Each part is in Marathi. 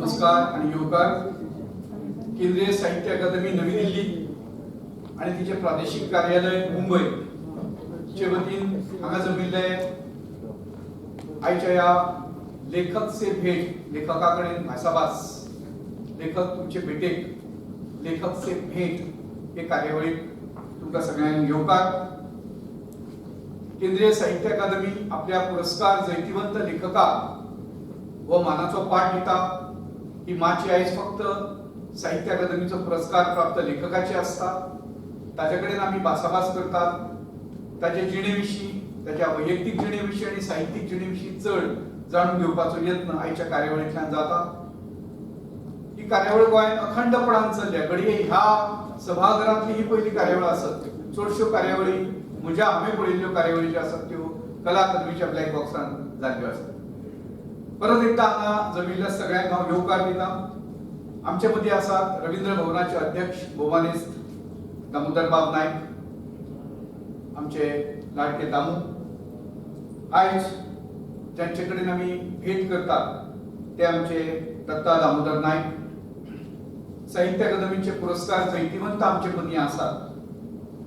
नमस्कार आणि योगकार. केंद्रीय साहित्य अकादमी नवी दिल्ली आणि तिचे प्रादेशिक कार्यालय मुंबई चे वतीन हांगा जमिल्ले आयच्या या लेखक से भेट लेखका कडेन भासाभास लेखक तुमचे भेटेक लेखक से भेट हे कार्यावळीक तुमकां सगळ्यांक येवकार. केंद्रीय साहित्य अकादमी आपल्या पुरस्कार जैतिवंत लेखका व मानाचो पाठ दिता. ही माची आयज फक्त साहित्य अकादमीचो पुरस्कार प्राप्त लेखकाची आसता. ताचे कडेन आमी भासाभास करतात. ताचे जिणेविशीं ताच्या वैयक्तीक जिणेविशीं आणि साहित्यिक जिणेविशीं चड जाणून घेवपाचो यत्न आयच्या कार्यावळींतल्यान जाता. ही कार्यावळ गोंयांत अखंडपणान चल्ल्या. घडये ह्या सभाघरांतली ही पहिली कार्यावळ आसत. चडश्यो कार्यावळी म्हज्या हांवें पळयल्ल्यो कार्यावळी ज्यो आसात त्यो कला अकादमीच्या ब्लॅक बॉक्सान जाल्ल्यो आसात. परत एकदा हांगा जमिल्ल्या सगळ्यांक हांव येवकार दिता. आमचे मदीं आसात रवींद्र भवनाचे अध्यक्ष भौमानिस्त दामोदर बाब नायक, आमचे लाडके दामू. आयज ज्यांचे कडेन आमी भेट करतात ते आमचे दत्ता दामोदर नायक. साहित्य अकादमीचे पुरस्कार जैतिवंत आमचे मदीं आसात.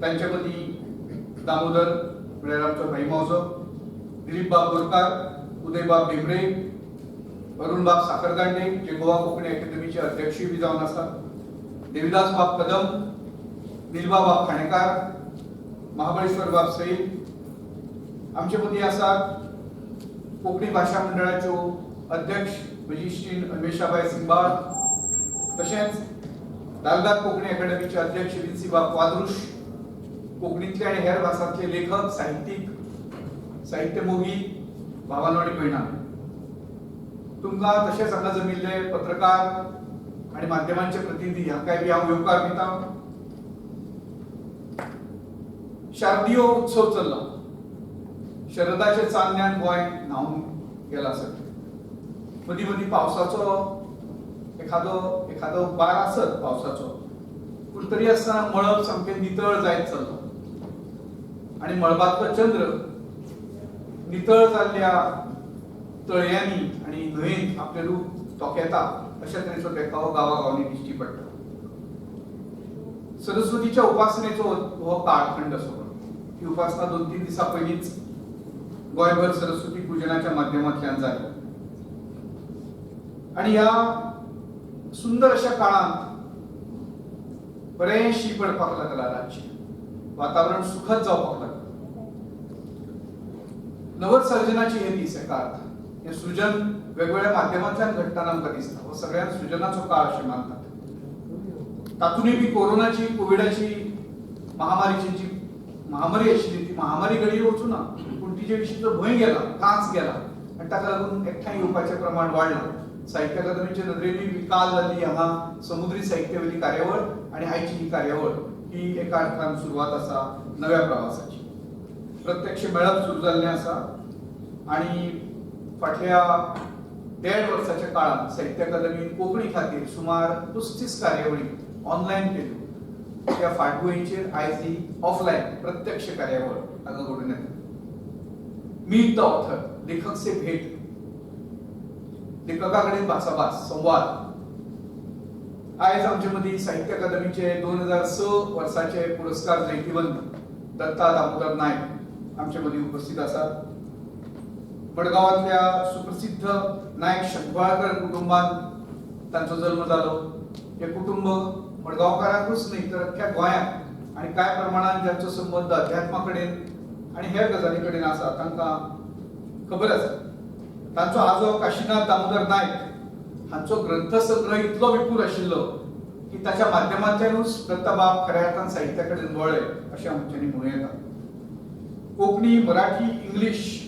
तांचे मदीं दामोदर म्हळ्यार आमचो भाईमावजो, दिलीप बाब बोरकार, उदय बाब भेंब्रे, अरुण बाब साखरदांडे जे गोवा कोंकणी अकादमीचे अध्यक्षय बी जावन आसात, देविदास बाब कदम, निलबा बाब खाणेकार, महाबळेश्वर बाब सैल. आमचे मदीं आसात कोंकणी भाशा मंडळाच्यो अध्यक्ष म्हजी इश्टीण अन्वेषाबाई सिंबाळ, तशेंच दालदार कोंकणी अकादमीचे अध्यक्ष विन्सी बाब क्वाद्रुश, कोंकणीतले आनी हेर भासांतले लेखक साहित्यीक साहित्य मोगी भावांनो आनी भयणां. तुमकां तशेंच हांगा जमिल्ले पत्रकार आनी माध्यमांचे प्रतिनिधी हांकांय बी हांव येवकार दिता. शारदीय उत्सव चल्ला. शरदाचे चान्न्यान गोंय न्हांवन गेला सर. मदीं मदीं पावसाचो एखादो बार आसत पावसाचो, पूण तरी आसतना मळब सामकें नितळ जायत चल्लो आनी मळबांतलो चंद्र नितळ जाल्ल्या तळयांनी आनी न्हंयेंत आपलें रूप तोखेता अशा तरेचो देखावो गांवागांवांनी दिश्टी पडटा. सरस्वतीच्या उपासनेचो हो काळखंड असो. ही उपासना 2-3 दिसां पयलींच गोंयभर सरस्वती पुजनाच्या माध्यमांतल्यान जाली. आणि ह्या सुंदर अशा काळांत बरें शीं पडपाक लागला. राज्य वातावरण सुखद जावपाक लागलें. नवत सर्जनाची हे दीस एका अर्थान हे सृजन वेगवेगळ्या माध्यमांतल्यान घडटाना आमकां दिसता. हो सगळ्यांत सृजनाचो काळ अशें मानतात. तातूंतय बी कोविडाची महामारीची जी महामारी आशिल्ली ती महामारी घडये वचूं ना, पूण तिचे विशींचो भंय गेला, कांच गेला आनी ताका लागून एकठांय येवपाचें प्रमाण वाडलां. साहित्य अकादमीचे नदरेन काल जाल्ली हांगा समुद्री साहित्यवेली कार्यावळ आनी आयची ही कार्यावळ ही एका अर्थान सुरवात आसा नव्या प्रवासाची. प्रत्यक्ष मेळप सुरू जाल्लें आसा आनी फाटल्या 1.5 वर्साच्या काळांत साहित्य अकादमीन कोंकणी खातीर सुमार 35 कार्यावळी ऑनलायन केल्यो. त्या फाटभुंयेचेर आयज ही ऑफलायन प्रत्यक्ष कार्यावळ हांगा घडून येता. मीट द ऑथर लेखक से भेट लेखका कडेन भासाभास संवाद. आयज आमचे मदीं साहित्य अकादमीचे 2006 वर्साचे पुरस्कार जैतिवंत दत्ता दामोदर नायक आमचे मदीं उपस्थित आसात. मडगांवांतल्या सुप्रसिद्ध नायक शंकवाळकर कुटुंबांत तांचो जल्म जालो. हे कुटुंब मडगांवकारांकूच न्ही तर अख्ख्या गोंयांत आनी कांय प्रमाणात ज्यांचो संबंध अध्यात्मा कडेन आनी हेर गजाली कडेन आसा तांकां खबर आसा. तांचो आजो काशीनाथ दामोदर नायक हांचो ग्रंथसंग्रह इतलो विपूर आशिल्लो की ताच्या माध्यमांतल्यानूच दत्ताबाब खऱ्या अर्थान साहित्या कडेन वळ्ळे अशें आमच्यांनी म्हणूं येता. कोंकणी, मराठी, इंग्लीश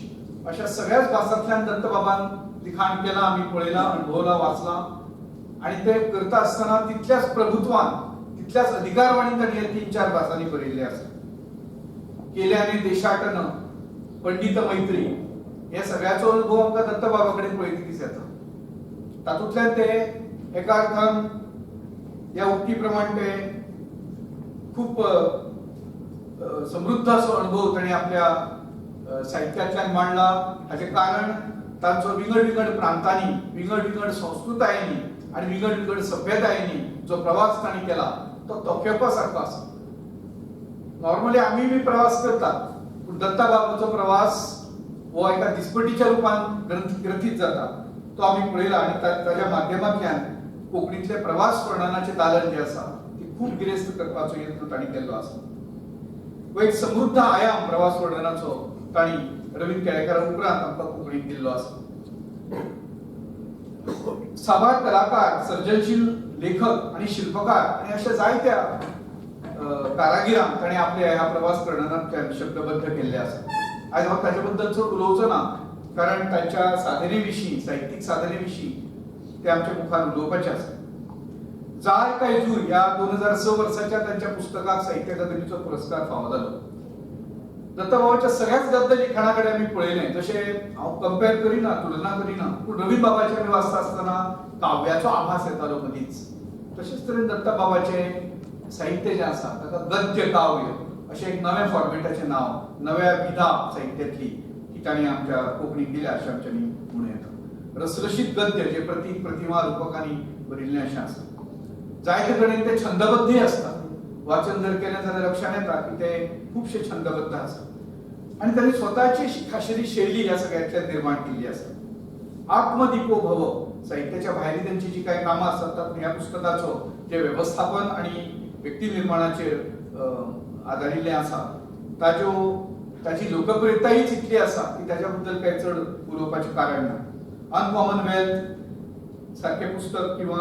अशा सगळ्याच भासांतल्यान दत्तबाबान लिखाण केलां, आमी पळयलां, अणभवलां, वाचलां. आनी ते करता आसतना तितल्याच प्रभुत्वान तितल्याच अधिकारवाणीन ताणें हे 3-4 भासांनी बरयल्लें आसा. केल्याने देशाटन, पंडित मैत्री हे सगळ्याचो अनुभव आमकां दत्तबाबा कडेन पळयती दीस येता. तातूंतल्यान ते एका अर्थान ह्या उक्ती प्रमाण ते खूब समृद्ध असो अनुभव ताणें आपल्या साहित्यांतल्यान मांडला. हाचें कारण तांचो विंगड विंगड प्रांतांनी, विंगड विंगड संस्कृतायेंनी आणि विंगड विंगड सभ्यतायेंनी जो प्रवास तांणी केला तो तोखेवपा सारको आसा. नॉर्मली आम्ही बी प्रवास करतात, पण दत्ता बाबाचो प्रवास हो एका दिसपटीच्या रूपान ग्रंथीत जाता तो आम्ही पळयला आणि ताच्या माध्यमांतल्यान कोंकणीतले प्रवास वर्णनाचे दालन जे आसा ती खूप गिरेस्त करपाचो यत्न तांणी केल्लो आसा. हो एक समृद्ध आयाम प्रवास वर्णनाचो तांणी रवींद्र केळेकारा उपरांत आमकां कोंकणीत दिल्लो आसा. साबार कलाकार, सर्जनशील लेखक आणि शिल्पकार आणि अशा जायत्या कारागिरांक ताणें आपल्या ह्या प्रवास वर्णनांतल्यान शब्दबद्ध केल्ले आसा. आयज हांव ताचे बद्दल चड उलोवचो ना, कारण तांच्या साधने विशीं, साहित्यीक साधने विशीं ते आमच्या मुखार उलोवपाचे आसा. जार काय जूर ह्या 2006 वर्साच्या तांच्या पुस्तकाक साहित्य अकादमीचो पुरस्कार फावो जालो. दत्ता बाबाच्या सगळ्याच गद्य लिखाणा कडेन आमी पळयलें, जशें हांव कंपेर करिना, तुलना करिना, पूण रवी बाबाचें आमी वाचता आसतना काव्याचो आभास येतालो मदींच. तशेंच तरेन दत्ता बाबाचें साहित्य जें आसा ताका गद्य काव्य अशें एक नव्या फॉर्मेटाचें नांव, नव्या विधा साहित्यातली की तांणी आमच्या कोंकणीक दिल्या अशें आमच्यांनी म्हणूं येता. रसरशीत गद्य जे प्रतीक प्रतिमा रूपकांनी बरिल्लें अशें आसा. जायते कडेन ते छंदबद्धय आसता. वाचन जर केलें जाल्यार लक्षात येता की ते खुबशे छंदबद्ध आसा आणि तांणी स्वताची खाशेली शैली ह्या सगळ्यांतल्यान निर्माण केल्ली आसा. आत्मदीपो भव साहित्याच्या भायली तांची जी कांय कामां आसात तातूंत ह्या पुस्तकाचो जे व्यवस्थापन आणि व्यक्ती निर्माणाचेर आदारिल्लें आसा ताची लोकप्रियताय इतली आसा की ताच्या बद्दल कांय चड उलोवपाचें कारण ना. अनकॉमन वेल्थ सारखें पुस्तक किंवा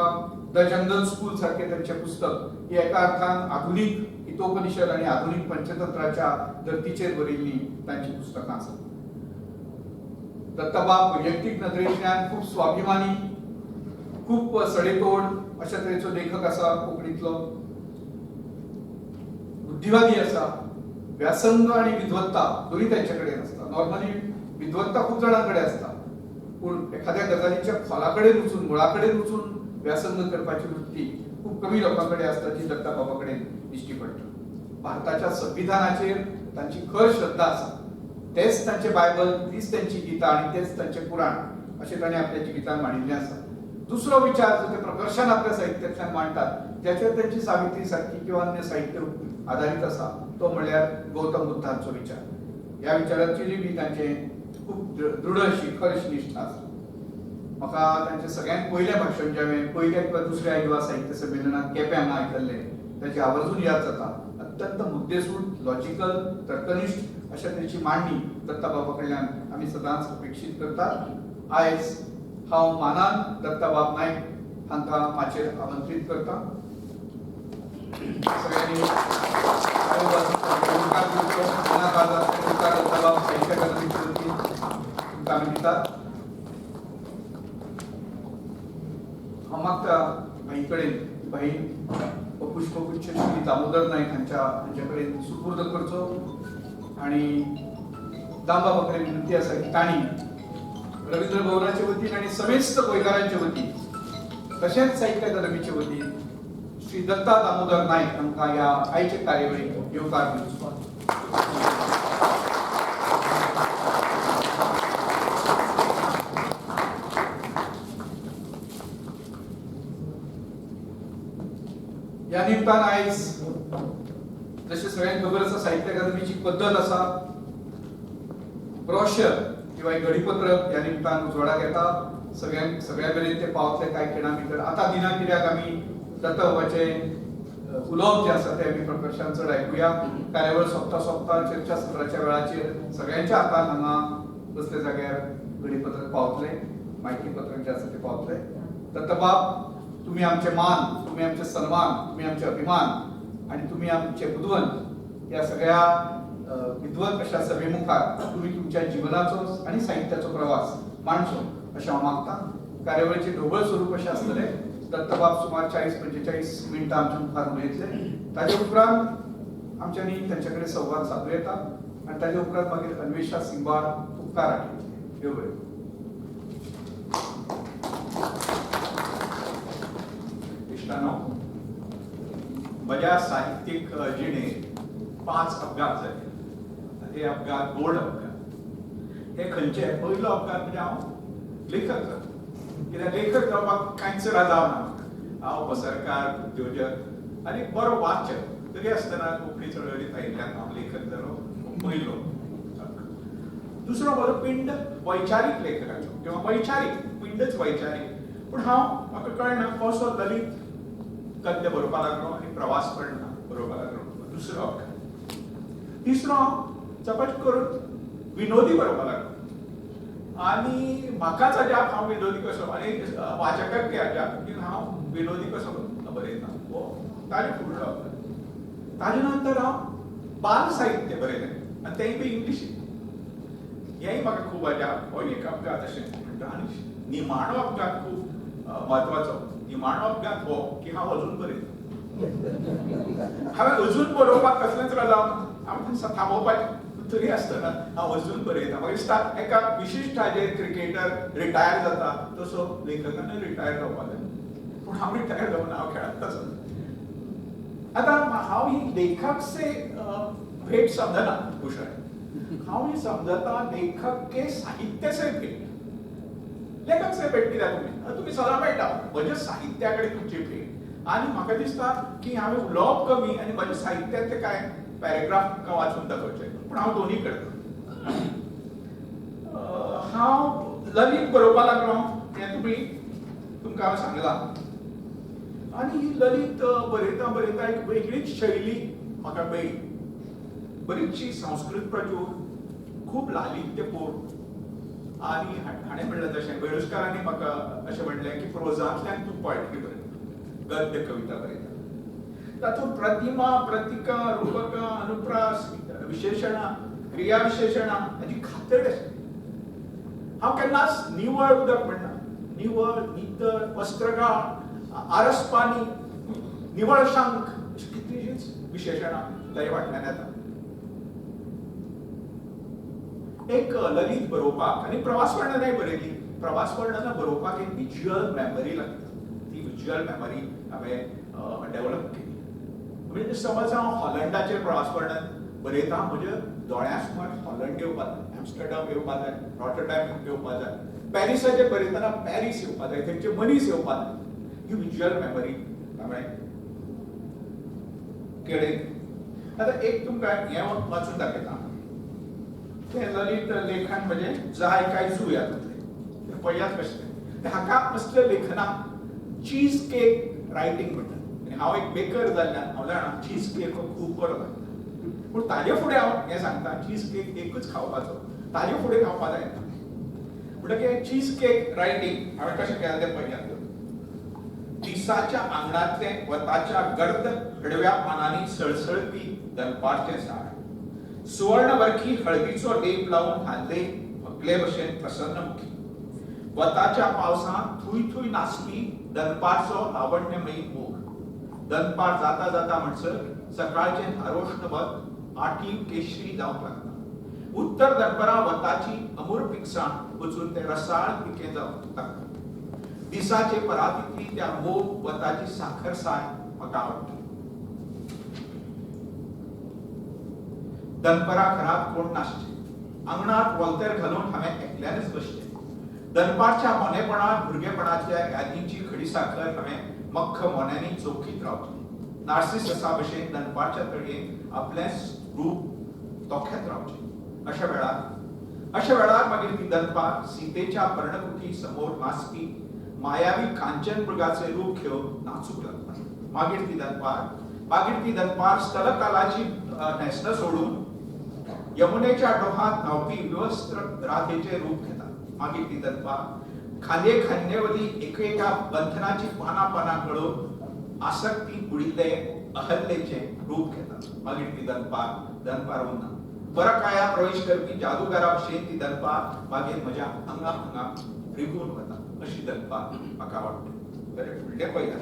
द जंगल स्कूल सारखें तांचें पुस्तक ही एका अर्थान आधुनीक हितोपनिषद आणि आधुनीक पंचतंत्राच्या धर्तीचेर बरिल्लीं तांची पुस्तकां आसात. दत्ताबाब वैयक्तीक नदरेंतल्यान खूब स्वाभिमानी, खूब सडेतोड अशा तरेचो लेखक आसा कोंकणीतलो. बुद्धिवादी आसा. व्यासंग आणि विद्वत्ता दोन्ही तांचे कडेन आसता. नॉर्मली विद्वत्ता खूप जाणां कडेन आसता, पूण एखाद्या गजालीच्या खोला कडेन वचून, मुळा कडेन वचून व्यासंग करपाची वृत्ती खूप कमी लोकां कडेन आसता जी दत्ता बाबा कडेन दिश्टी पडटा. भारताच्या संविधानाचेर तांची खर श्रद्धा आसा. तेच तांचे बायबल, तीच तांची गीता आणि तेच तांचे पुराण अशें ताणें आपल्या जिवितांत मांडिल्लें आसा. दुसरो विचार जो ते प्रकर्शान आपल्या साहित्यांतल्यान मांडटात त्याचेर तांची सावित्री सारखी किंवा अन्य साहित्य आधारित आसा तो म्हणल्यार गौतम बुद्धांचो विचार. ह्या विचाराचेरय बी तांचें खूब दृढ अशी खर निश्ठा आसा. म्हाका तांचें सगळ्यांत पयलें भाशण जें हांवें पयल्या किंवा दुसऱ्या युवा साहित्य संमेलनात केप्यां हांगा आयकल्लें ताची आवर्जून याद जाता. अत्यंत मुद्देसूद, लॉजिकल, तर्कनिश्ठ अशा तरेची मांडणी दत्ता बाबा कडल्यान आमी सदांच अपेक्षीत करतात. आयज हांव मानान दत्ताबाब नायक हांकां माचेर आमंत्रीत करता. सगळ्यांनी दत्ताबाब साहित्य अकादमीचे वतीन तुमकां आमी दितात. हांव मागता भाई कडेन, भाई पुष्पगुच्छ श्री दामोदर नायक हांच्या कडेन सुपूर्द करचो आणि दामबाबा कडेन विनंती आसा की तांणी रवींद्र भवनाचे वतीन आणि समेस्त गोंयकारांचे वतीन तशेंच साहित्य अकादमीचे वतीन श्री दत्ता दामोदर नायक हांकां ह्या आयचे कार्यावळीक येवकार दिवचो. ह्या निमतान आयज जशें सगळ्यांक खबर आसा साहित्य अकादमीची पद्दत आसा. ब्रॉशर किंवा एक घडीपत्रक ह्या निमतान उजवाडाक येता. सगळ्या मेरेन ते पावतले कांय खिणां भितर. आतां दिना कित्याक आमी दत्ता बाबाचें उलोवप जें आसा तें आमी प्रकर्शान चड आयकुया. कार्यावळ सोंपता चर्चा सत्राच्या वेळाचेर सगळ्यांच्या हातान हांगा बसले जाग्यार घडीपत्रक पावतलें, म्हायती पत्रक जें आसा तें पावतलें. दत्ता बाब, तुम्ही आमचे मान, तुम्ही आमचे सन्मान, तुम्ही आमचे अभिमान आणि तुम्ही आमचे बुधवंत या सगळ्या विद्वत अशा सभेमुखार तुम्ही तुमच्या जीवनाचो आणि साहित्याचो प्रवास मांडचो अशें हांव मागतां. कार्यावळीचे ढोबळ स्वरूप अशें आसतलें. दत्तबाब सुमार 40-45 मिनटां आमच्या मुखार उलयतले. ताचे उपरांत आमच्यांनी तांचे कडेन संवाद सादूं येता आनी ताचे उपरांत मागीर अन्वेषा सिंबार उपकार हाडटली. देव बरें. म्हज्या साहित्यीक जिणेंत 5 अपघात जाले. हे अपघात बोर्ड अपघात. हे खंयचे? पयलो अपघात म्हणजे हांव लेखक जाता. कित्याक लेखक जावपाक कांयच जावना. हांव पसरकार, उद्योजक आनी बरो वाचक तरी आसतना कोंकणी चळवळींत आयिल्ल्यान हांव लेखक जालो पयलो. दुसरो म्हजो पिंड वैचारीक लेखकाचो किंवा वैचारीक पिंडच वैचारीक. पूण म्हाका कळना कसो दलित गद्य बरोवपाक लागलो आनी प्रवास पडना बरोवपाक लागलो. दुसरो अपघात. तिसरो चपट करून विनोदी बरोवपाक लागलो. आनी म्हाकाच अजाप हांव विनोदी कसो आनी वाचकाक अजाप की हांव विनोदी कसो बरयता हो ताजे फुडलो अपघात. ताजे नंतर हांव बाल साहित्य बरयलें आनी तेंय बी इंग्लिशींत. हेंय म्हाका खूब अजाप. हो एक अपघात अशें म्हणटा. आनी निमाणो अपघात खूब म्हत्वाचो. निमाणो अपघात हो की हांव अजून बरयता. हांवें अजून बरोवपाक कसलेंच जावना. हांव थांबोवपाचें तरी आसतना हांव अजून बरयता. म्हाका दिसता एका विशिश्ट हाजेर क्रिकेटर रिटायर जाता तसो लेखकानूय रिटायर जावपाक जाय. पूण हांव रिटायर जावना. हांव खेळत तसो. आतां हांव ही लेखक से भेट समजना कुशळ. हांव ही समजता लेखक के साहित्य से भेट. लेखक से भेट कित्याक तुमी सदां मेळटा. म्हज्या साहित्या कडेन तुमची भेट. आनी म्हाका दिसता की हांवें उलोवप कमी आनी म्हज्या साहित्यातले कांय पॅरेग्राफ म्हाका वाचून दाखोवचे. पूण हांव दोनूय करता. हांव ललीत बरोवपाक लागलो हें तुमकां हांवें सांगलां. आनी ही ललीत बरयता बरयता एक वेगळीच शैली म्हाका मेळ्ळी. बरीचशी संस्कृत प्रचूर, खूब लालित्यपूर्ण. आनी हाणें म्हणलें तशें वेळुस्कारांनी म्हाका अशें म्हणलें की प्रोजांतल्यान तूं पोयट्री बरयता, गद्य कविता बरयता. तातूंत प्रतिमा, प्रतिका, रूपका, अनुप्रास, विशेशणां, क्रिया विशेशणां हाची खातड आसा. हांव केन्नाच निवळ उदक म्हणना. निवळ, नितळ, वस्त्रगाळ, आरसपानी, निवळ शांक अशी कितलीशींच विशेशणां लय वाटल्यान येता. एक ललीत बरोवपाक आनी प्रवास वर्णनाय बरयली. प्रवास वर्णनां बरोवपाक एक विज्युअल मेमरी लागता. ती विज्युअल मेमरी हांवें डेव्हलप केली. म्हणजे समज हांव हॉलंडाचेर प्रवास वर्णन बरयता. म्हज्या दोळ्या सुमार हॉलंड येवपाक जाय, एम्स्टरडॅम येवपाक जाय, रॉटरडॅम येवपाक जाय, पॅरिसाचेर बरयतना पॅरीस येवपाक जाय, थंयचे मनीस येवपाक जाय. ही विज्युअल मेमरी हांवें केळयली. आतां एक तुमकां हें वाचून दाखयता. तें ललीत लेखन म्हणजे जाय काय जुयातलें. तें पळयात कशें. हाका असलें लेखनाक चीज केक रायटींग म्हणटात. आनी हांव एक बेकर जाल्ल्यान हांव जाणा चीज केक हो खूब बरो लागता. पूण ताजे फुडें हांव हें सांगता चीज केक एकूच खावपाचो. ताजे फुडें खावपाक जायना. म्हणटकीर चीज केक रायटींग हांवें कशें केलें तें पळयात. दिसाच्या आंगणांतले वताच्या गर्द हडव्या पानांनी सळसळपी दनपारचें झाड. सुवर्णबरखी हळदीचो लेप लावन हादले भकले भशेन प्रसन्नमुखी. वताच्या पावसांत थुंय थुंय नाचपी दनपारचो लावण्यमयी मोग. दनपार जाता जाता म्हणसर सकाळचें धारोष्णवत आटीव केशरी जावंक लागता. उत्तर दनपारा वताची अमूर पिकसाण वचून तें रसाळ पिकें जावंक लागता. दिसाचे परातींतली त्या मोग वताची साखरसाय म्हाका आवडटा. दनपारा घरांत कोण नासचे. आंगणांत वलतेर घालून हांवें एकल्यानच बसचें. दनपारच्या मोनेपणांत भुरगेपणाच्या यादींची खडीसाखर हांवें मख्ख मोन्यांनी चोखीत रावचें. नार्सिससा भशेन दनपारच्या तळयेन आपलें रूप तोखेत रावचें. अशा वेळार मागीर ती दनपार सीतेच्या पर्णकुटी समोर नाचपी मायावी कांचन मृगाचे रूप घेवन नाचूंक लागता. मागीर ती दनपार स्थलकालाची न्हेसण सोडून यमुनेच्या डोहात न्हांवपी विवस्त्र राधेचे रूप घेता. मागीर ती दनपार खांदेवली एकेका बंधनाची पानां गळून आसक्ती बुडिल्ले अहल्येचे रूप घेता. मागीर ती दनपार उरना. बरकाया प्रवेश करपी जादूगारा भशेन ती दनपार मागीर म्हज्या अंगाक रिगून वता. अशी दनपार म्हाका आवडटा. बरें फुडलें पळयात.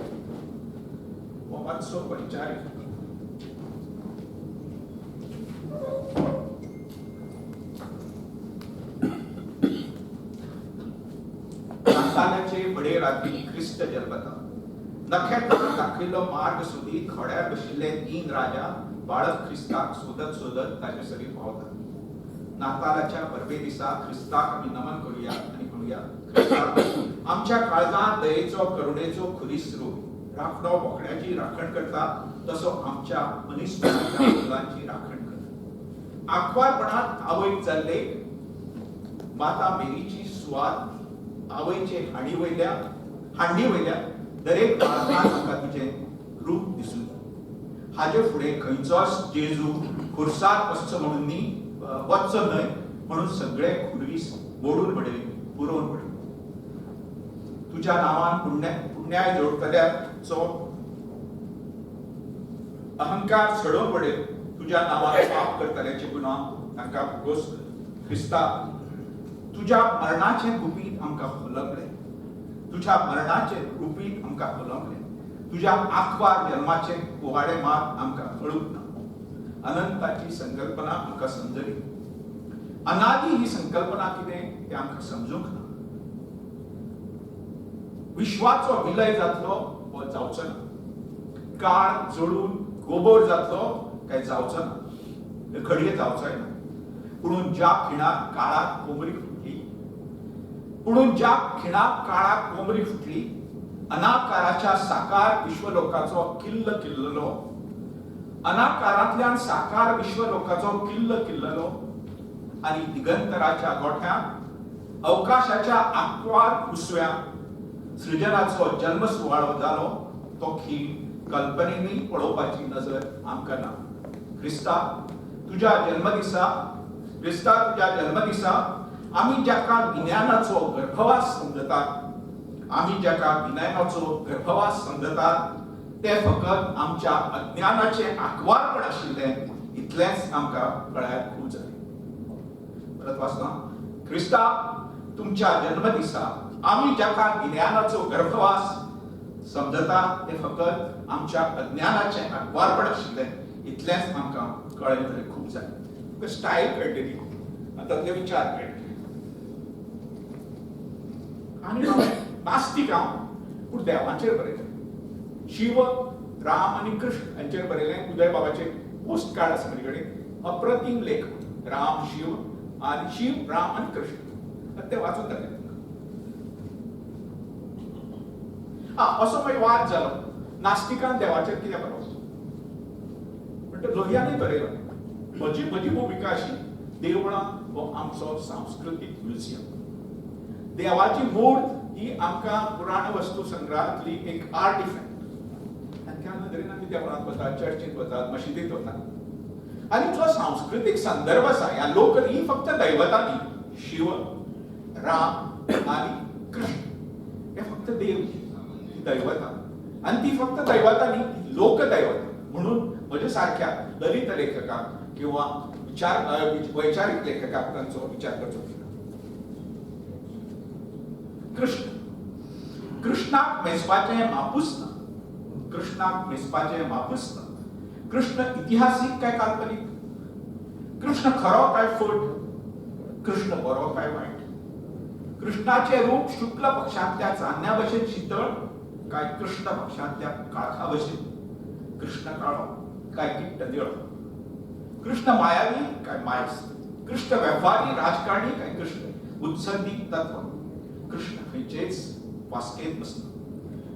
हो मातसो वैचारीक. नातालाचे बडे राती ख्रिस्त जल्मता. नखेत्रान दाखयल्लो मार्ग सोदीत खोड्यार बशिल्ले 3 राजा बाळक ख्रिस्ताक सोदत ताचे सरी पावतात. नातालाच्या परबे दिसा ख्रिस्ताक आमी नमन करूया आनी म्हणूया. आमच्या काळजात दयेचो करुणेचो खुरीस रूप राखणो बोकड्याची राखण करता तसो आमच्या मनीसपणाच्या मुलांची राखण करता. आकवारपणात आवयक जाल्ले माता मेरीची सुवात आवयचे हांडी वयल्या दरेक मार्गात आमकां तुजें रूप दिसून येता. हाचे फुडें खंयचोच जेजू खुर्सार वचचो म्हणून वचचो न्हय म्हणून सगळे खुरीस मोडून पडले पुरोवन पडले. तुझ्या नावान पुण्याय जोडतल्याचो अहंकार सडोवन पडेल. तुझ्या नावान पाप करतल्याचे गुन्हा तांकां भोगोस क्रिस्ता. तुझ्या मरणाचे गुपीत आमकां हलकले. तुझ्या मरणाचे गुपीत आमकां हलकले. तुझ्या आकवार जन्माचे कुवाडे मात आमकां कळूंक ना. अनंताची संकल्पना आमकां समजली. अनादी ही संकल्पना कितें तें आमकां समजूंक ना. विश्वाचो विलय जातलो वा जावचो ना. काळ जळून गोबोर जातलो काय जावचो ना. घडये जावचोय ना. पुणून ज्या खिणाक काळाक कोमरी फुटली अनाकाराच्या साकार विश्वलोकाचो किल्ललो अनाकारांतल्यान साकार विश्वलोकाचो किल्ललो आणि दिगंतराच्या गोठ्यांत अवकाशाच्या आकवार कुसव्यांत सृजनाचो जन्म सुवाळो जालो. तो खीण कल्पनेनी पळोवपाची नजर आमकां ना. क्रिस्ता तुझ्या जन्मदिसा आमी जाका गिन्यानाचो गर्भवास समजतात ते फकत आमच्या अज्ञानाचे आकवारपण आशिल्लें इतलेंच आमकां कळ्यार खूब जालें. परत वाचना. क्रिस्ता तुमच्या जन्मदिसा आमी जाका गिन्यानाचो गर्भवास समजतात ते फकत आमच्या अज्ञानाचे आकवारपण आशिल्लें इतलेंच आमकां कळ्ळें जाल्यार खूब जालें. स्टायल कळटली आनी तातले विचार कळटले. आनी नास्तीक हांव पूण देवाचेर बरयलें. शिव राम आनी कृष्ण हांचेर बरयलें. उदय बाबाचें पोस्ट कार्ड आसा म्हजे कडेन. अप्रतीम लेख. राम शिव राम आनी कृष्ण ते वाचून दाखयलें. असो मागीर वाद जालो नास्तिकान देवाचेर कितें बरोवप म्हणटा. लोहियानूय बरयलो म्हजी भुमिका अशी. देवळां हो आमचो सांस्कृतीक म्युजियम. देवाची मूर्त ही आमकां पुराण वस्तू संग्रहांतली एक आर्टिफॅक्ट. आनी त्या नदरेन आमी देवळांत वतात, चर्चींत वतात, मशिदींत वतात. आनी जो सांस्कृतीक संदर्भ आसा ह्या लोक ही फक्त दैवतांनी शिव राम आनी कृष्ण हे फक्त देव दैवतां आनी ती फक्त दैवतांनी लोकदैवतां म्हणून म्हज्या सारक्या ललित लेखकाक किंवा वैचारीक लेखकाक तांचो विचार करचो पडटा. कृष्णाक मेजपाचें मापूस ना. कृष्ण इतिहासीक काय काल्पनीक. कृष्ण खरो काय फट. कृष्ण बरो काय वायट. कृष्णाचे रूप शुक्ल पक्षांतल्या चान्न्या भशेन शीतळ काय कृष्ण पक्षांतल्या काळखा भशेन. कृष्ण काळो काय किट्ट निळो. कृष्ण मायावी काय मायस. कृष्ण वेव्हारी राजकारणी काय कृष्ण उत्सर्गी तत्व. कृष्ण खंयचेच वास्केत बसना.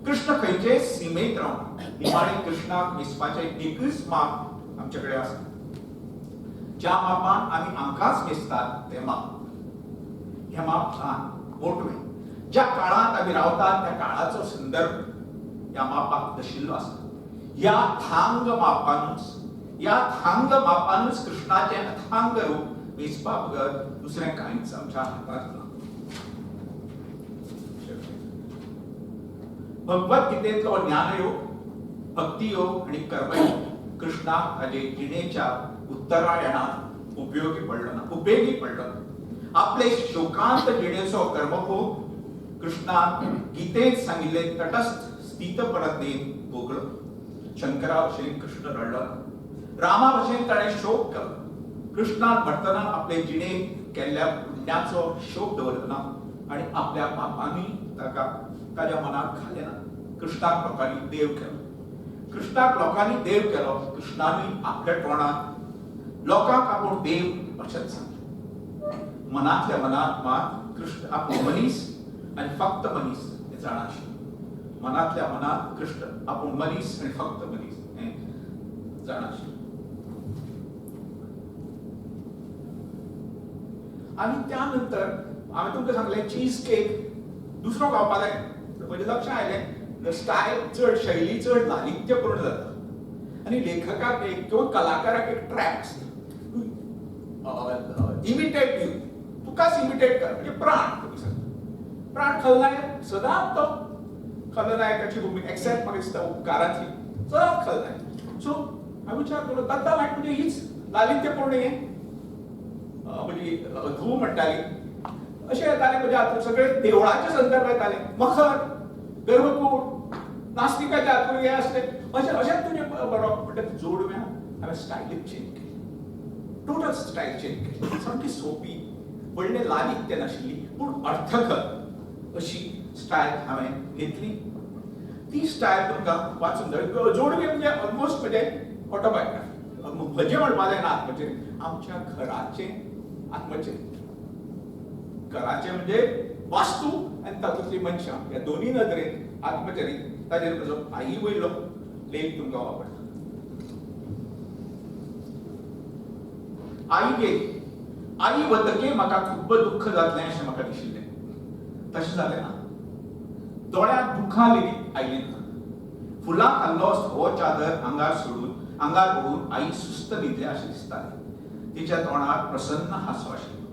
कृष्ण खंयचेच सीमेत रावना. निमाणे कृष्णाक मेजपाचें एकच माप आमचे कडेन आसा. ज्या मापान आमी आमकांच मेजतात तें माप. हें माप ल्हान मोठवें. ज्या काळांत आमी रावतात त्या काळाचो संदर्भ ह्या मापाक दशिल्लो आसा. ह्या थांग मापानूच कृष्णाचें अथांग रूप मेजपा बगर दुसरें कांयच आमच्या हातांत ना. भगवद्गीतेतलो ज्ञानयोग, भक्तियोग आणि कर्मयोग कृष्णाक ताचे जिणेच्या उत्तरायणात उपेगी पडलो. आपले शोकांत जिणेचो कर्मभोग कृष्णान गीतेत सांगिल्ले तटस्थ स्थितपरतेन भोगलो. शंकरा भशेन कृष्ण रडलो. रामा भशेन ताणें शोक केलो. कृष्णान भटतना आपले जिणेत केल्ल्या पुण्याचो शोक दवरलो आणि आपल्या पापांनी ताच्या मनात घाले ना. कृष्णाक लोकांनी देव केलो. कृष्णानी आपल्या तोंडात लोकांक आपूण देव अशेंच सांगलें. मनांतल्या मनात मात कृष्ण आपूण मनीस आणि फक्त मनीस हें जाणाशिल्लो. मनातल्या मनात कृष्ण आपूण मनीस आणि फक्त मनीस हें जाणाशिल्लो. आणि त्यानंतर हांवें तुमकां सांगलें चीज केक दुसरो खावपा जाय. म्हजें लक्ष आयलें स्टायल चड शैली चड लालित्यपूर्ण जाता आनी लेखकाक एक किंवा कलाकाराक एक ट्रॅप आसता. इमिटेट यू, तुकाच इमिटेट कर, म्हणजे प्राण खलनायक सदांच तो खलनायकाची भुमिका एक्सेप्ट म्हाका दिसता उपकारांतली सदांच खलनायक. सो हांवें विचार केलो दत्ता नायक म्हणजे हीच लालित्यपूर्ण हें म्हणजे धूव म्हणटाली अशें येताले म्हज्या हातूंत सगळे देवळाचे संदर्भ येताले. मखर, गर्भकूड, नास्तिकाचे हातूंत हे आसले अशेंच तुजें बरोवप म्हणटा जोडव्यां हांवें स्टायलीच चेंज केली. टोटल स्टायल चेंज केली. सामकी सोंपी, व्हडलें लालित्य नाशिल्ली पूण अर्थकर अशी स्टायल हांवें घेतली. ती स्टायल तुमकां वाचून जाय. जोडवी म्हणजे ऑलमोस्ट म्हणजे ऑटोबायोग्राफी, म्हजें म्हणपा जायना आत्मचरित्र, आमच्या घराचें आत्मचरित्र. घराचें म्हणजे वास्तू आनी तातूंतलीं मनशां ह्या दोनी नदरेन आत्मचरित्र. ताजेर म्हजो आई वयलो लेख तुमकां वापरता. आई गेली. आई वतके म्हाका खूब दुख्ख जातलें अशें म्हाका दिशिल्लें. तशें जालें ना. दोळ्यांत दुखां लेगीत आयलीं ना. फुलां खाल्लो हो चादर आंगार सोडून आंगार ओडून आई सुस्त न्हिदले अशें दिसतालें. तिच्या तोंडार प्रसन्न हांसो आशिल्लें.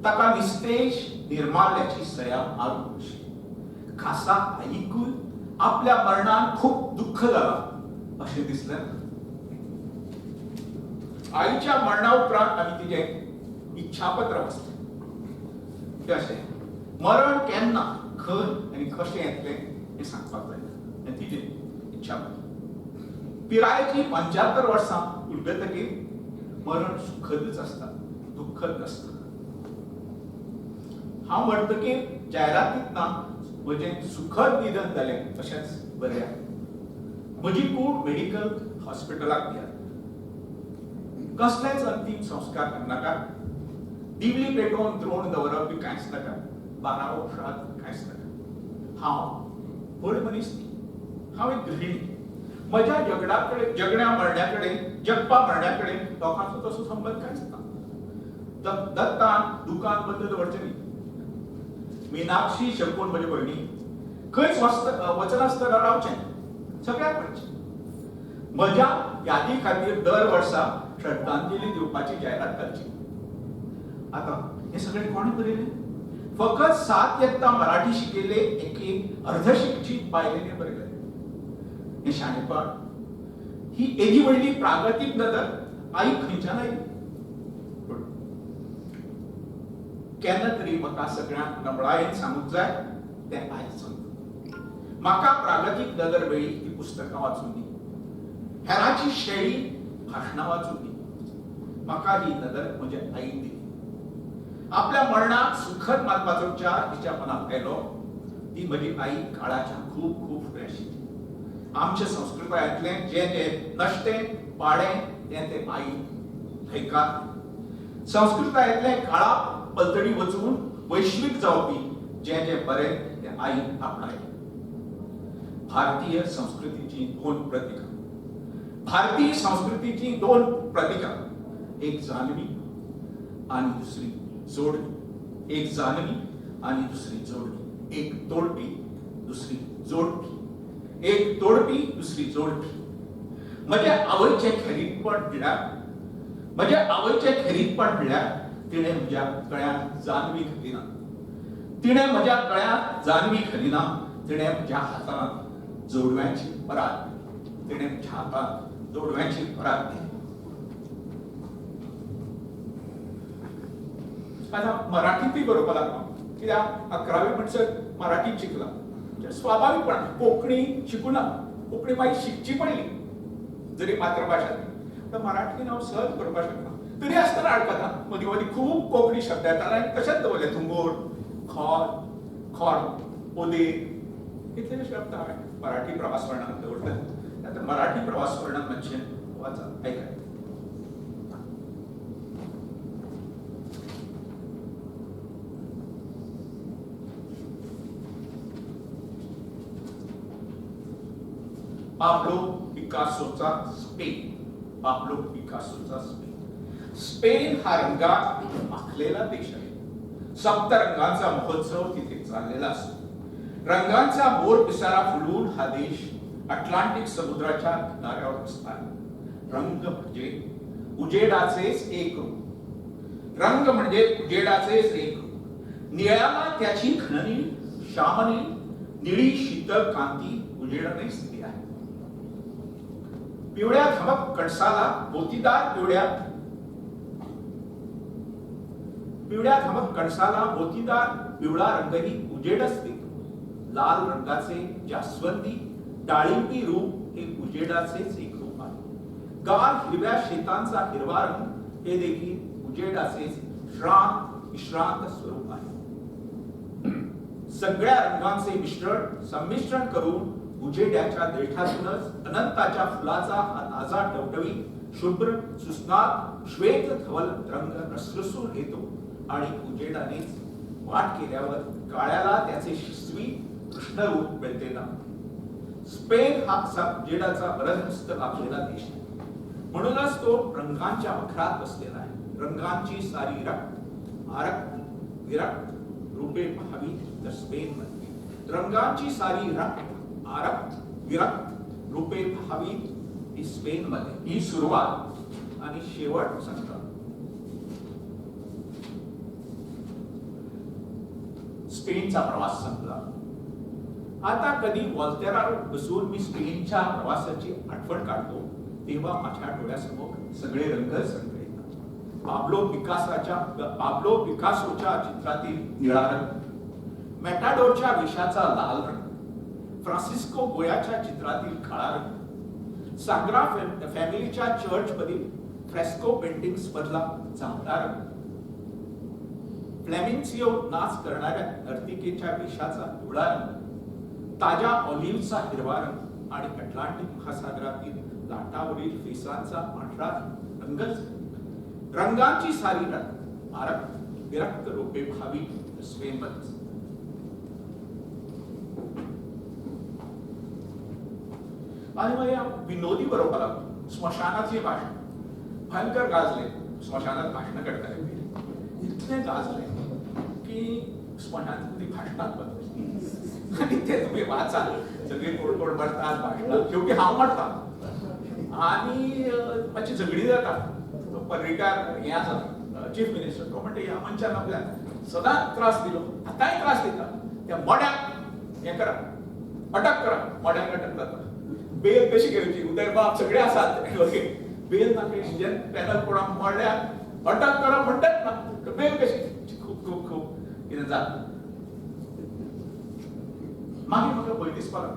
ताका निस्तेज निर्माल्याची सया मारून आशिल्ली. खासा आईकूय आपल्या मरणान खूब दुख्ख जालां अशें दिसलें ना. आईच्या मरणा उपरांत आमी तिचें इच्छापत्र वाचलें. तें अशें मरण केन्ना खंय आनी कशें येतलें हें सांगपाक जाय हें तिचें इच्छापत्र. पिरायेची 75 वर्सां उलगतकीर मरण सुखदच आसता, दुख्खद नासता. हांव म्हणटकीर जायरातींत ना म्हजें सुखद निधन जालें अशेंच बरया. म्हजी कूड मेडिकल हॉस्पिटलाक दियात. कसलेच अंतीम संस्कार करनाका. दिवली पेटोवन द्रोण दवरप बी कांयच नाका. 12 श्राद्ध कांयच नाका. हांव व्हड मनीस न्ही, हांव एक गृहिणी. म्हज्या जगण्या मरण्या कडेन जगपा मरण्या कडेन लोकांचो तसो संबंद कांयच ना. दत्तान दुकान बंद दवरचें न्ही. मिनाक्षी शकून म्हजे भयणी खंयच वचनासतना रावचें, सगळ्याक म्हणचें. म्हज्या यादी खातीर दर वर्सा श्रद्धांजली दिवपाची जायरात करची. आतां हें सगळें कोणें बरयलें? फकत 7 इयत्ता मराठी शिकिल्ले एके अर्धशिक्षीत बायलेन बरयलें. हें शाणेपण, ही एदी व्हडली प्रागतीक नदर आई खंयच्यान आयली? केन्ना तरी म्हाका सगळ्यांक नबळायेन सांगूंक जाय तें आयज सांगता. म्हाका प्रागतीक नदर मेळ्ळी ही पुस्तकां वाचून न्ही, हेरांची शेळी भाशणां वाचून न्ही. म्हाका ही नदर म्हज्या आईन दिली. आपल्या मरणाक सुखद मानपाचो विचार तिच्या मनांत आयलो. ती म्हजी आई काळाच्या खूब खूब फुडें आशिल्ली. आमच्या संस्कृतायांतलें जें नश्टें पाडें तें आई हयकार. संस्कृतायांतलें काळा पलतडी वचून वैश्वीक जावपी जें बरें तें आई आपणायलें. भारतीय संस्कृतीची दोन प्रतीकां. भारतीय संस्कृतीची दोन प्रतीकां, एक जानवी आनी दुसरी जोडवी. एक जानवी आनी दुसरी जोडवी. एक तोडपी दुसरी जोडपी. एक तोडपी दुसरी जोडपी. म्हज्या आवयचें खेरीतपण म्हणल्यार तिणें म्हज्या गळ्यांत जानवी घालिना. तिणें म्हज्या गळ्यांत जानवी घालिना. तिणें म्हज्या हातांत जोडव्यांची परात. तिणें म्हज्या हातांत जोडव्यांची परात दिली. आतां मराठींतूय बरोवपाक लागलो, कित्याक 11वी म्हणसर मराठींत शिकला. स्वाभाविकपणान कोंकणी शिकुना, कोंकणी मागीर शिकची पडली जरी मातृभाशा. तर मराठीन हांव सहज बरोवपाक शकना. तरी आसतना आडकता मदीं मदीं खूब कोंकणी शब्द येताले आनी तशेंच दवरले. तुंगोड, खोर, पोदेर इतले शब्द हांवें मराठी प्रवास वर्णनांत दवरले. आतां मराठी प्रवास वर्णन मातशें वाचा, आयकात. पाब्लो पिकासोचा स्पेन. पाब्लो पिकासोचा स्पेन. स्पेन हा रंगात माखलेला देश आहे. सप्तरंगांचा महोत्सव तिथे चाललेला असतो. रंगांचा बोर पिसारा फुलून हा देश अटलांटिक समुद्राच्या किनाऱ्यावर बसला. रंग म्हणजे उजेडाचेच एक रूप. रंग म्हणजे उजेडाचेच एक रूप. निळ्याला त्याची घननी श्यामनी निळी शीतल कांती उजेडाने दिली आहे. पिवळ्या धमक कणसाला मोतीदार मोतीदार पिवळा रंगही उजेडच देतो. लाल रंगाचे जास्वंदी डाळिंबी रूप हे उजेडाचेच एक रूप आहे. गार हिरव्या शेतांचा हिरवा रंग हे देखील उजेडाचेच विश्रांत स्वरूप आहे. सगळ्या रंगांचे संमिश्रण करून उजेड्याच्या देठातूनच अनंताच्या फुलाचा हा ताजा टवटवीत शुभ्र सुस्नात श्वेत धवल रंग रसरसून येतो आणि उजेडानेच वाट केल्यावर काळ्याला त्याचे शिसवी कृष्ण रूप मिळते ना. स्पेन हा उजेडाचा बरदहस्त लाभलेला देश आहे. म्हणूनच तो रंगांच्या मखरात बसलेला आहे. रंगांची सारी आरक्त विरक्त रूपे पाहावी तर स्पेन मध्ये. रंगांची सारी आरक्त विरक्त रूपे पाहावी ही स्पेन मध्ये. ही सुरुवात आणि शेवट संग्रह. स्पेनचा प्रवास संपला. आता कधी वॉल्तेरावर बसून मी स्पेनच्या प्रवासाची आठवण काढतो तेव्हा माझ्या डोळ्यासमोर सगळे रंग संगळे येतात. पाब्लो पिकासोच्या चित्रातील निळा रंग, मॅटाडोरच्या वेशाचा लाल रंग, फ्रान्सिस्को गोयाच्या चित्रातील काळा रंग, सांग्रा फॅमिलीच्या चर्च मधील फ्रेस्को पेंटिंग्स मधला जांभळा रंग, फ्लेमिन्सिओ नाच करणाऱ्या नर्तिकेच्या वेशाचा पिवळा रंग, ताज्या ऑलिव्हचा हिरवा रंग आणि अटलांटिक महासागरातील लाटावरील फेसांचा पांढरा रंगच. रंगांची सारी आरक्त विरक्त रूपे भावी स्पेन मध्ये. आणि मग या विनोदी बरोबर स्मशानाचे भाषण भयंकर गाजले. स्मशानात भाषण करता इतके गाजले की स्मशानात भाषणात बदलली. आणि ते तुम्ही वाचा सगळे कोडकोड भरतात भाषण शेवटी हा म्हणतात आणि माझी झगडी जातात. पर्रिकार याचा चीफ मिनिस्टर तो म्हणते या मंचाला आपल्या सदा त्रास दिलो आताही त्रास देतात. त्या मड्या हे करा अटक करा. मड्या अटक करतात. बेल कशी करायची उदयबाप सगळे असतात बेल ना इंडियन पॅनल कोणा मड्या अटक करा म्हणतात ना बेल कशी खूप खूप खूप इथे जात. मागे मला पहिलीच पाला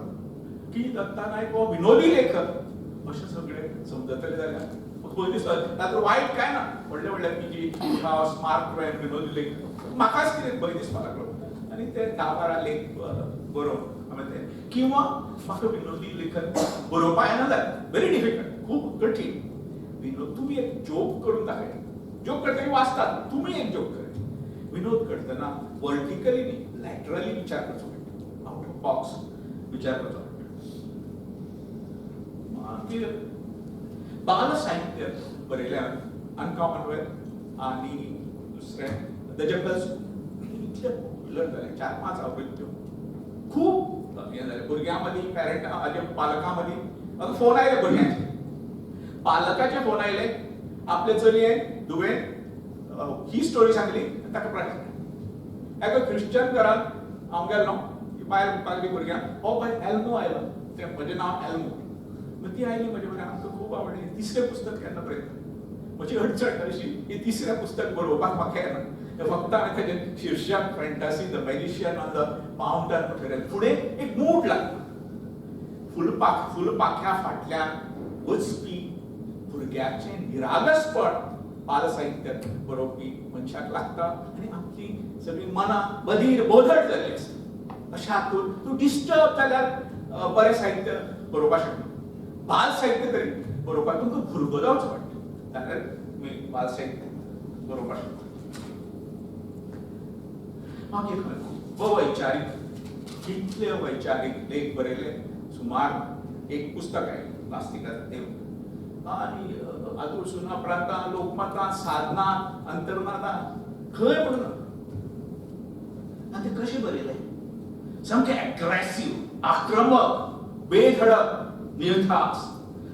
की दत्ता नाईक व विनोदी लेखक असे सगळे समजतले झाल्या. तर वाईट काय ना व्हडल्या व्हडल्या की स्मार्ट विनोदी लेखक म्हाकाच कितें भंय दिसपाक लागलो आणि ते 10-12 लेख बरोवन किंवा म्हाका विनोदी लेखक बरोवपा येना व्हेरी डिफिकल्ट खूप कठीण. तुम्ही एक जोक करून दाखय. जोक करता वाचतात तुम्ही एक जोक करायचे. विनोद करताना वर्टिकली नाही लॅटरली विचार करचो पडटा. आउट ऑफ बॉक्स विचार करचो पडटा. बाल साहित्य बरयल्या अनकॉमन वेल्थ आणि दुसरे द जंगल्स इतले पॉप्युलर झाले. 4-5 आवृत्त्यो खूप हे झाले. भुरग्यांमध्ये पॅरेंट पालकांमध्ये फोन आयले भुरग्यांचे पालकाचे फोन आयले आपले चलयेन धुवेन ही स्टोरी सांगली ताका प्रायज एका क्रिश्चन घरात हांव गेलो बायल पागली भुरग्यांक हो बाय एल्मो आयलो. ते म्हजें नांव एल्मो. ती आयली म्हजे म्हणे आमकां खूप आवडली. तिसरें पुस्तक केन्ना प्रयत्न म्हजी अडचण अशी की तिसरें पुस्तक बरोवपाक म्हाका येना. फक्त हांवें ताचें शीर्षक fantasy the magician on the mountain म्हटलें. फुडें एक मूड लागता. फुलपाख्या फाटल्यान वचपी भुरग्याचें निरागसपण बाल साहित्य बरोवपी मनशाक लागता आनी आपली सगळी मनां बधीर बोधड जाल्ली आसता. अशा हातून तूं डिस्टर्ब जाल्यार बरें साहित्य बरोवपाक शकना. बाल साहित्य तरी बरोवपाक तुमकां भुरगो जावचो पडटा जाल्यार तुमी बाल साहित्य बरोवपाक शकता. मागीर वैचारीक कितले वैचारीक लेख बरयले. सुमार एक पुस्तक आहे नास्तिकाचं देव आणि आदूळ सुना प्रांता लोकमता साधना अंतर्मता खंय म्हणून आणि ते कशें बरयलें सामकें एग्रेसिव्ह आक्रमक बेधडक निर्धास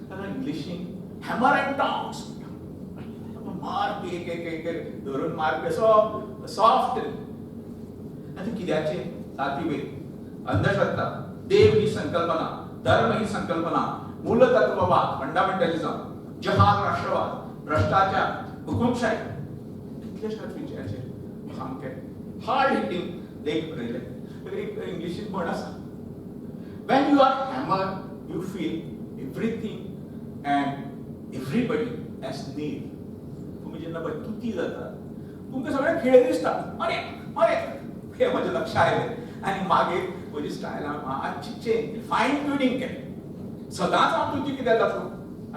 ताका इंग्लिशीन हॅमर अँड टॉंग्स मार एक एक एक धरून मार कसो सॉफ्ट आणि कित्याचे जातीभेद अंधश्रद्धा देव ही संकल्पना धर्म ही संकल्पना मूलतत्ववाद फंडामेंटलिझम जहाल राष्ट्रवाद भ्रष्टाचार हुकुमशाही कितलेशेच विशयाचेर सामकें हार्ड हिटिंग लेख बरयले एक इंग्लिशीन म्हण आसा when you are hammered you feel everything and everybody as need तुम्ही जेन्ना पळय तुती जाता तुमकां सगळे खेळ दिसता अरे अरे हे म्हजें लक्ष आयलें आनी मागीर म्हजी स्टायल मातशी चेंज फायन ट्युनिंग केलें सदांच हांव तुती कित्याक जातलो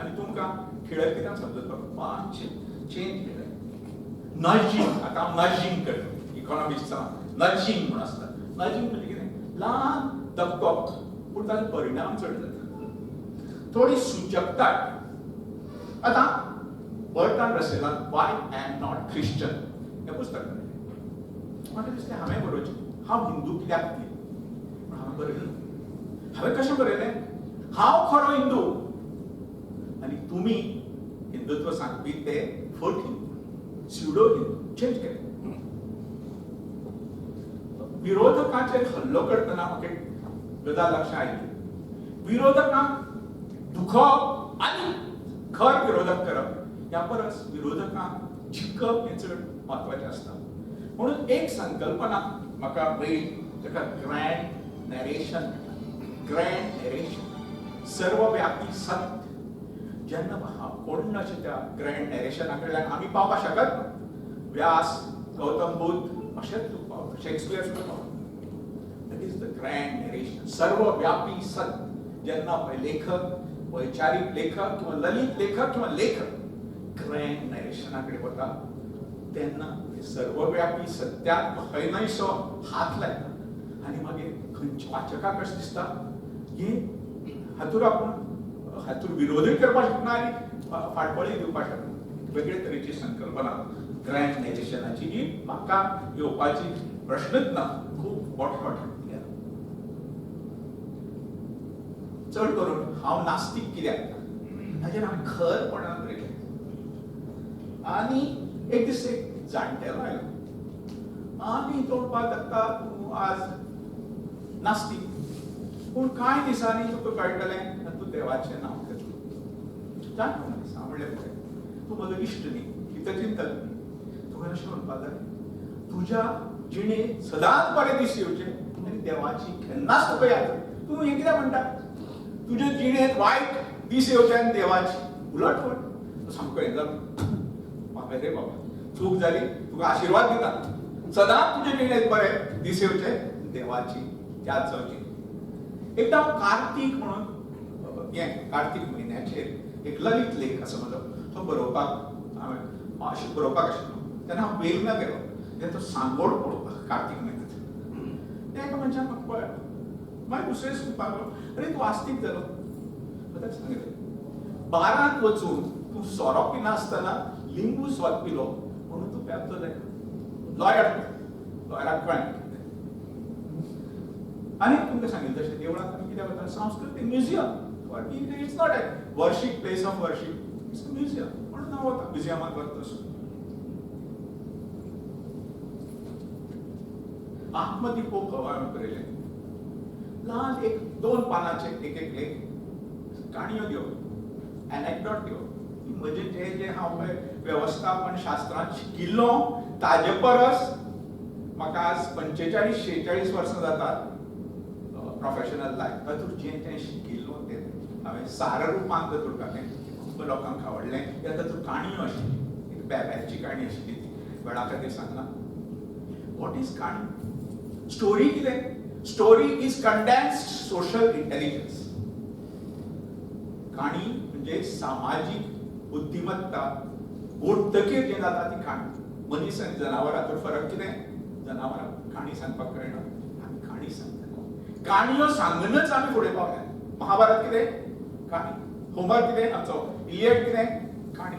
आनी तुमकां खेळत कित्याक समजता मातशें चेंज केलें नर्जिंग आतां हांव नर्जिंग करता इकॉनॉमिक्सांत नर्जिंग म्हूण आसता नर्जिंग म्हणजे कितें ल्हान दपको पूण ताचो परिणाम चड जाता थोडी सुचकताय आतां बर्टन रसेलान why I am not Christian हें पुस्तक बरयलें म्हाका दिसलें हांवें बरोवचें हांव हिंदू कित्याक ती पूण हांवें बरयलें हांवें कशें बरयलें हांव खरो हिंदू आनी तुमी हिंदुत्व सांगपी ते फट हिंदू स्युडो हिंदू चेंज केलें विरोधकांचेर हल्लो करतना म्हाका एक गजाल लक्षांत आयली विरोधकांक दुखोवप आनी खर विरोधक करप ह्या परस विरोधकांक जिखप हें चड म्हत्वाचें आसता म्हणून एक संकल्पना म्हाका मेळ्ळी ताका ग्रँड नॅरेशन सर्वव्यापी सत्य जेन्ना कोण अशें त्या ग्रँड नॅरेशना कडल्यान आमी पावपाक शकत ना व्यास गौतम बुद्ध अशेंच तूं पावता शेक्सपियर सुद्दां पावता that is the grand narration सर्वव्यापी सत्य जेन्ना पळय लेखक वैचारीक लेखक किंवा ललित लेखक किंवा लेखक ग्रँड नॅरेशना कडेन वता तेन्ना सर्वव्यापी सत्याक खंयसो हात लायता आनी मागीर खंयच्या वाचकाक अशें दिसता हे हातूर आपूण हातूर विरोधूय करपाक शकना आनी फाटबळी दिवपाक शकना वेगळे तरेची संकल्पना ग्रँड नॅरेशनाची जी म्हाका येवपाची प्रश्नच ना खूब मोठ्या चड करून हांव नास्तीक कित्याक हाजेर हांवें खरपणान बरयलें आनी एक दीस एक जाणटेलो आयलो आनी तो म्हणपाक लागता तूं आज नास्तीक पूण कांय दिसांनी तुका कळटलें तूं देवाचें नांव घेतलें जाणटो मनीस हांव म्हणलें पळय तूं म्हजो इश्ट न्ही कितें चिंतल तुवें अशें म्हणपाक जाय तुज्या जिणेंत सदांच बरे दीस येवचे आनी देवाची केन्नाच तुका याद तूं हें कित्याक म्हणटा तुज्या जिणेंत वायट दीस येवचे आनी देवाची उलट म्हण सामको हें जालो म्हाका रे बाबा चूक जाली तुका आशिर्वाद दिता सदांच तुज्या जिणेंत बरे दीस येवचे देवाची याद जावची एकदां कार्तीक म्हणून हें कार्तीक म्हयन्याचेर एक ललित लेख आसा म्हजो तो बरोवपाक हांवें अशें बरोवपाक आशिल्लो तेन्ना हांव वेलना गेलो तेन्ना तो सांगोड पळोवपाक कार्तीक म्हयन्याचो त्या एका मनशान म्हाका पळयलो मागीर दुसरे दीस म्हणपाक लागलो अरे तूं आस्तीक जालो ताका सांगलें बारांत वचून तूं सोरो पिनासतना लिंबू स्वाद पिलो म्हणून तूं पेपतो जायना लॉयराक कळ्ळें आनी तुमकां सांगिल्लें तशें देवळांत आमी कित्याक वता सांस्कृतीक museum it's not a worship place of worship it's a museum म्हणून हांव वता म्युजियमाक वता तसो आत्मदिपोक हांवें बरयलें ल्हान एक 2 पानाचे एक एक लेख काणयो दिवप एनेक्डोट दिवप म्हणजे जे हांव वेवस्थापन शास्त्रांत शिकिल्लो ताजे परस म्हाका आज 45-46 वर्सां जातात प्रोफेशनल लायफ तातूंत जें शिकिल्लो तें हांवें सार रुपांत तातूंत घातलें खूब लोकांक आवडलें कित्याक तातूंत काणयो आशिल्ली एक बेब्याची काणी आशिल्ली ती वेळा खातीर सांगना वॉट इज काणी स्टोरी कितें story is condensed social intelligence काणी म्हणजे सामाजीक बुद्धिमत्ता बोडतकीर जें जाता ती काणी मनीस आनी जनावरांचो फरक कितें जनावरांक काणी सांगपाक कळना आमी काणी सांगता काणयो सांगनच आमी फुडें पावल्या महाभारत कितें काणी होमर कितें आमचो इलियड कितें काणी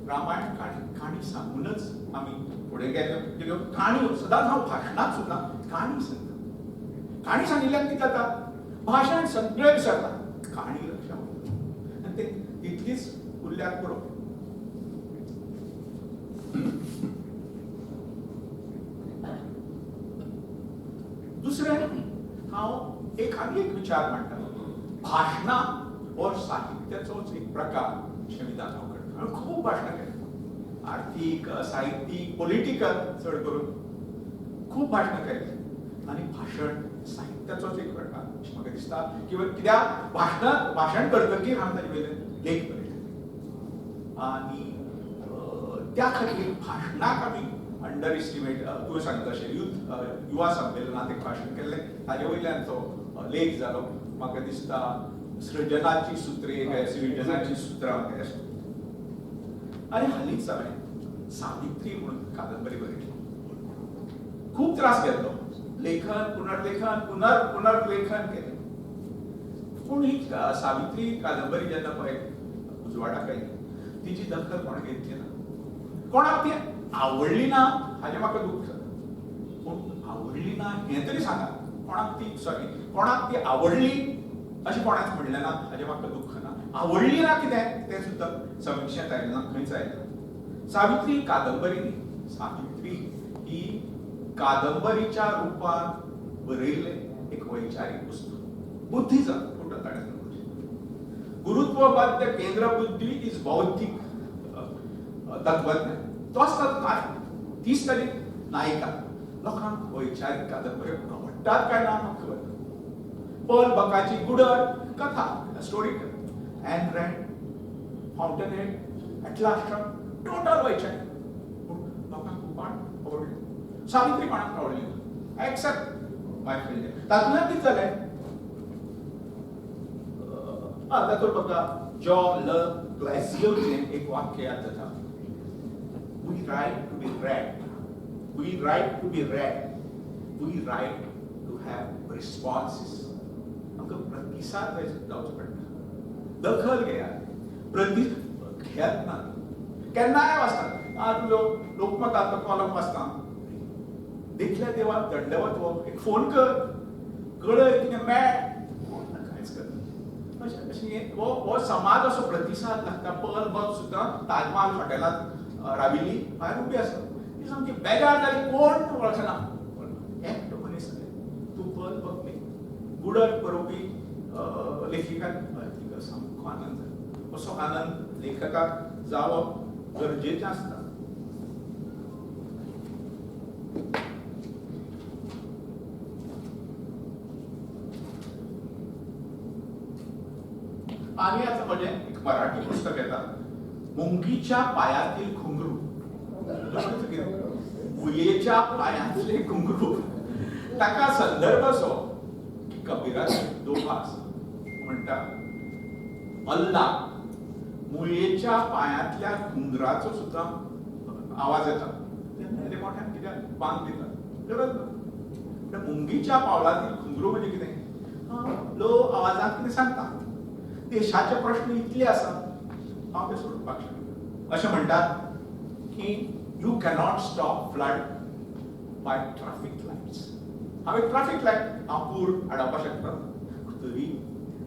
रामायण काणी काणी सांगूनच आमी फुडें गेल्यो काणयो सदांच हांव भाशणांत सुद्दां काणी सांगता काणी सांगिल्ल्यान कितें जाता भाशण सगळें विसरता काणी लक्षांत उरता आनी तें तितलीच उरल्यार पुरो दुसरें हांव आनी एक विचार मांडटा भाशणां हो साहित्याचोच एक प्रकार अशें विधान हांव करता हांवें खूब भाशणां केलीं आर्थीक साहित्यीक पॉलिटिकल चड करून खूब भाशणां केलीं आनी भाशण साहित्याचोच एक प्रकार अशें म्हाका दिसता कित्याक भाशण करतकीर हांवें ताजे वयल्यान लेख बरयले आनी त्या खातीर भाशणाक आमी अंडर एस्टिमेट तुवें सांगता तशें युवा संमेलनांत एक भाशण केल्लें ताजे वयल्यान तो लेख जालो म्हाका दिसता सृजनाची सुत्रे काय सृजनाची सुत्रां आनी हालींच हांवें सावित्री म्हणून कादंबरी बरयली खूब त्रास घेतलो लेखन पुनर्लेखन केलें पूण ही सावित्री कादंबरी जेन्ना पळय उजवाडाक आयली तिची दखल कोण घेतली ना कोणाक ती आवडली ना हाजें म्हाका दूख जाता पूण आवडली ना हें तरी सांगा कोणाक ती आवडली अशें कोणाच म्हणलें ना हाजें म्हाका दूख ना आवडली ना कितें तें सुद्दां समिक्षेंत आयलें ना खंयच आयलें ना सावित्री कादंबरी न्ही सावित्री ही कादंबरीच्या रुपान बरयल्लें एक वैचारीक पुस्तक बुद्धिजम टोटल ताणें गुरुत्वबद्ध केंद्र बुद्धी इज बौद्धीक तत्वज्ञान तोच तत्व तीच तरी नायिका लोकांक वैचारीक कादंबऱ्यो आवडटात काय ना म्हाका खबर ना पॉल बकाची कुडर कथा स्टोरी एन रँड फाउंटनहेड एटलास्ट्रम टोटल वैचारीक पूण लोकांक खूब आवडली सावित्री कोणाक आवडली ना एक्सेप्ट माय फ्रेंड तातूंतल्यान कितें जालें तातूंत बघा जॉन ल ग्लासियोचें एक वाक्य याद जाता We write to be read. We write to be read. We write to have responses. आमकां प्रतिसाद जावचो पडटा दखल घेयात घेयात ना केन्नाय वाचता तुजो लोकमतांतलो कॉलम वाचता देखल्या देवाक दंडवत हो एक फोन कर कळय कितें मेळ कांयच करना अशें हो समाज असो प्रतिसाद लागता पल बग सुद्दां ताजमहाल हॉटेलांत राविल्ली भायर उबी आसा ती सामकी बेजार जाली कोण वळखना एकटो मनीस तूं पल बघ गुडर बरोवपी लेखिकाक तिका सामको आनंद जालो असो आनंद लेखकाक जावप गरजेचें आसता आनी आतां म्हजें एक मराठी पुस्तक येता मुंगीच्या पायातील घुंगरू मुयेच्या पायातले घुंगरू ताका संदर्भ असो की कबीराचे दोहा म्हणटा अल्लाह मुयेच्या पायातल्या घुंगराचो सुद्दां आवाज येता तेन्ना मोठ्यान कित्याक बांद दिता गरज ना मुंगीच्या पावलातील घुंगरू म्हणजे कितें लो आवाजांत कितें सांगता देशाचे प्रश्न इतले आसा हांव ते सोडपाक शकना अशें म्हणटात की you cannot stop flood by traffic lights हांवें ट्रॅफिक लायट पूर हाडपाक शकता तरी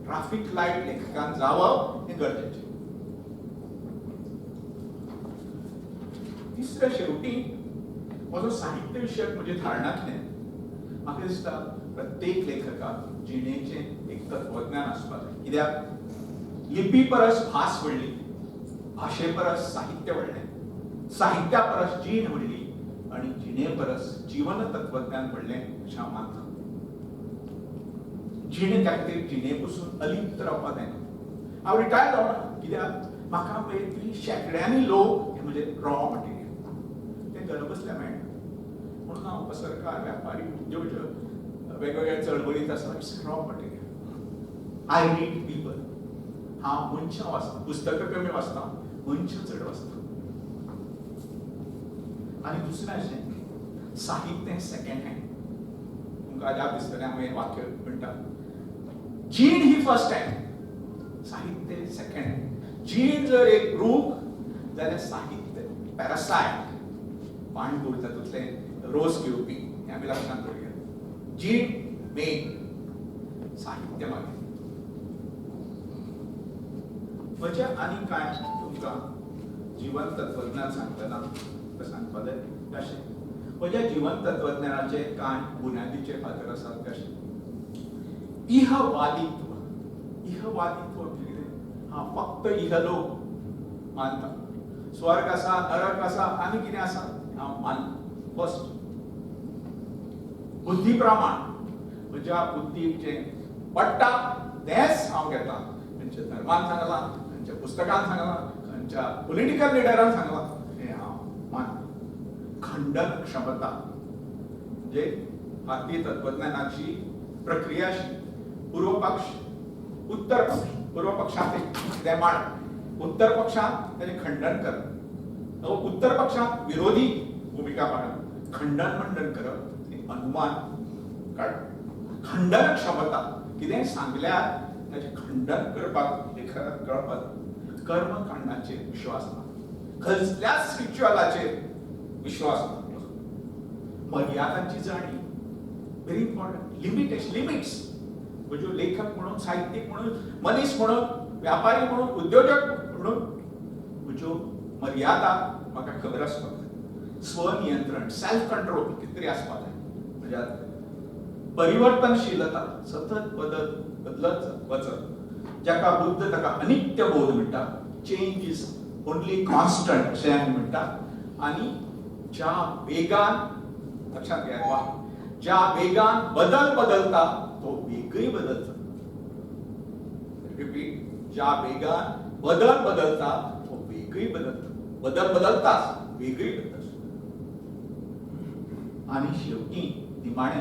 ट्रॅफिक लायट लेखकान जावप हें गरजेचें तिसरे शेवटी म्हजो साहित्य विशयक म्हणजे धारणांतलें म्हाका दिसता प्रत्येक लेखकाक जिणेचें एक तत्वज्ञान आसपाक जाय कित्याक लिपी परस भास व्हडली भाशे परस साहित्य व्हडलें साहित्या परस जीण व्हडली आनी जिणे परस जीवन तत्वज्ञान व्हडलें अशें हांव मानतां जिणे त्या खातीर जिणे पसून अलिप्त रावपाक जायना हांव रिटायर जावना कित्याक म्हाका पळय शेकड्यांनी लोक हे म्हणजे रॉ मटेरियल ते घर बसल्या मेळटा म्हणून हांव पसरकार व्यापारी ज्यो वेगवेगळ्या चळवळींत आसा it's raw material I read people हांव मनशां वाचतां पुस्तकां कमी वाचतां मनशां चड वाचतां आनी दुसरें अशें साहित्य सेकंड हँड तुमकां अजाप दिसतलें हांव हें वाक्य म्हणटा जीण ही फर्स्ट हँड जीण जर एक रूख जाल्यार साहित्य पॅरासायट पाणबूड तातूंतले रोस घेवपी हें आमी लक्षांत दवरया. जीण मेन, साहित्य मागीर. म्हजें आनी कांय तुमकां जीवन तत्वज्ञान सांगतना सांगपा जाय कशें. म्हज्या जीवन तत्वज्ञानाचे कांय बुन्यादीचे फातर आसात कशें. इहवादित्व म्हणजे कितें? हांव फक्त इहलोक मानता. स्वर्ग आसा, नरक आसा, आनी कितें आसा हांव मानना. फर्स्ट बुद्धी प्रमाण म्हज्या बुद्धीक जें पडटा तेंच हांव घेता. खंयच्या धर्मान सांगलां, खंयच्या पुस्तकान सांगलां, खंयच्या पॉलिटिकल लिडरान सांगलां हें हांव मानना. खंडन क्षमता म्हणजे भारतीय तत्वज्ञानाची प्रक्रिया अशी. पूर्व पक्ष, उत्तर पक्ष. पूर्व पक्षांत कितें मांड, उत्तर पक्षांत तेजें खंडन करप. उत्तर पक्षांत विरोधी भुमिका पाळप, खंडन मंडन करप, अनुमान काडप. खंडन क्षमता कितें सांगल्यार ताचें खंडन करपाक लेखकाक कळपाक कर्मकांडाचेर विश्वास ना, कसल्याच रिच्युअलाचेर विश्वास ना. मर्यादांची जाणीव व्हेरी इम्पॉर्टंट. लिमिट्स म्हणजे लेखक म्हणून, साहित्यीक म्हणून, मनीस म्हणून, व्यापारी म्हणून, उद्योजक म्हणून म्हज्यो मर्यादा म्हाका खबर आसपाक जाय. स्वनियंत्रण, सेल्फ कंट्रोल कितें तरी आसपाक जाय. म्हणजे परिवर्तनशीलता, सतत बदलत वचप, जाका बुद्ध ताका अनित्य बोध म्हणटा. चेंज इज ओनली कॉन्स्टंट अशें आमी म्हणटा. आनी ज्या वेगान, लक्षात घ्या, वा ज्या वेगान बदल बदलता तो वेगळी बदलता. रिपीट, ज्या वेगान बदल बदलता तो वेगळी बदलता. बदल बदलताच वेगळी बदलता. आणि शेवटी निमाणे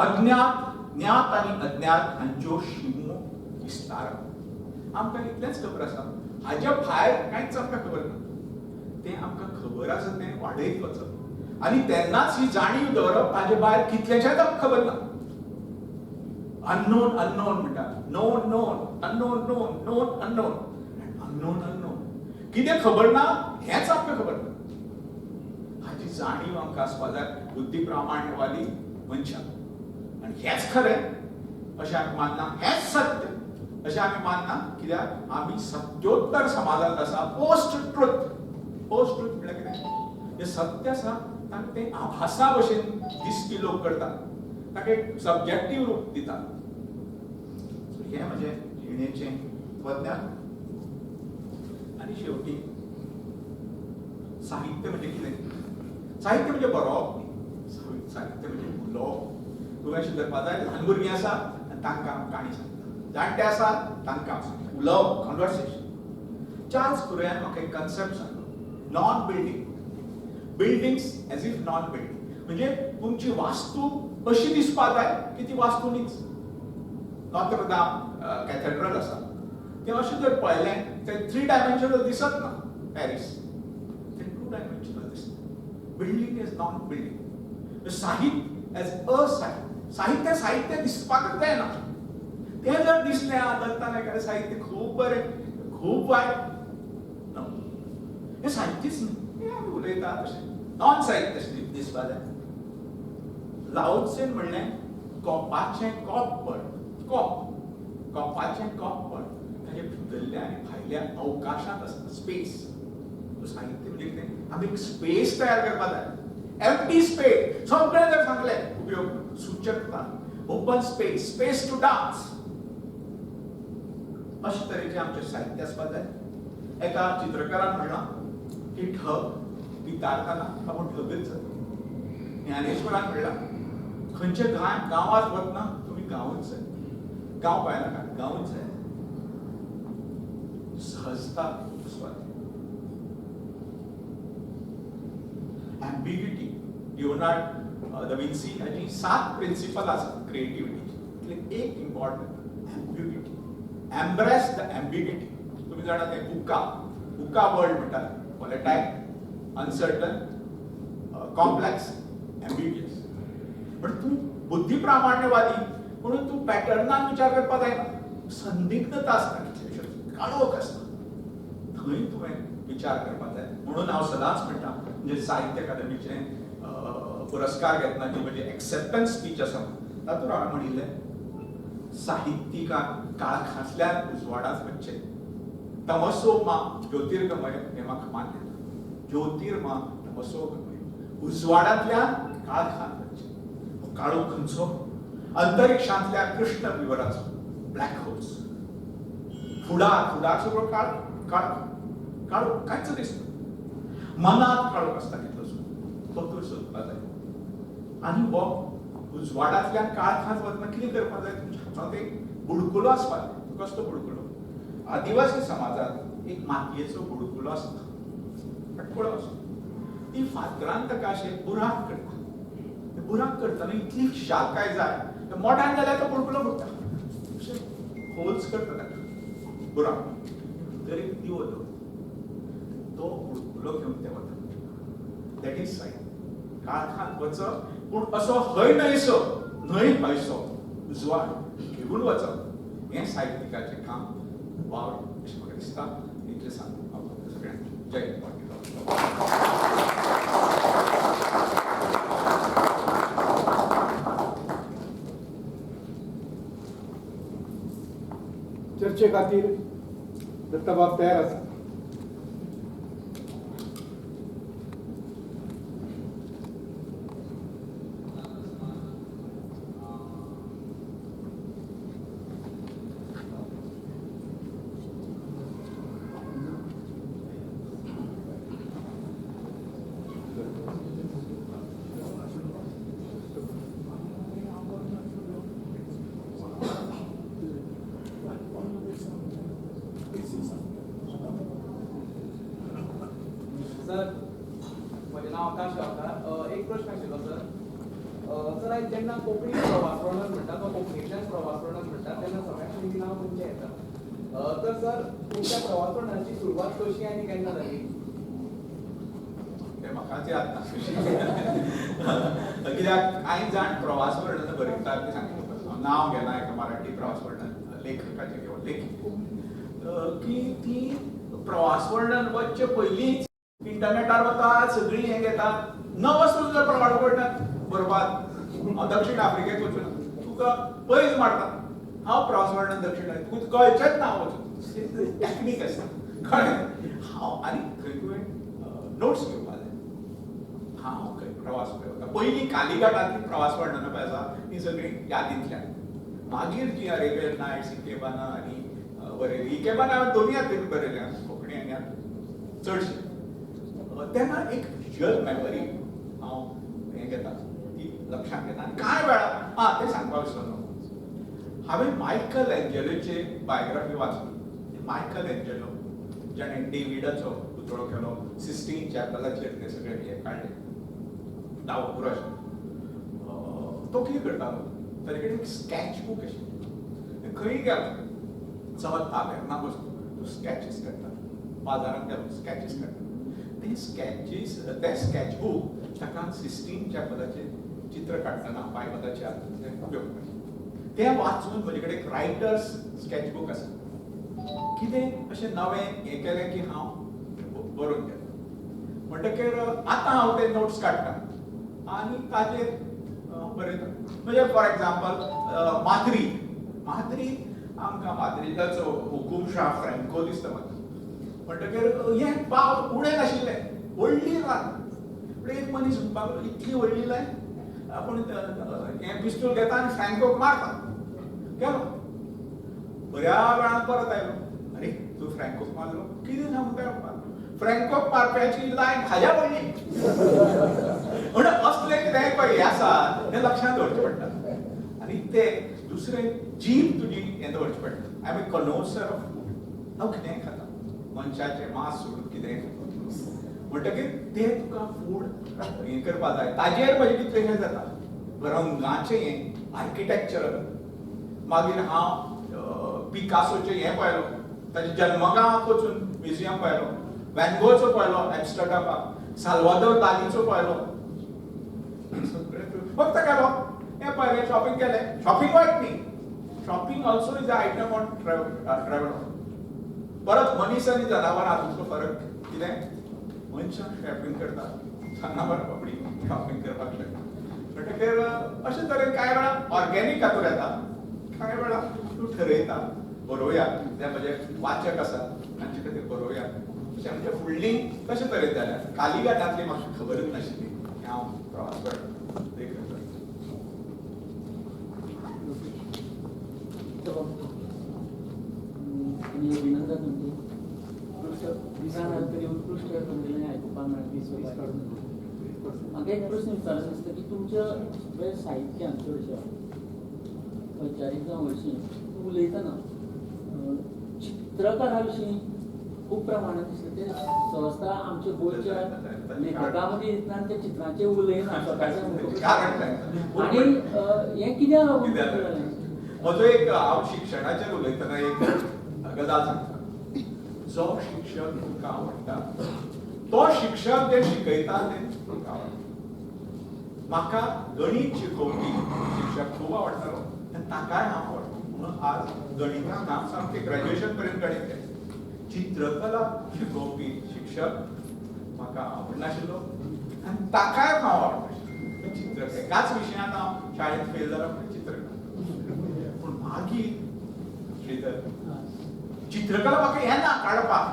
अज्ञात, ज्ञात आणि अज्ञात हांच्यो शिमो विस्तार. आमकां इतलेंच खबर आसा, हाच्या भायर कांयच आमकां खबर ना. तें आमकां खबर आसा तें वाडयत वचप. आनी तेन्नाच ही जाणीव दवरप हाचे भायर कितलेशेच आमकां खबर ना. अननोन अननोन म्हणटा. Non non, unknown non, non unknown, unknown unknown. कितें खबर ना हेंच आमकां खबर ना. हाची जाणीव आमकां आसपाक जाय बुद्धी प्रामाण्यवादी मनशाक. आनी हेंच खरें अशें आमी मानना, हेंच सत्य अशें आमी मानना. कित्याक आमी सत्योत्तर समाजांत आसा. Post truth. पोस्ट ट्रुथ म्हळ्यार कितें? जें सत्य आसा ताका तें आभासा भशेन दिसपी लोक करतात, ताका एक सब्जेक्टीव रूप दितात. हें म्हजें जिणेचें तत्वज्ञान. आनी शेवटी साहित्य म्हणजे कितें? साहित्य म्हणजे बरोवप न्ही. साहित्य म्हणजे उलोवप. तुवें अशें धरपाक जाय, ल्हान भुरगीं आसा आनी तांकां काणी सांगता, जाणटे आसा तांकां सांगता. उलोवप, कन्वर्सेशन. चार्ल्स कुरियन म्हाका एक कन्सेप्ट सांगलो, non building. Buildings as if non building म्हणजे तुमची वास्तू अशी दिसपाक जाय की ती वास्तू न्हीच. नॉत्रदाम कॅथेड्रल आसा तें अशें जर पळयलें तें 3 डायमेन्शनल दिसत ना. पॅरीस तें 2 डायमेन्शनल दिसता. Building is non building. साहित्य एज असाहित्य. साहित्य साहित्य दिसपाकच जायना. तें जर दिसलें दत्ता नायकाचें साहित्य खूब बरें, खूब वायट, हें साहित्यच न्ही. हें आमी उलयता तशें नॉन साहित्य अशें दिसपाक जाय. लाओत्सेन म्हणलें कोपाचें कोपपण. कोपाचें कोपपण ताचे भितरल्या आनी भायल्या अवकाशांत आसता. स्पेस. साहित्य म्हणजे कितें? आमी एक स्पेस तयार करपाक जाय. एम्प्टी स्पेस सगळें जर सांगलें उपयोग सूचकता. Open space, space to dance. अशे तरेचें आमचें साहित्य आसपाक जाय. एका चित्रकारान म्हणलां की ढग पितारतना आपूण ढगच जाता. ज्ञानेश्वरान म्हणलां खंयच्या गांवांत वतना तुमी गांवूच जाय. गांव पळयनाका, गांवूच जाय. सहजता आसपाक जाय. एम्बिग्युटी. लिओनार्ड दा विन्सी हाची 7 प्रिन्सिपल आसात क्रिएटिव्हिटीची. एक important ambiguity. Embrace the ambiguity. तुम्ही जाणा ते बुका वर्ल्ड म्हणटात. वॉलेटाईल, अनसर्टन, कॉम्प्लेक्स, एम्बिग्युअस. पण तूं बुद्धी प्रामाण्यवादी म्हणून तूं पॅटर्नान विचार करपाक जायना. संदिग्धता आसता, काळोख आसता. थंय तुवें विचार करपाक जाय. म्हणून हांव सदांच म्हणटा म्हणजे साहित्य अकादमीचे पुरस्कार घेतना जी म्हणजे एक्सेप्टन्स स्पीच आसा तातूंत हांवें म्हणिल्लें साहित्यिकांक काळखांतल्यान उजवाडांत वचचें. तमसो मा ज्योतिर्गमय हें म्हाका मान्य. ज्योतिर्मा तमसो गमय. उजवाडांतल्यान काळखांत वचचें. काळोख खंयचो? अंतरिक्षांतल्या कृष्ण विवराचो ब्लॅक होल्स. फुडार सगळो काळोख कांयच दिसना. मनांत काळोख आसता कितलोसो तो तर सोदपाक जाय. आनी हो उजवाडांतल्यान काळखांत वतना कितें करपाक जाय? तुमच्या हातांत एक बुडकुलो आसपाक जाय. कसलो बुडकुलो? आदिवासी समाजांत एक मातयेचो बुडकुलो आसता. पटकळो आसता. ती फातरान ताका अशें बुराक करता. बुराक करतना इतली शालकाय जाय मोठान जाल्यार तो बुडकुलो फुटता. होल्स करता ताका बुराक. भितर एक दिवो दवरता. तो बुडकुलो घेवन ते वता. That is science. काळखांत वचप पूण असो हय न्हयसो हयसो उजवाड घेवन वचप हें साहित्यिकाचें काम वावर अशें म्हाका दिसता. इतलें सांगून हांव सगळ्यांक जय पाटील. चर्चे खातीर दत्ताबाब तयार आसा. सर, म्हजें नांव आकाश गांवकार. एक प्रश्न आशिल्लो सर. सर आयज जेन्ना कोंकणी प्रवास वर्णन म्हणटा तो कोंकणींतल्यान प्रवास वर्णन म्हणटा तेन्ना सगळ्यांत पयलीं नांव खंयचें येता? तर सर तुमच्या प्रवास वर्णनाची सुरवात कशी आनी केन्ना जाली? तें म्हाकाच याद ना. कित्याक कांय जाण प्रवास वर्णन बरयतात तें सांगता. हांव नांव घेना एका मराठी प्रवास वर्णन लेखकाचें किंवा लेखक की ती प्रवास वर्णन वचचे पयलींच इंटरनेटार वतात सगळीं हें घेतात. न वचून सुद्दां प्रवास वर्णन बरोबर. हांव दक्षिण आफ्रिकेक वचून तुका पयस मारता. हांव प्रवास वर्णन दक्षिण तुका कळचेंच ना वचून. टॅक्नीक आसता कळ्ळें. हांव आनी खंय तुवें नोट्स घेवपाक जाय. हांव खंय प्रवास करता पयलीं कालिघाटांतली प्रवास वर्णनां पळय आसा ती सगळीं यादींतल्यान. मागीर जी अरेबियन नायट्स इकेबाना आनी बरयली. इकेबाना हांवें दोनूय हातीन बरयल्या कोंकणी आनी चडशी. तेन्ना एक विज्युअल मेमरी हांव हें घेता ती लक्षांत घेता. आनी कांय वेळार तें सांगपाक विसरलो. हांवें मायकल एंजेलोची बायोग्राफी वाचली. मायकल एंजेलो जाणें डेविडाचो पुतळो केलो. सिस्टीन चॅपलाचेर ते सगळे हें काडले दावो पुरो आशिल्लो. तो कितें करतालो ताचे कडेन एक स्केच बूक आशिल्ली. खंय गेलो समज ताबेरना वचून तो स्केचीस करता. बाजारांत गेलो स्केचीस करता. ते स्केच बूक ताका सिस्टीन चॅपलाचेर चित्र काडटना बायबलाच्या उपयोग करता. तें वाचून म्हजे कडेन एक रायटर्स स्केच बूक आसा. कितें अशें नवें हें केलें की हांव बरोवन घेता. म्हणटकीर आतां हांव ते नोट्स काडटा आनी ताजेर बरयता. म्हणजे फॉर एग्जाम्पल माद्री आमकां माद्रिदाचो हुकुमशाह फ्रँको दिसता म्हाका. म्हणटकीर हें पावस उणें नाशिल्लें व्हडली लायन. पूण एक मनीस म्हणपाक लागलो इतली व्हडली लायन आपूण हें पिस्तूल घेता आनी फ्रँकोक मारता. गेलो बऱ्या वेळान परत आयलो. अरे तूं फ्रँकोक मारलो कितें सांगू काय? फ्रँकोक मारप्याची लायन हाज्या व्हडली. म्हणजे असलें कितें पळय हें आसा तें लक्षांत दवरचें पडटा. आनी तें दुसरें जीब तुजी हें दवरचें पडटा. I am a connoisseur of food. हांव कितेंय खाता. मनशाचें मांस सोडून कितेंय खाता. म्हणटकीर तें तुका फूड हें करपाक जाय. ताजेर म्हजें कितलें हें जाता. रंगाचें हें आर्किटेक्चर. मागीर हांव पिकासोचें हें पळयलो. ताच्या जल्मगांवांत वचून म्युजियम पळयलो. वॅन गोचो पळयलो एम्स्टरडॅमाक. साल्वादोर दालीचो पळयलो. फक्त गेलो हें पळयलें शॉपिंग केलें. शॉपिंग वायट न्ही. Shopping also is a item on travel. परत मनीस आणि जनावर हातूंतलो फरक कितें मनशां शॉपिंग करता जनावर बाबडी शॉपिंग करपाक शकता म्हणटकीर अशे तरेन कांय वेळा ऑर्गेनीक हातूंत येता कांय वेळा तूं ठरयता बरोवया ते म्हजे वाचक आसा तांचे खातीर बरोवया अशें म्हणजे फुडली कशे तरेन जाल्यार कालिघाटांतली म्हाका खबरच नाशिल्ली की हांव प्रवास करता देखीक आणि अभिनंदन म्हणजे दिसांना तरी उत्कृष्ट तुमगेलें आयकुपाक मेळ्ळें दीस काडून म्हाका एक प्रश्न विचारचो दिसता की तुमच्या साहित्यान चडशा वैचारीक जावं हरशीं उलयतना चित्रकारा विशीं खूब प्रमाणात दिसता ते सहजता आमच्या गोंयच्या लेखकां मदीं येतना ते चित्रांचेर उलयना स्वताचे आनी हें कित्याक लागून जालें म्हजो एक हांव शिक्षणाचेर उलयतना एक गजाल सांगता जो शिक्षक तुमकां आवडटा तो शिक्षक जे शिकयता तें तुमकां आवडटा म्हाका गणित शिकोवपी शिक्षक खूब आवडटालो आनी ताकाय हांव आवडटा म्हणून आज गणितांत हांव सामकें ग्रॅज्युएशन पर्यंत गणित केलें चित्रकला शिकोवपी शिक्षक म्हाका आवडनाशिल्लो आनी ताकाय हांव आवडटा चित्र एकाच विशयांत हांव शाळेंत फेल जालो म्हणजे चित्रकला पूण मागीर श्रीधर चित्रकला म्हाका येना काडपाक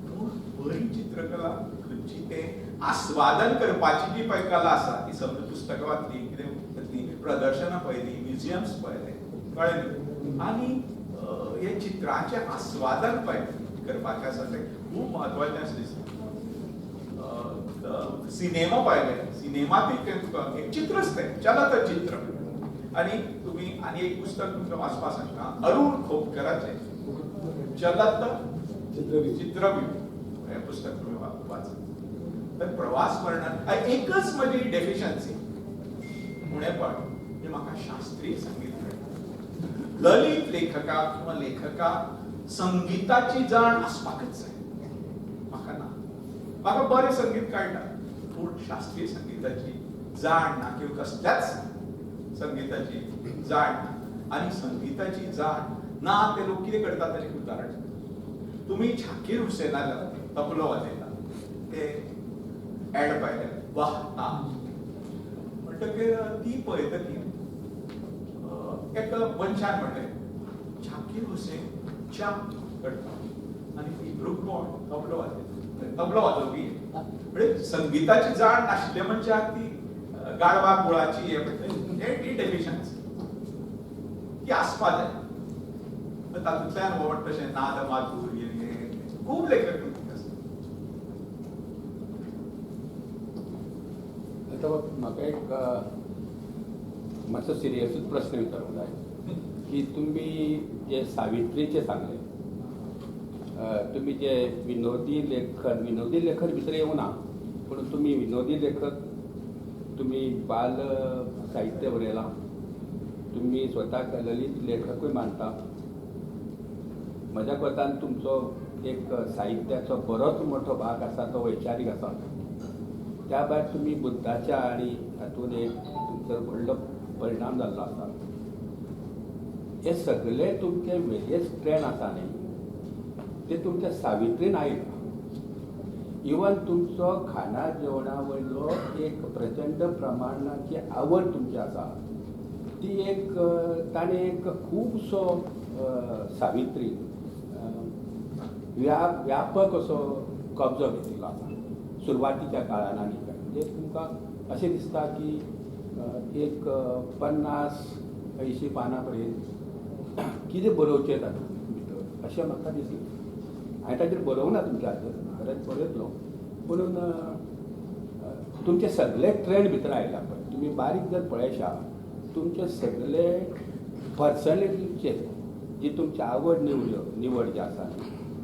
पूण बरी चित्रकला खंयची तें आस्वादन करपाची जी पळय कला आसा ती समजा पुस्तकां वाचली कितें प्रदर्शनां पळयलीं म्युजियम्स पळयले कळ्ळें आनी हे चित्रांचें आस्वादन पळय करपाचें आसा तें खूब म्हत्वाचें अशें दिसता सिनेमा पळयले सिनेमांतूय तुका एक चित्रच तें चलत चित्र आनी तुमी आनी एक पुस्तक तुमकां वाचपाक सांगता अरुण खोपकराचें चलत चित्रबींब हें पुस्तक तुमी वाचा तर प्रवास वर्णन एकच म्हजी डेफिशियन्सी उणेपण म्हणजे म्हाका शास्त्रीय संगीत कळटा ललित लेखका किंवा लेखका संगीताची जाण आसपाकच जाय म्हाका ना म्हाका बरें संगीत कळटा पूण शास्त्रीय संगीताची जाण ना किंवा कसल्याच संगीताची जाण ना आनी संगीताची जाण ना ते लोक कितें करतात ताचें उदाहरण तुमी झाकीर हुसेनाला तबलो वाजयता ते एड पायले वाह हा म्हणटकीर ती पळयतकीर एक मनशान म्हणलें झाकीर हुसेन च्या करता आनी ती ब्रूक तबलो वाजयता तबलो वाजोवपी म्हणजे संगीताची जाण नाशिल्ल्या मनशाक ती गाडवा गुळाची हे ती डेफिशियन्सी ती आसपा जाय तातूंतल्यान हो तशें नाद माधुर्य खूब लेखक आसा आता म्हाका एक मातसो सिरियसूच प्रश्न विचारूंक जाय की तुमी जे सावित्रीचे सांगले तुमी जे विनोदी लेखन भितर येवना पूण तुमी विनोदी लेखक तुमी बाल साहित्य बरयलां तुमी स्वताक ललित लेखकूय मानता म्हज्या कोतान तुमचो एक साहित्याचो बरोच मोठो भाग आसा तो वैचारीक आसा त्या भायर तुमी बुद्धाच्या आनी हातूंत एक तुमचो व्हडलो परिणाम जाल्लो आसा हे सगळे तुमचे वेरियस ट्रेंड आसा न्ही ते तुमच्या सावित्रीन आयिल्ला इवन तुमचो खाना जेवणा वयलो एक प्रचंड प्रमाणाची आवड तुमची आसा ती एक ताणें एक खुबसो सावित्री व्यापक असो कब्जो घेतिल्लो आसा सुरवातीच्या काळान आनी म्हणजे तुमकां अशें दिसता की एक 50-80 पानां पर्यंत कितें बरोवचें तातूंत भितर अशें म्हाका दिसलें हांवें ताचेर बरोवंक ना तुमच्या हाचेर खरेंच बरयतलो पूण तुमचे सगळे ट्रेंड भितर आयला पळय तुमी बारीक जर पळयशा तुमचे सगळे पर्सनॅलिटीचेर जी तुमची आवड निवड जी आसा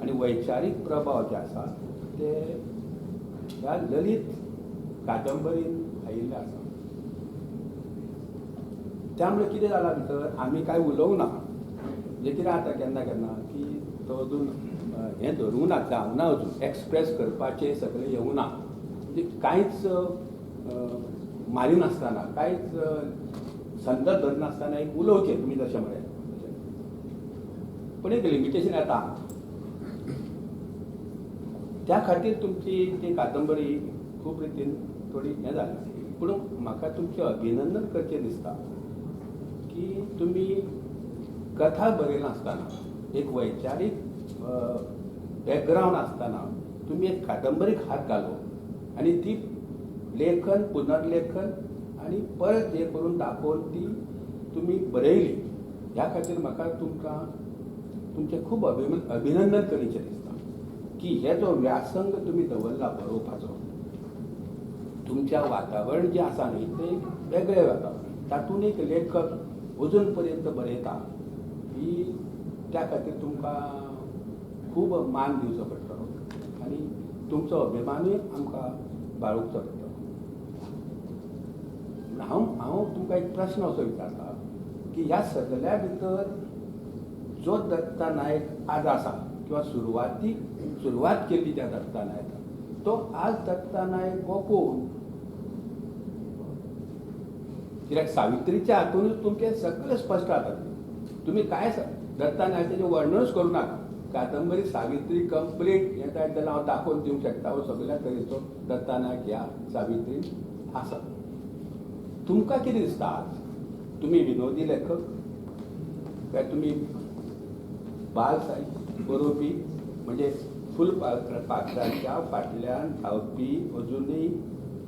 आनी वैचारीक प्रभाव जे आसा ते ह्या ललित कादंबरीन आयिल्ले आसा त्यामुळे कितें जालां भितर आमी कांय उलोवंक ना जे कितें जाता केन्ना केन्ना की तो अजून हें धरूंक ना जावंक ना अजून एक्सप्रेस करपाचें सगळें येवना म्हणजे कांयच मारिनासतना कांयच संदर्भ धरनासतना एक उलोवचें तुमी जशें म्हळें पूण एक लिमिटेशन येता त्या खातीर तुमची ती कादंबरी खूब रितीन थोडी हें जाली पूण म्हाका तुमचें अभिनंदन करचें दिसता की तुमी कथा बरयनासतना एक वैचारीक बॅकग्रावंड आसतना तुमी एक कादंबरीक हात घालून आनी ती लेखन पुनर्लेखन आनी परत हे करून दाखोवन ती तुमी बरयली ह्या खातीर म्हाका तुमकां तुमचें खूब अभिनंदन करीचें दिसता की हे जो व्यासंग तुमी दवरला बरोवपाचो तुमच्या वातावरण जें आसा न्ही तें वेगळें वातावरण तातूंत एक लेखक अजून पर्यंत बरयता ही त्या खातीर तुमकां खूब मान दिवचो पडटलो आनी तुमचो अभिमानूय आमकां बाळगचो पडटलो हांव तुमकां एक प्रश्न असो विचारता की ह्या सगळ्या भितर जो दत्ता नायक आज आसा किंवा सुरवात केली त्या दत्ता नायकान तो आज दत्ता नायक हो कोण कित्याक सावित्रीच्या हातूनच तुमचें सगळें स्पश्ट जाता तुमी काय दत्ता नायकाचें वर्णनच करूं नाका कादंबरी सावित्री कंप्लीट हें जाय जाल्यार हांव दाखोवन दिवंक शकता हो सगळ्या तरेचो दत्ता नायक ह्या सावित्रीन आसा तुमकां कितें दिसता आज तुमी विनोदी लेखक काय तुमी बाल साहित्य बरोवपी म्हणजे फुलपाखराच्या फाटल्यान धांवपी अजुनूय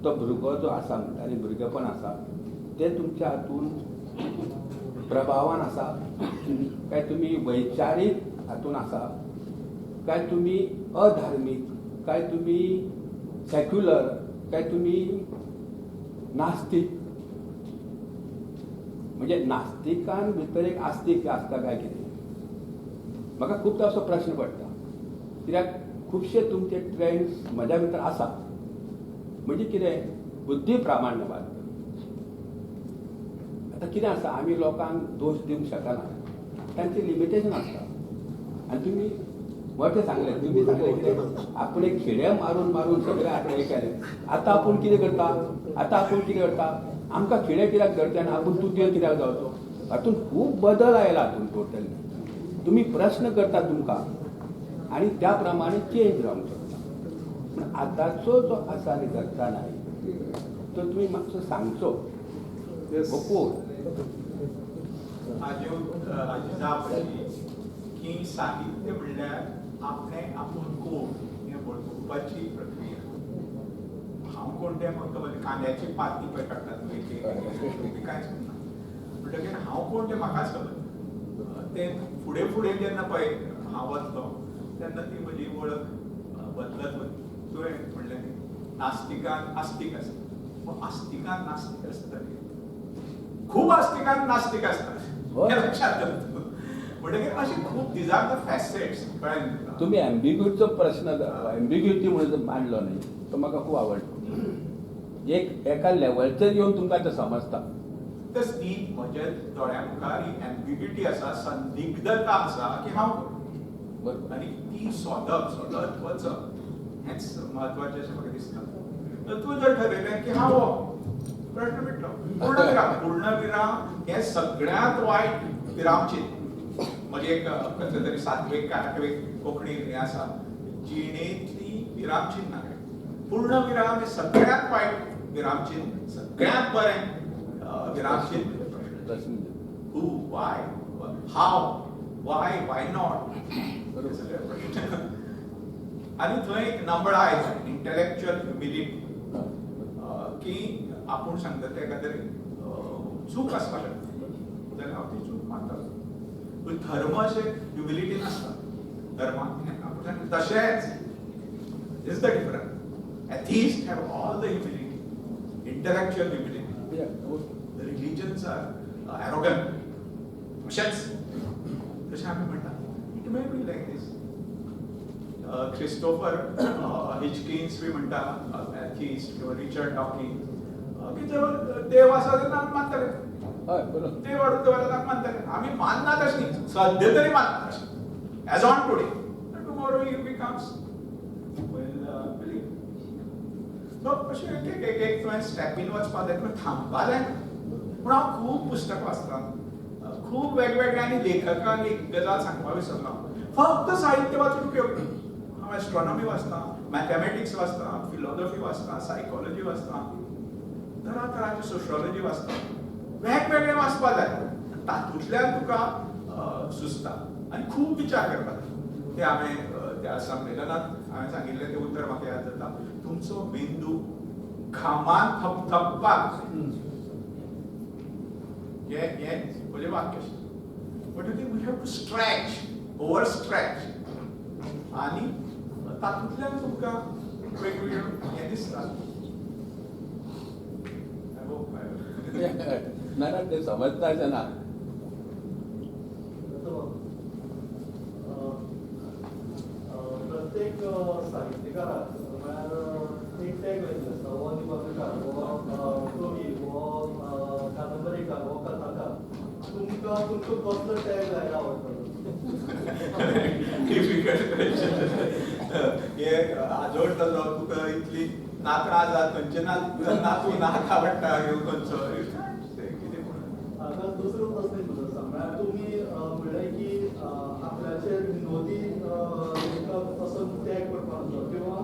तो भुरगो जो आसा म्हणटा आनी भुरगेपण आसा ते तुमच्या हातून प्रभावान आसा काय तुमी वैचारीक हातून आसा काय तुमी अधार्मीक काय तुमी सेक्युलर काय तुमी नास्तीक म्हणजे नास्तिकान भितर एक आस्तिक आसता काय कितें म्हाका खूबदां असो प्रश्न पडटा कित्याक खुबशे तुमचे ट्रेंड्स म्हज्या भितर आसा म्हणजे कितें बुद्धी प्रामाण्यवाद आतां कितें आसा आमी लोकांक दोश दिवंक शकना तांचे लिमिटेशन आसता आनी तुमी मोठें सांगलें तुमी सांगलें कितें आपूण एक खिडे मारून मारून सगळें आतां हें केलें आतां आपूण कितें करता आतां आपूण कितें करता आमकां खिडे कित्याक करचें ना आपूण तुटयो कित्याक जावचो हातून खूब बदल आयला हातून टोटली तुमी प्रश्न करता तुमकां आनी त्या प्रमाणे चेंज जावंक शकता पूण आतांचो जो आसा न्ही दत्ता नायक तो तुमी मातसो सांगचो कोण की साहित्य म्हणल्यार आपणें आपूण कोण हें वळखुपाची प्रक्रिया हांव कोण तें म्हाका म्हणजे कांद्याची पाती पळय काडटात पळय कांयच ना म्हणटकीर हांव कोण तें म्हाकाच खबर तें फुडें फुडें जेन्ना पळय हांव वतलो तेन्ना ती म्हजी वळख बदलत वता तुवें म्हणलें नास्तिकान आस्तीक आसता पूण आस्तिकान नास्तीक आसता खूब आस्तिकान नास्तीक आसता हें लक्षांत दवरता म्हणटकीर अशें खूब दीज आर द फॅसेट्स कळ्ळें तुमी एम्बिग्युटीचो प्रश्न एम्बिग्युटी म्हणून जो मांडलो न्ही तो म्हाका खूब आवडलो एक एका लेवलचेर येवन तुमकां तें समजता ती म्हज्या दोळ्या मुखार ही एम्बिग्युटी आसा संदिग्धता आसा की हांव बरोबर आनी ती सोदत वचप हेंच म्हत्वाचें अशें म्हाका दिसता तुवें जर ठरयलें की हांव हो प्रश्न मिटलो पूर्णविराम हें सगळ्यांत वायट विरामचिन्ह म्हणजे एक कसले तरी सात्वीक आठवीक कोंकणी हें आसा जिणेंतली विरामचिन्ह पूर्णविराम हें सगळ्यांत वायट विरामचिन्ह सगळ्यांत बरें विरामचिन्ह हू वाय हाव वाय नॉट आनी थंय एक नबळाय इंटेलेक्च्युअल ह्युमिलिटी की आपूण सांगता तेका तरी चूक आसपाक शकता जाल्यार हांव ती चूक मानतालो पूण धर्म अशें ह्युमिलिटी नासता धर्मांत आपूण सांगता तशेंच is the difference atheist have all the humility intellectual humility the religions are arrogant अशेंच तशें आमी म्हणटा it may be like this Christopher हिचकिन्स बी म्हणटा एथिस्ट किंवा रिचर्ड डॉकिन्स की देव आसा तेन्ना आमी मानतले हय बरोबर देव हाडून दवरला आमी मानतले आमी माननात अशें न्ही सद्या तरी मानतात अशें as on today tomorrow you becomes will believe so अशें एक तुवें स्टेपीन वचपाक जाय तुवें थांबपा जाय पूण हांव खूब पुस्तकां वाचतां खूब वेगवेगळ्या आनी लेखकांक एक गजाल सांगपाक विसरलो फक्त साहित्य वाचून उपयोग ना एस्ट्रॉनॉमी वाचता, मॅथमॅटिक्स वाचता, फिलॉसॉफी वाचता, सायकोलॉजी वाचता, तरातरांची सोशियोलॉजी वाचता, वेगवेगळे वाचपा जाय. तातूंतल्यान तुका सुचता आनी खूब विचार करपा जाय. ते हांवें त्या संमेलनात हांवें सांगिल्लें तें उतर म्हाका याद जाता. तुमचो मेंदू घामान थपथपपाक हे म्हणजे वाक्य. But you think we have to stretch, over stretch. आणि तातूंतल्यान तुमकां वेगवेगळ्यो हें दिसता. ना ते समजता अशें ना. प्रत्येक साहित्यकाराक म्हळ्यार एक टॅग लायिल्लो आसता. हो निबंधकार, हो कवी, हो कादंबरीकार, हो कथाकार. तुमकां कसलो टॅग लायला आवडटलो? Difficult question. हे आजवडटा जो तुका इतली नात्रां जात खंयचे नातू नाक आवडटा खंयचो कितें म्हणून. आता दुसरो प्रश्न तुजो म्हळ्यार तुमी म्हणलें की आपल्याचेर विनोदी लेखक असो टॅग करपाचो किंवा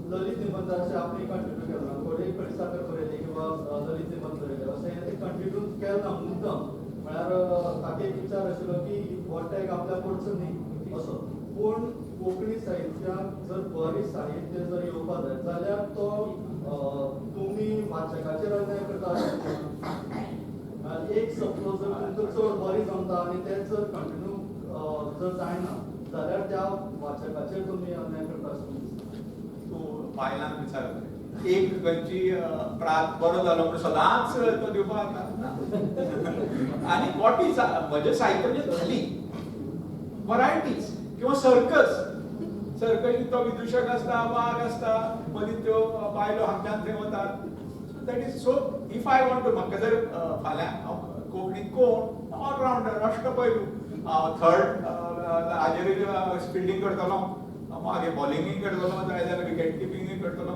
ललित निबंधाचे आपली कंट्रिब्यूट केला. कोणी खडीसाकर बरयली किंवा ललित निबंध बरयले अशें ते कंट्रिब्यूट केला मुद्दम. म्हळ्यार ताका एक विचार आशिल्लो की हो टॅग आपल्याक पडचो न्ही असो. पूण कोंकणी साहित्याक जर बरी साहित्य जर येवपा जाय जाल्यार तो तुमी वाचकाचेर अन्याय करता. एक सपोज जर तुमकां चड बरी जमता आनी तें जर कंटिन्यू जर जायना जाल्यार त्या वाचकाचेर तुमी अन्याय करता अशें दिसता. तूं बायलांक विचार एक खंयची प्रात बरो जालो म्हणून सदांच तो दिवपाक जाता. आनी कोटी म्हजें साहित्य म्हणजे थाली वरायटीज किंवा सर्कस तो विदूशक आसता, वाघ आसता, मदीं त्यो बायलो हांगच्यान थंय वतात. That is so if I want to म्हाका जर फाल्यां कोंकणीत कोण ऑलरावंडर अष्टपैलू थर्ड हाजेर फिल्डिंग करतलो, मागे बॉलिंगूय करतलो, जाय जाल्यार विकेट किपींगूय करतलो.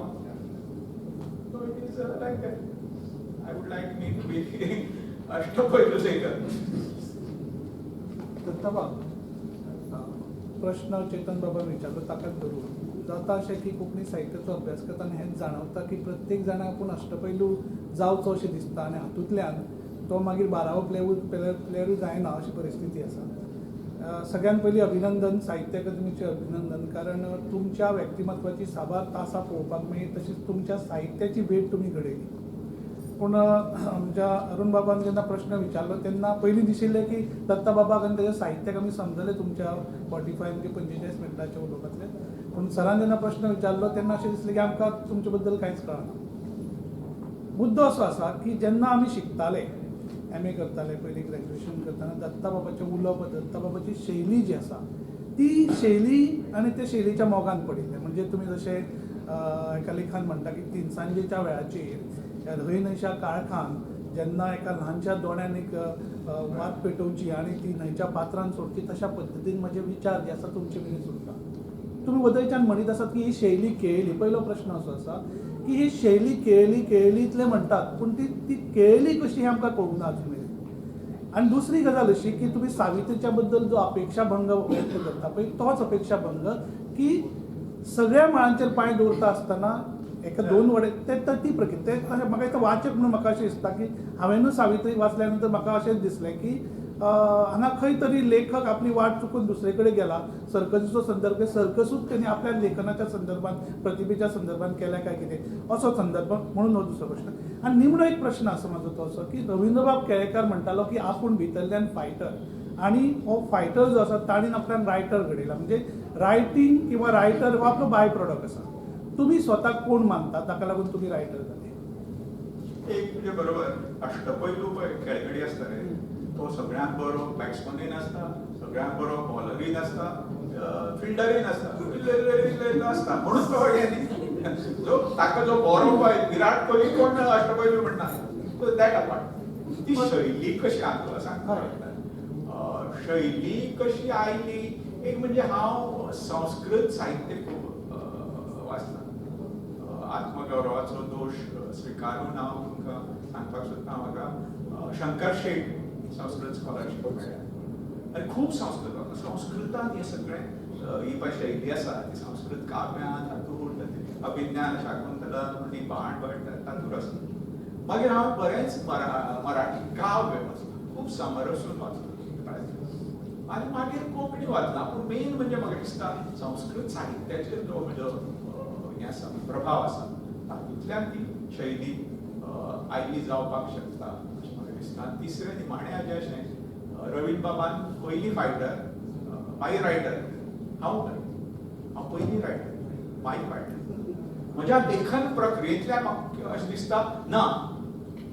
So it is like that. I would like me to be अष्टपैलू सेकर. प्रश्न चेतन बाबा विचारलो ताकाच धरून जाता अशें की कोंकणी साहित्याचो अभ्यास करतना हेंच जाणवता की प्रत्येक जाणां आपूण अष्टपैलू जावचो अशें दिसता आनी हातूंतल्यान तो मागीर 12वो प्लेयरूय जायना अशी परिस्थिती आसा. सगळ्यात पयलीं अभिनंदन, साहित्य अकादमीचें अभिनंदन, कारण तुमच्या व्यक्तिमत्वाची साबार तासां पळोवपाक मेळ्ळी, तशीच तुमच्या साहित्याची भेट तुमी घडयली. पूण आमच्या अरुण बाबान जेन्ना प्रश्न विचारलो तेन्ना पयलीं दिशिल्लें की दत्ता बाबाक आनी तेज्या साहित्याक आमी समजलें तुमच्या 45 म्हणजे 45 मिनटाच्या उलोवपांतल्यान. पूण सरान जेन्ना प्रश्न विचारलो तेन्ना अशें दिसलें की आमकां तुमचे बद्दल कांयच कळना. मुद्दो असो आसा की जेन्ना आमी शिकताले, MA करताले, पयलीं ग्रॅज्युएशन करताना दत्ता बाबाचें उलोवप, दत्ता बाबाची शैली जी आसा ती शैली आनी त्या शैलीच्या मोगान पडिल्लें. म्हणजे तुमी जशें एका लेखान म्हणटा की तिनसांजेच्या वेळाचेर न्हंय न्हयच्या काळखान जेन्ना एका ल्हानशा दोण्यान एक वात पेटोवची आनी ती न्हंयच्या पात्रान सोडची, तशा पद्दतीन म्हजे विचार जे आसा तुमचे मेरेन सुरता. तुमी वदयच्यान म्हणीत आसात की ही शैली केळिली. पयलो प्रश्न असो आसा की ही शैली केळिली इतलें म्हणटात, पूण ती केळिली कशी हें आमकां कळूना अजून मेरेन. आनी दुसरी गजाल अशी की तुमी सावित्रीच्या बद्दल जो अपेक्षाभंग व्यक्त करता पळय, तोच अपेक्षाभंग की सगळ्या माळांचेर पांय दवरता आसतना एका दोन वडे ती प्रक्रिया. म्हाका एक वाचक म्हणून म्हाका अशें दिसता की हांवेनूय सावित्री वाचल्या नंतर म्हाका अशेंच दिसलें की हांगा खंय तरी लेखक आपली वाट चुकून दुसरे कडेन गेला. सर्कसीचो संदर्भ सर्कसूच तेणी आपल्या लेखनाच्या संदर्भात, प्रतिभेच्या संदर्भात केल्या काय कितें असो संदर्भ म्हणून हो दुसरो प्रश्न. आनी निमणो एक प्रश्न आसा म्हाजो तो असो की रविंद्रबाब केळेकार म्हणटालो की आपूण भितरल्यान फायटर, आनी हो फायटर जो आसा ताणीन आपल्यान रायटर घडयला. म्हणजे रायटींग किंवा रायटर हो आपलो बाय प्रॉडक्ट आसा. तुमी स्वताक कोण मानता ताका लागून तुमी रायटर जाले? एक म्हणजे बरोबर अष्टपैलू पळय खेळगडी आसता रे, तो सगळ्यांत बरो बॅट्समनीन आसता, सगळ्यांत बरो बॉलरीन आसता, फिल्डरीन आसता आसता म्हणून तो जो ताका जो बरो पळय विराट कोहली कोण अष्टपैलू म्हणटा. सो दॅट अपार्ट ती शैली कशी आयली सांगता. शैली कशी आयली एक म्हणजे हांव संस्कृत साहित्य खूब वाचता. आत्मगौरवाचो दोश स्विकारून हांव तुमकां सांगपाक सोदता. म्हाका शंकर शेट संस्कृत स्कॉलरशीप मेळ्ळ्या आनी खूब संस्कृतांत हें सगळें ही पण शैली आसा ती संस्कृत काव्यां तातूंत अभिज्ञान शाकुंतलम आनी बाणभट तातूंत आसा. मागीर हांव बरेंच मराठी काव्य वाचलां, खूब समरसून वाचलां आनी मागीर कोंकणी वाचलां. पूण मेन म्हणजे म्हाका दिसता संस्कृत साहित्याचेर जो म्हजो हें आसा प्रभाव आसा तातूंतल्यान ती शैली आयली जावपाक शकता अशें म्हाका दिसता. तिसरें निमाणें हाजें अशें रवींद्र बाबान पयली फायटर मागीर रायटर. हांव पयली रायटर मागीर फायटर. म्हज्या लेखन प्रक्रियेंतल्यान म्हाका अशें दिसता ना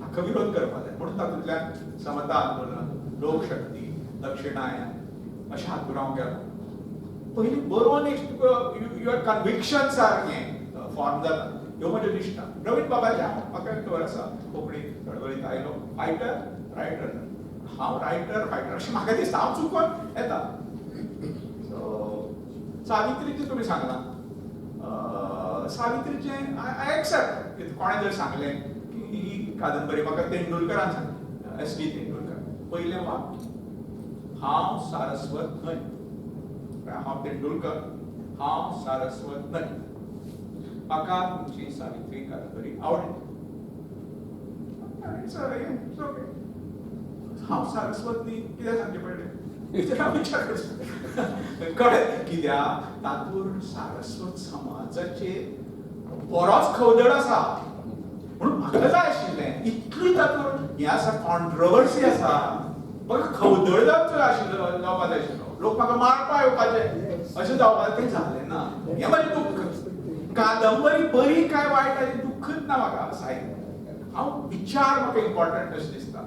हाका विरोध करपाक जाय म्हणून तातूंतल्यान समता आंदोलन, लोकशक्ती, दक्षिणायन अशें हातूंत हांव गेलो. पयलीं बरोवन एक युअर कन्विक्शन्स आर हें फॉर्म जाता ह्यो म्हज्यो दिश्टा. रवींद्र बाबाचे म्हाका खबर आसा कोंकणी चळवळींत आयलो फायटर रायटर. हांव रायटर फायटर अशें म्हाका दिसता. हांव चुकोन येता. सावित्रीचें तुमी सांगलां. सावित्रीचें आय एक्सेप्ट. कोणें जर सांगलें की ही कादंबरी म्हाका तेंडुलकरान सांगली, S.D. तेंडुलकर. पयलें वाक्य हांव सारस्वत न्हय. हांव तेंडुलकर, हांव सारस्वत न्हय. म्हाका तुमची सावित्री कादंबरी आवडली. हांव सारस्वत न्ही कित्याक सांगचें पडलें? कळ्ळें कित्याक तातूंत सारस्वत समाजाचे बरोच खवदळ आसा म्हणून म्हाका जाय आशिल्लें. इतली तातूंत हें आसा कॉन्ट्रोवर्सी आसा. म्हाका खवदळ जावचो जावपाक जाय आशिल्लो. लोक म्हाका मारपा येवपाचे अशें जावपाक तें जालें ना. हें म्हजें दुख्ख. कादंबरी बरी काय वायट हाजें दुख्खच ना म्हाका साहित्य. हांव विचार म्हाका इम्पॉर्टंट अशें दिसता.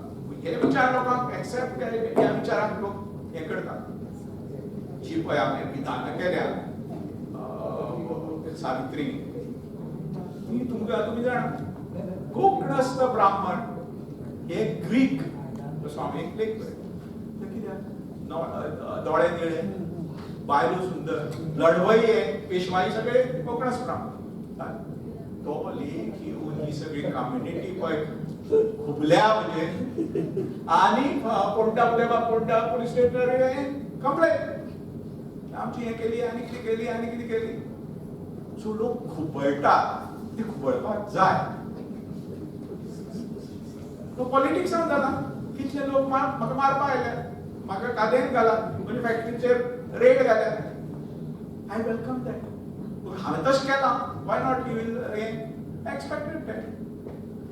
हे विचार लोकांक एक्सेप्ट केले ह्या विचाराक लोक हें करतात. जी पळय हांवें विधानां केल्या सावित्रीन ती तुमी जाणा कोंकणस्थ ब्राह्मण हे ग्रीक स्वामी लेख कित्याक दोळे निळे बायलो सुंदर लढवये पेशवाई सगळे कोंकणस्थ ब्राह्मण. तो लेख येवन ही सगळी कम्युनिटी पळय खुबल्या म्हणजे आनी पोंडा पुलीस स्टेशन कंप्लेन आमची हें केली आनी कितें केली. सो लोक खुबळटात. ती खुबळपाक जाय. तो पॉलिटिक्सान जाला. कितले लोक म्हाका मारपा आयले, म्हाका कादेन घाला, म्हणजे फॅक्टरीचेर रेड घाल्या. I welcome that. हांवें तशें केलां. Why not you will expected that.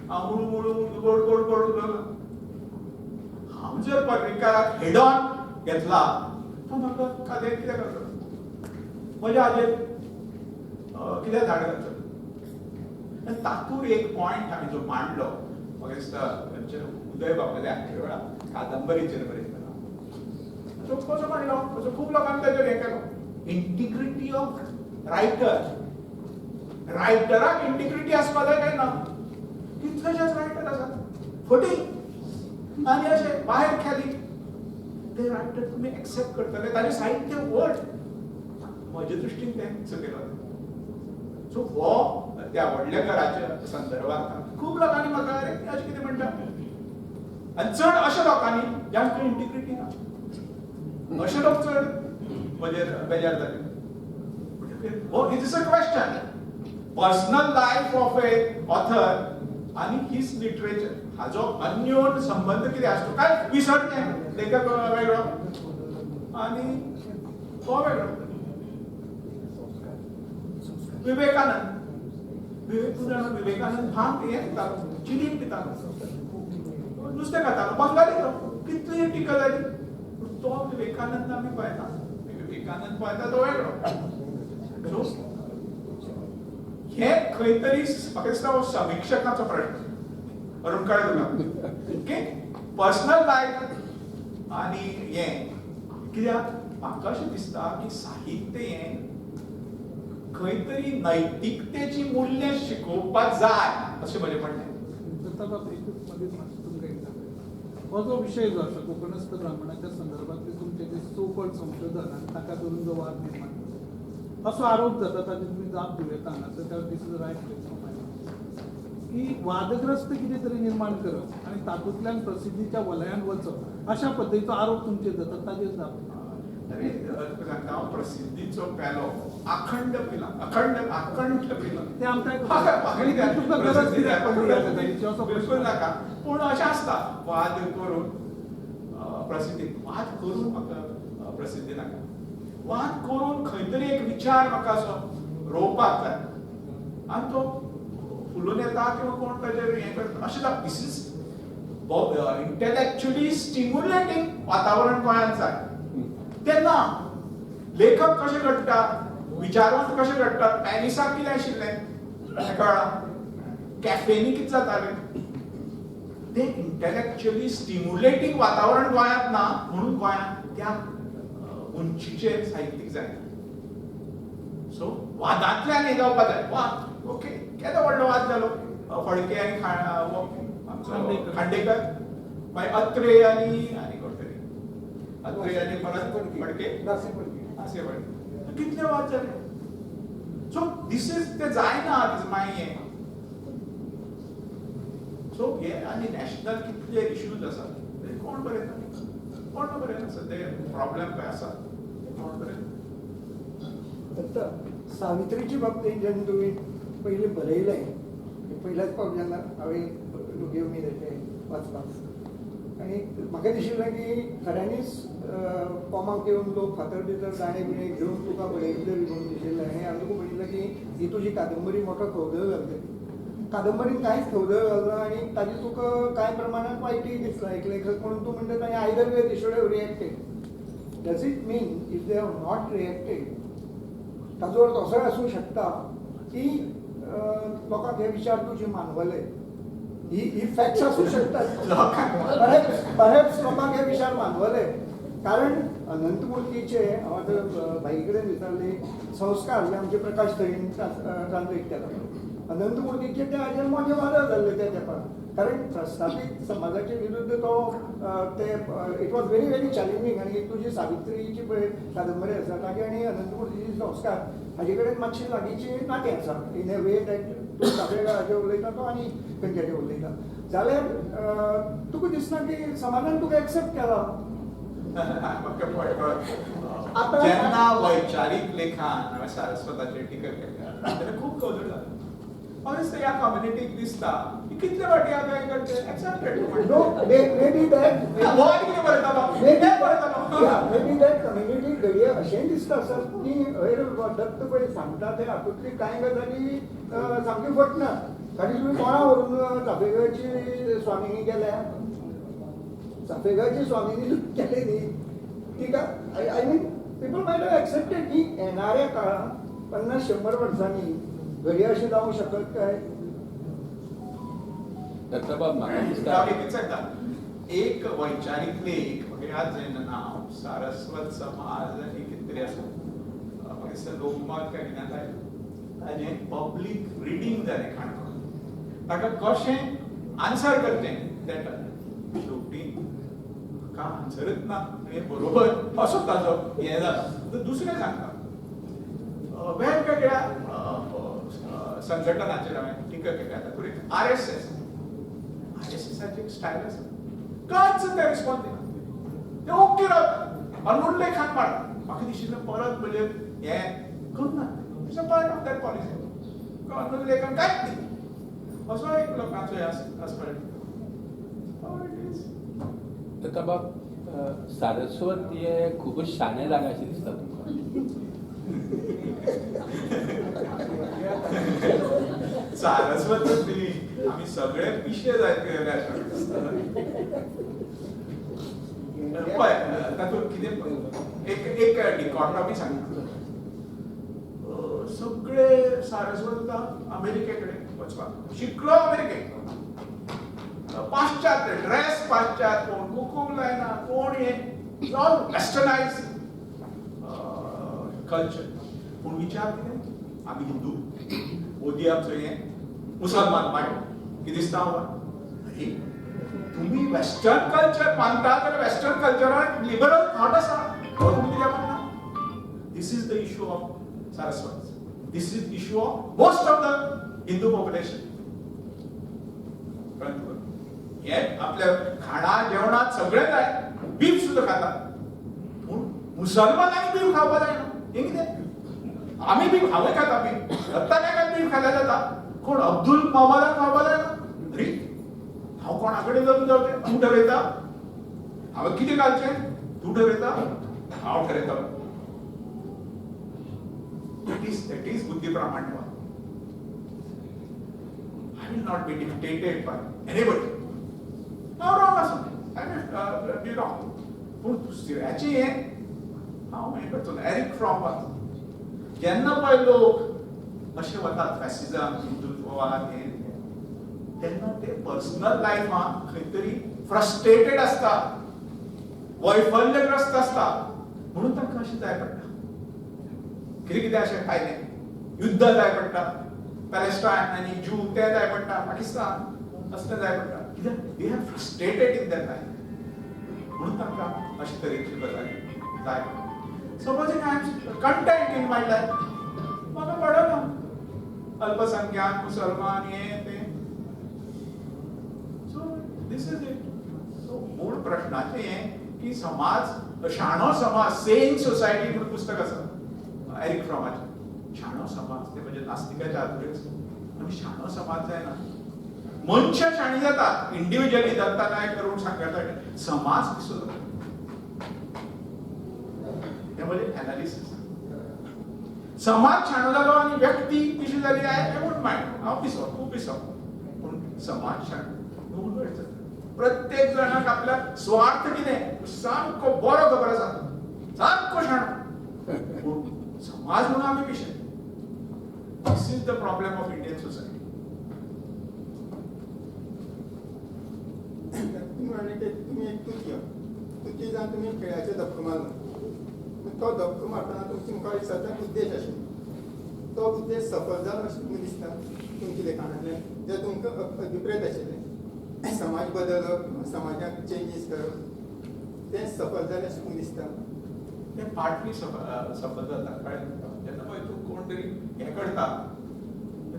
हांव मुळू गोड हांव जर पत्रिकाराक हेड ऑन घेतला तो म्हाका कादेन कित्याक करतलो? म्हज्या हाजेर कित्याक धाड करतलो? तातूंत एक पॉयंट हांवें जो मांडलो म्हाका दिसता उदय बाबले हाचे वेळा कादंबरीचेर बरयतना तो कसो मांडलो असो खूब लोकांनी ताचेर हें केलो. Integrity of writer. रायटराक इंटिग्रिटी आसपा जाय काय ना? कितलेशेच रायटर आसात फटींग आनी अशें भायर खेळी. ते रायटर तुमी एक्सेप्ट करतले ताजें साहित्य व्हड. म्हजे दृश्टीन तें चुकयलो. सो हो त्या व्हडलेकराच्या संदर्भांत खूब लोकांनी म्हाका अशें कितें म्हणटा. आनी चड अशा लोकांनी जांकां इंटिग्रिटी ना अशे लोक चड म्हजेर बेजार जाले. It is a question. Personal life of A author आनी हिज लिटरेचर हाजो अन्योन संबंध कितें आसता काय विसरचें. लेखक वेगळो आनी तो वेगळो. विवेकानंद भांग हें पितालो, चिलीन पितालो, नुस्तें खातालो, बंगाली तो. कितली टिका जाली. तो विवेकानंद आमी पळयना. विवेकानंद पळयता तो वेगळो. हे खंय तरी म्हाका दिसता हो समीक्षकाचो प्रश्न. अरुण कळ्ळें तुका? ओके. पर्सनल लायफ आनी हें कित्याक म्हाका अशें दिसता की साहित्य हें खंय तरी नैतिकतेची मूल्य शिकोवपाक जाय अशें म्हजें म्हणणें. हो जो विषय जो आसा कोकणस्थ ब्राह्मणाच्या संदर्भातले तुमचे जे चौपट संशोधन आनी ताका धरून जो वाद निर्माण जाता असो आरोप जाता ताजे तुमी जाप दिव येता हांगासर त्या दीस रायट की वादग्रस्त कितें तरी निर्माण करप आनी तातूंतल्यान प्रसिद्धीच्या वलयांत वचप अशा पद्दतीचो आरोप तुमचेर जाता ताजेर जाप. अरे सांगता हांव प्रसिद्धीचो पेलो अखंड पिला अखंड पिला ते आमकां तुका गरज कित्याक पडली ह्या गजालीची असो बिलकुल प्रश्न. नाका पूण अशें आसता वाद करून प्रसिद्धी वाद करून म्हाका प्रसिद्धी नाका वाद करून खंय तरी एक विचार म्हाका असो रोवपाक जाय आनी तो फुलून येता किंवा कोण ताचेर हें करता अशें जाता दिस इज इंटेलेक्च्युअली स्टिम्युलेटिंग वातावरण गोंयांत जाय तेन्ना लेखक कशे घडटा विचारवंत कशे घडटा पॅरिसाक कितें आशिल्लें कळ्ळा कॅफेनी कितें जातालें ते इंटेलेक्च्युअली स्टिम्युलेटिंग वातावरण गोंयांत ना म्हणून गोंयांत त्या उंचीचेर साहित्यीक जाय सो वादांतल्यान हे जावपाक जाय वाद ओके केदो व्हडलो वाद जालो फडके आनी आमचो खांडेकर मागीर अत्रे आनी कोण तरी अत्रे आनी परत फडके नासे फडके कितले वाद जाले सो दिस इज ते जायना दिस माय हे सो हे आनी नॅशनल कितले इश्यूज आसात कोण बरयता सद्या प्रॉब्लेम काय आसा कोण बरयता आता सावित्रीची बाबतीत जेन्ना तुम्ही पयलीं बरयलें पयल्याच फावट जेन्ना हांवें तुगे उमेद अशें वाचपाक आनी म्हाका दिशिल्लें की खऱ्यांनीच कोमाक येवन लोक फातर भितर गाणे बिणे घेवन तुका बरयतले बी म्हणून दिशिल्लें आनी हांवें तुका म्हणिल्लें की ही तुजी कादंबरी मोठो खवदळ घालतली कादंबरीन कांयच खवदळ घालना आनी ताजी तुका कांय प्रमाणात वायटूय दिसता एक लेखक म्हणून तूं म्हणटा ताणें either way they should have reacted does it mean if they have not reacted ताजो अर्थ असोय आसूं शकता की लोकांक हे विचार तुजे मानवले ही फॅक्ट्स आसूं शकतात परहॅप्स लोकांक हे विचार मानवले कारण अनंतमुर्तीचे हांव आतां भाई कडेन विचारले संस्कार जे आमचे प्रकाश थळीन ट्रान्सलेट केला अनंतमुर्तीचे ते हाजेर मोठे वादळ जाल्ले त्या तेंपार कारण प्रस्थापीत समाजाचे विरुद्ध तो ते it was very very challenging आनी तुजी सावित्रीची पळय कादंबरी आसा ताचे आनी अनंतमुर्तीचे संस्कार हाजे कडेन मातशी लागींची नातें आसा इन अ वे दॅट तूं सापेगा हाजे उलयता तो आनी खंयच्याचे उलयता जाल्यार तुका दिसना की समाजान तुका एक्सेप्ट केला जेन्ना वैचारीक लेखान हांवें सारस्वताचेर टिका केल्या तेन्ना खूब खवदळ जालो ऑनेस्टली ह्या कम्युनिटीक दिसता की कितले फावटी हांवें एक्सेप्टेड नो maybe that कितें बरयतालो maybe that community घडये अशेंय दिसता सर की हयर दत्त पळय सांगता ते हातूंतली कांय गजाली सामक्यो फटना ताणी तुमी कोणा व्हरून चाफेगांवची स्वामिनी केल्या चाफेगांवची स्वामिनी केली न्ही तिका I mean people might have accepted की येणाऱ्या काळात 50-100 वर्सांनी घडये अशें जावंक शकत काय दत्तबाब म्हाका दिसता हांव कितें सांगता एक वैचारीक लेख म्हाका याद जायना नांव सारस्वत समाज आनी कितें तरी आसा म्हाका दिसता लोकमत काय कितें ताजें पब्लीक रिडींग जालें काणकोण ताका कशें आन्सर करचें तें शेवटी म्हाका आन्सरच ना आनी बरोबर असो ताजो हें जाता दुसरें सांगता वेगवेगळ्या संघटनाचेर हांवें टिका केल्या तातूंत RSSाची एक स्टायल आसा कांयच ते रिस्पॉन्स दिना ते ओके रावता अनुल्लेखान मारता म्हाका दिशिल्लें परत म्हणजे हें करना it's a part of that policy अनुल्लेखान कांयच न्ही असो एक लोकांचो हे आसपाक दत्तबाब सारस्वत हे खूबच शाणे जागा अशी दिसता तुमकां सारस्वत न्ही आमी सगळे पिशे जायत गेले पळय तातूंत कितें एक डिकॉटॉमी सांगता सगळे सारस्वत अमेरिके कडेन वचपाक शिकलो अमेरिकेक पाश्चात्य ड्रेस पाश्चात्य कोण कुकूम लायना कोण हे ऑल वेस्टर्नायज कल्चर पूण विचार कितें आमी हिंदू मोदी आमचो हे मुसलमान माय कितें दिसता अरे तुम्ही वेस्टर्न कल्चर मानता तर वेस्टर्न कल्चरान लिबरल थॉट आसा तो तुमी कित्याक मानना this is the issue of Saraswat this is issue of most of the Hindu population हे आपल्या खाणा जेवणात सगळे जाय बीफ सुद्धा खातात पूण मुसलमानांनी बीफ खावपा जायना हें कितें आमी बीफ हांवें खाता बीफ दत्ताकाकान बीफ खाल्यार जाता कोण अब्दुल मोहम्मदान खावपा जायना अरे हांव कोणा कडेन लग्न जावचें तूं ठरयता हांवें कितें घालचें तूं ठरयता हांव ठरयता that is बुद्धी प्रामाण्यवाद I will not be dictated by anybody. No, wrong असं I will be wrong. पूण दुसऱ्याचे हें हांव हें करतलो एरिक फ्रॉम जेन्ना पळय लोक अशे वतात फॅसिझम हिंदुत्ववाद हें तेन्ना ते पर्सनल लायफान खंय तरी फ्रस्ट्रेटेड आसता वैफल्यग्रस्त आसता म्हणून तांकां अशें जाय पडटा कितें कितें अशें खायलें युद्ध जाय पडटा पॅलेस्टायन आनी जू ते जाय पडटा पाकिस्तान असलें जाय पडटा कित्याक they are frustrated in their life म्हणून तांकां अशे तरेच्यो गजाली जाय पडटा supposing I am content in my life म्हाका पडना अल्पसंख्याक मुसलमान हें तें so this is it so मूळ प्रश्नाचें हें की समाज शाणो समाज सेइंग सोसायटी म्हणून पुस्तक आसा एरिक फ्रॉमाचें शाणो समाज ते म्हणजे नास्तिकाच्या आदुरेच आमी शाणो समाज जायना मनशां शाणी जातात इंडिव्हिज्युअली दत्ता नायक करून सांगता समाज कसो जाता हे म्हणजे एनालिसिस समाज शाणो जालो आनी व्यक्ती कशी जाली आय वोंट मायंड हांव पिसो खूब पिसो पूण समाज शाणो उलट जाता प्रत्येक जाणाक आपल्या स्वार्थ कितें सामको बरो खबर आसा सामको शाणो पूण समाज म्हणून आमी पिशे this is the problem of Indian society तुम्ही एक तुकी जावन तुमी खेळाचे धक्को मारलो तो धक्को मारतना तुमकां सतत उद्देश आशिल्लो तो उद्देश सफल जालो अशें तुमकां दिसता तुमच्या लेखनांतल्यान जे तुमकां अभिप्रेत आशिल्ले समाज बदलप समाजाक चेंजीस करप तें सफल जालें अशें तुमकां दिसता ते पार्टली सफल जाता कळ्ळें जेन्ना पळय तूं कोण तरी हें करता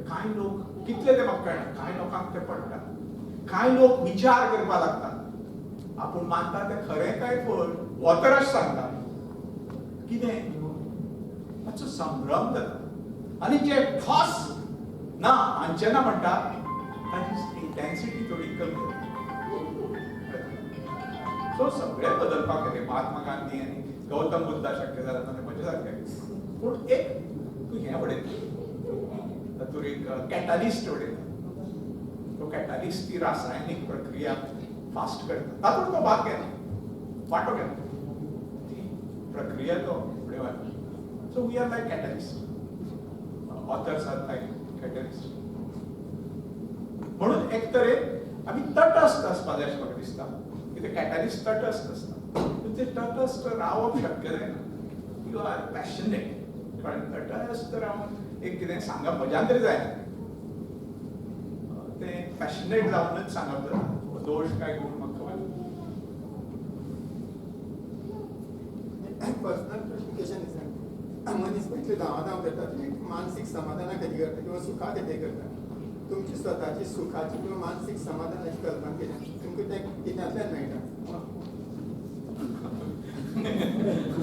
कांय लोक कितले ते म्हाका कळना कांय लोकांक ते पडटा कांय लोक विचार करपाक लागतात आपूण मानता तें खरें काय फट हो तर अशें सांगता कितें मातसो संभ्रम जाता आनी जे ठोस ना हांचे ना म्हणटा ताची इंटेन्सिटी थोडी कमी जाता सो सगळे बदलपाक येते महात्मा गांधी आनी गौतम बुद्धा शक्य जाता ताणें म्हजे सारकें पूण एक तूं हें उडयता तातूंत एक कॅटालिस्ट उडयता तो कॅटालिस्ट ती रासायनीक प्रक्रिया फास्ट करता तातूंत तो भाग घेना वांटो घेना ती प्रक्रिया तो फुडें व्हरता so we are like catalyst authors are like catalyst म्हणून एक तरेन आमी तटस्थ आसपाक जाय अशें म्हाका दिसता कितें कॅटालिस्ट तटस्थ आसता ते तटस्थ रावप शक्य जायना यू आर पॅशनेट कळ्ळें तटस्थ रावन एक कितें सांगप म्हज्यान तरी जायना तें पॅशनेट जावनच सांगप जाता दोश काय गुण म्हाका खबर पर्सनल क्वेश्चन दिसा मनीस पयले धांव करता तुमी मानसीक समाधाना खातीर करता किंवा सुखा खातीर करता तुमची स्वताची सुखाची किंवा मानसीक समाधानाची कल्पना केली तुमकां तें कित्यांतल्यान मेळटा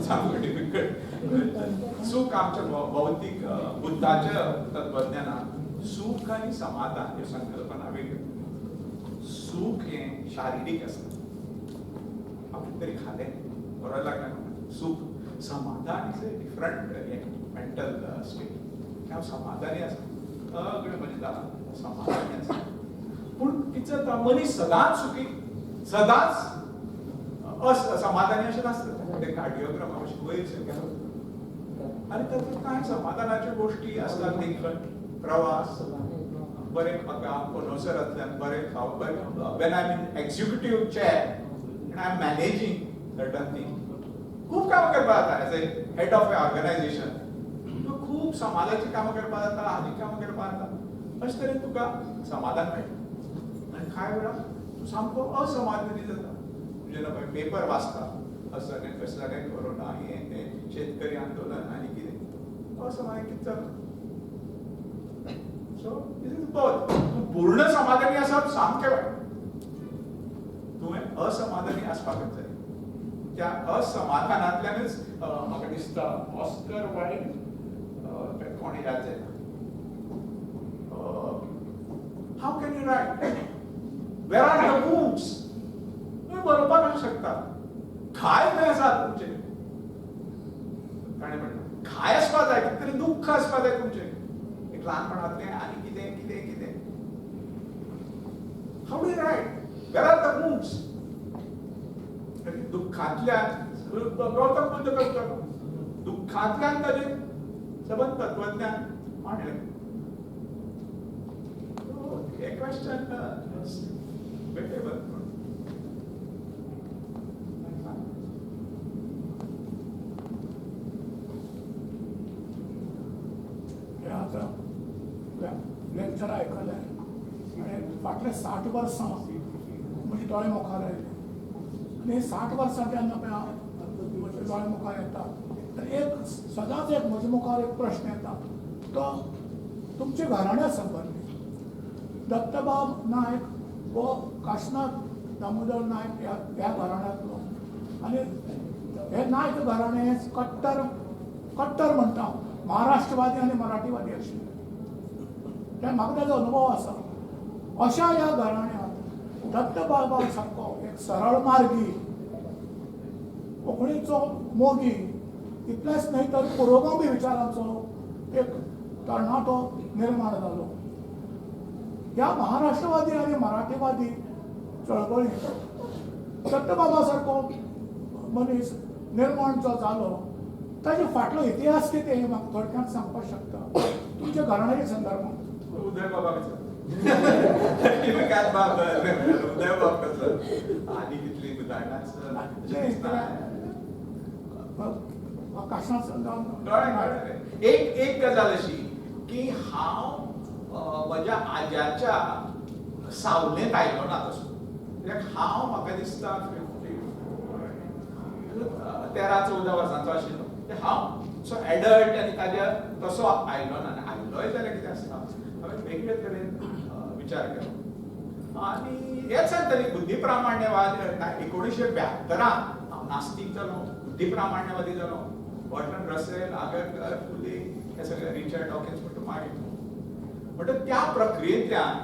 सामको डिफिकल्ट सूख आमच्या भौतीक बुद्धाच्या तत्वज्ञानात सूख आणि समाधान ह्यो संकल्पना वेगळ्यो सूख हें शारिरीक आसता आपण तरी खालें बरो लागना सूख समाधान is a different mental state हांव समाधानी आसा सगळें म्हजें जाता समाधानी आसा पूण कितें जाता मनीस सदांच सुखी सदांच समाधानी अशें नासता ते कार्डियोग्रामा अशें वयर गेलो आनी तातूंत कांय समाधानाच्यो गोश्टी आसतात देखण प्रवास बरें म्हाका पणोसरांतल्यान बरें खावप when I in executive chair and I am managing certain thing खूब कामां करपाक जाता as a head of a organization खूब समाजाची कामां करपाक जाता आनी कामां करपाक जाता अशे तरेन तुका समाधान मेळटा आनी कांय वेळार तूं सामको असमाधानी जाता जेन्ना पळय पेपर वाचता असलें कशें जालें कोरोना हें तें शेतकरी आंदोलन आनी कितें असमाधान कितें जाता सो दिस इज बोथ तूं पूर्ण समाधानी आसप सामकें वायट तुवें असमाधानी आसपाकच जाय त्या असमाधानांतल्यानच म्हाका दिसता ऑस्कर वाईल्ड कोणी याद जायना how can you write where are the woods तुम्ही बरोवपाक शकता खाय खंय आसात तुमचे ताणें म्हणलें खाय आसपा जाय कितें तरी दुख्ख आसपा जाय तुमचें एक ल्हानपणांतलें आनी कितें कितें कितें how do you write where are the wounds दुःखातल्यान गौतम बुद्ध करतो दुःखातल्यान ताजे सबंद तत्वज्ञान मांडलें हे क्वेश्चन वेटेबल लेक्चर आयकलें आनी फाटले 60 वर्सां म्हजे दोळे मुखार आयले आनी 60 वर्सां जेन्ना पळय हांव म्हजे दोळे मुखार येता आनी एक सदांच एक म्हजे मुखार एक प्रश्न येता तो तुमचे घराण्या संबंदी दत्तबाब नायक हो काशनाथ दामोदर नायक ह्या घराण्यांतलो आनी हे नायक घराणे कट्टर कट्टर म्हणटा महाराष्ट्रवादी आनी मराठीवादी आशिल्ले ते म्हाका ताजो अनुभव आसा अशा ह्या घराण्यांत दत्तबाबा सारको एक सरळ मार्गी कोंकणीचो मोगी इतलेंच न्हय तर पुरोगामी विचारांचो एक तरणाटो निर्माण जालो ह्या महाराष्ट्रवादी आनी मराठीवादी चळवळींत दत्तबाबा सारको मनीस निर्माण जो जालो ताजे फाटलो इतिहास कितें हें म्हाका थोडक्यात सांगपाक शकता तुमच्या घराण्याच्या संदर्भांत उदय बाबा उदय बाब कसलो आनी कितली एक गजाल अशी की हांव म्हज्या आज्याच्या सावलेंत आयलो ना तसो हांव म्हाका दिसता 13-14 वर्सांचो आशिल्लो हांव एडल्ट आनी ताज्या तसो आयलो ना आयलोय जाल्यार कितें आसता हांवें वेगळे तरेन विचार केलो आनी हेच सांगतली बुद्धीप्रामाण्यवाद 1972 हांव नास्तीक जालो बुद्धीप्रामाण्यवादी जालो बर्टन रसेल आगरकर फुले हे सगळे रिचर्ड डॉकिन्स म्हणटा मागीर म्हणटा त्या प्रक्रियेंतल्यान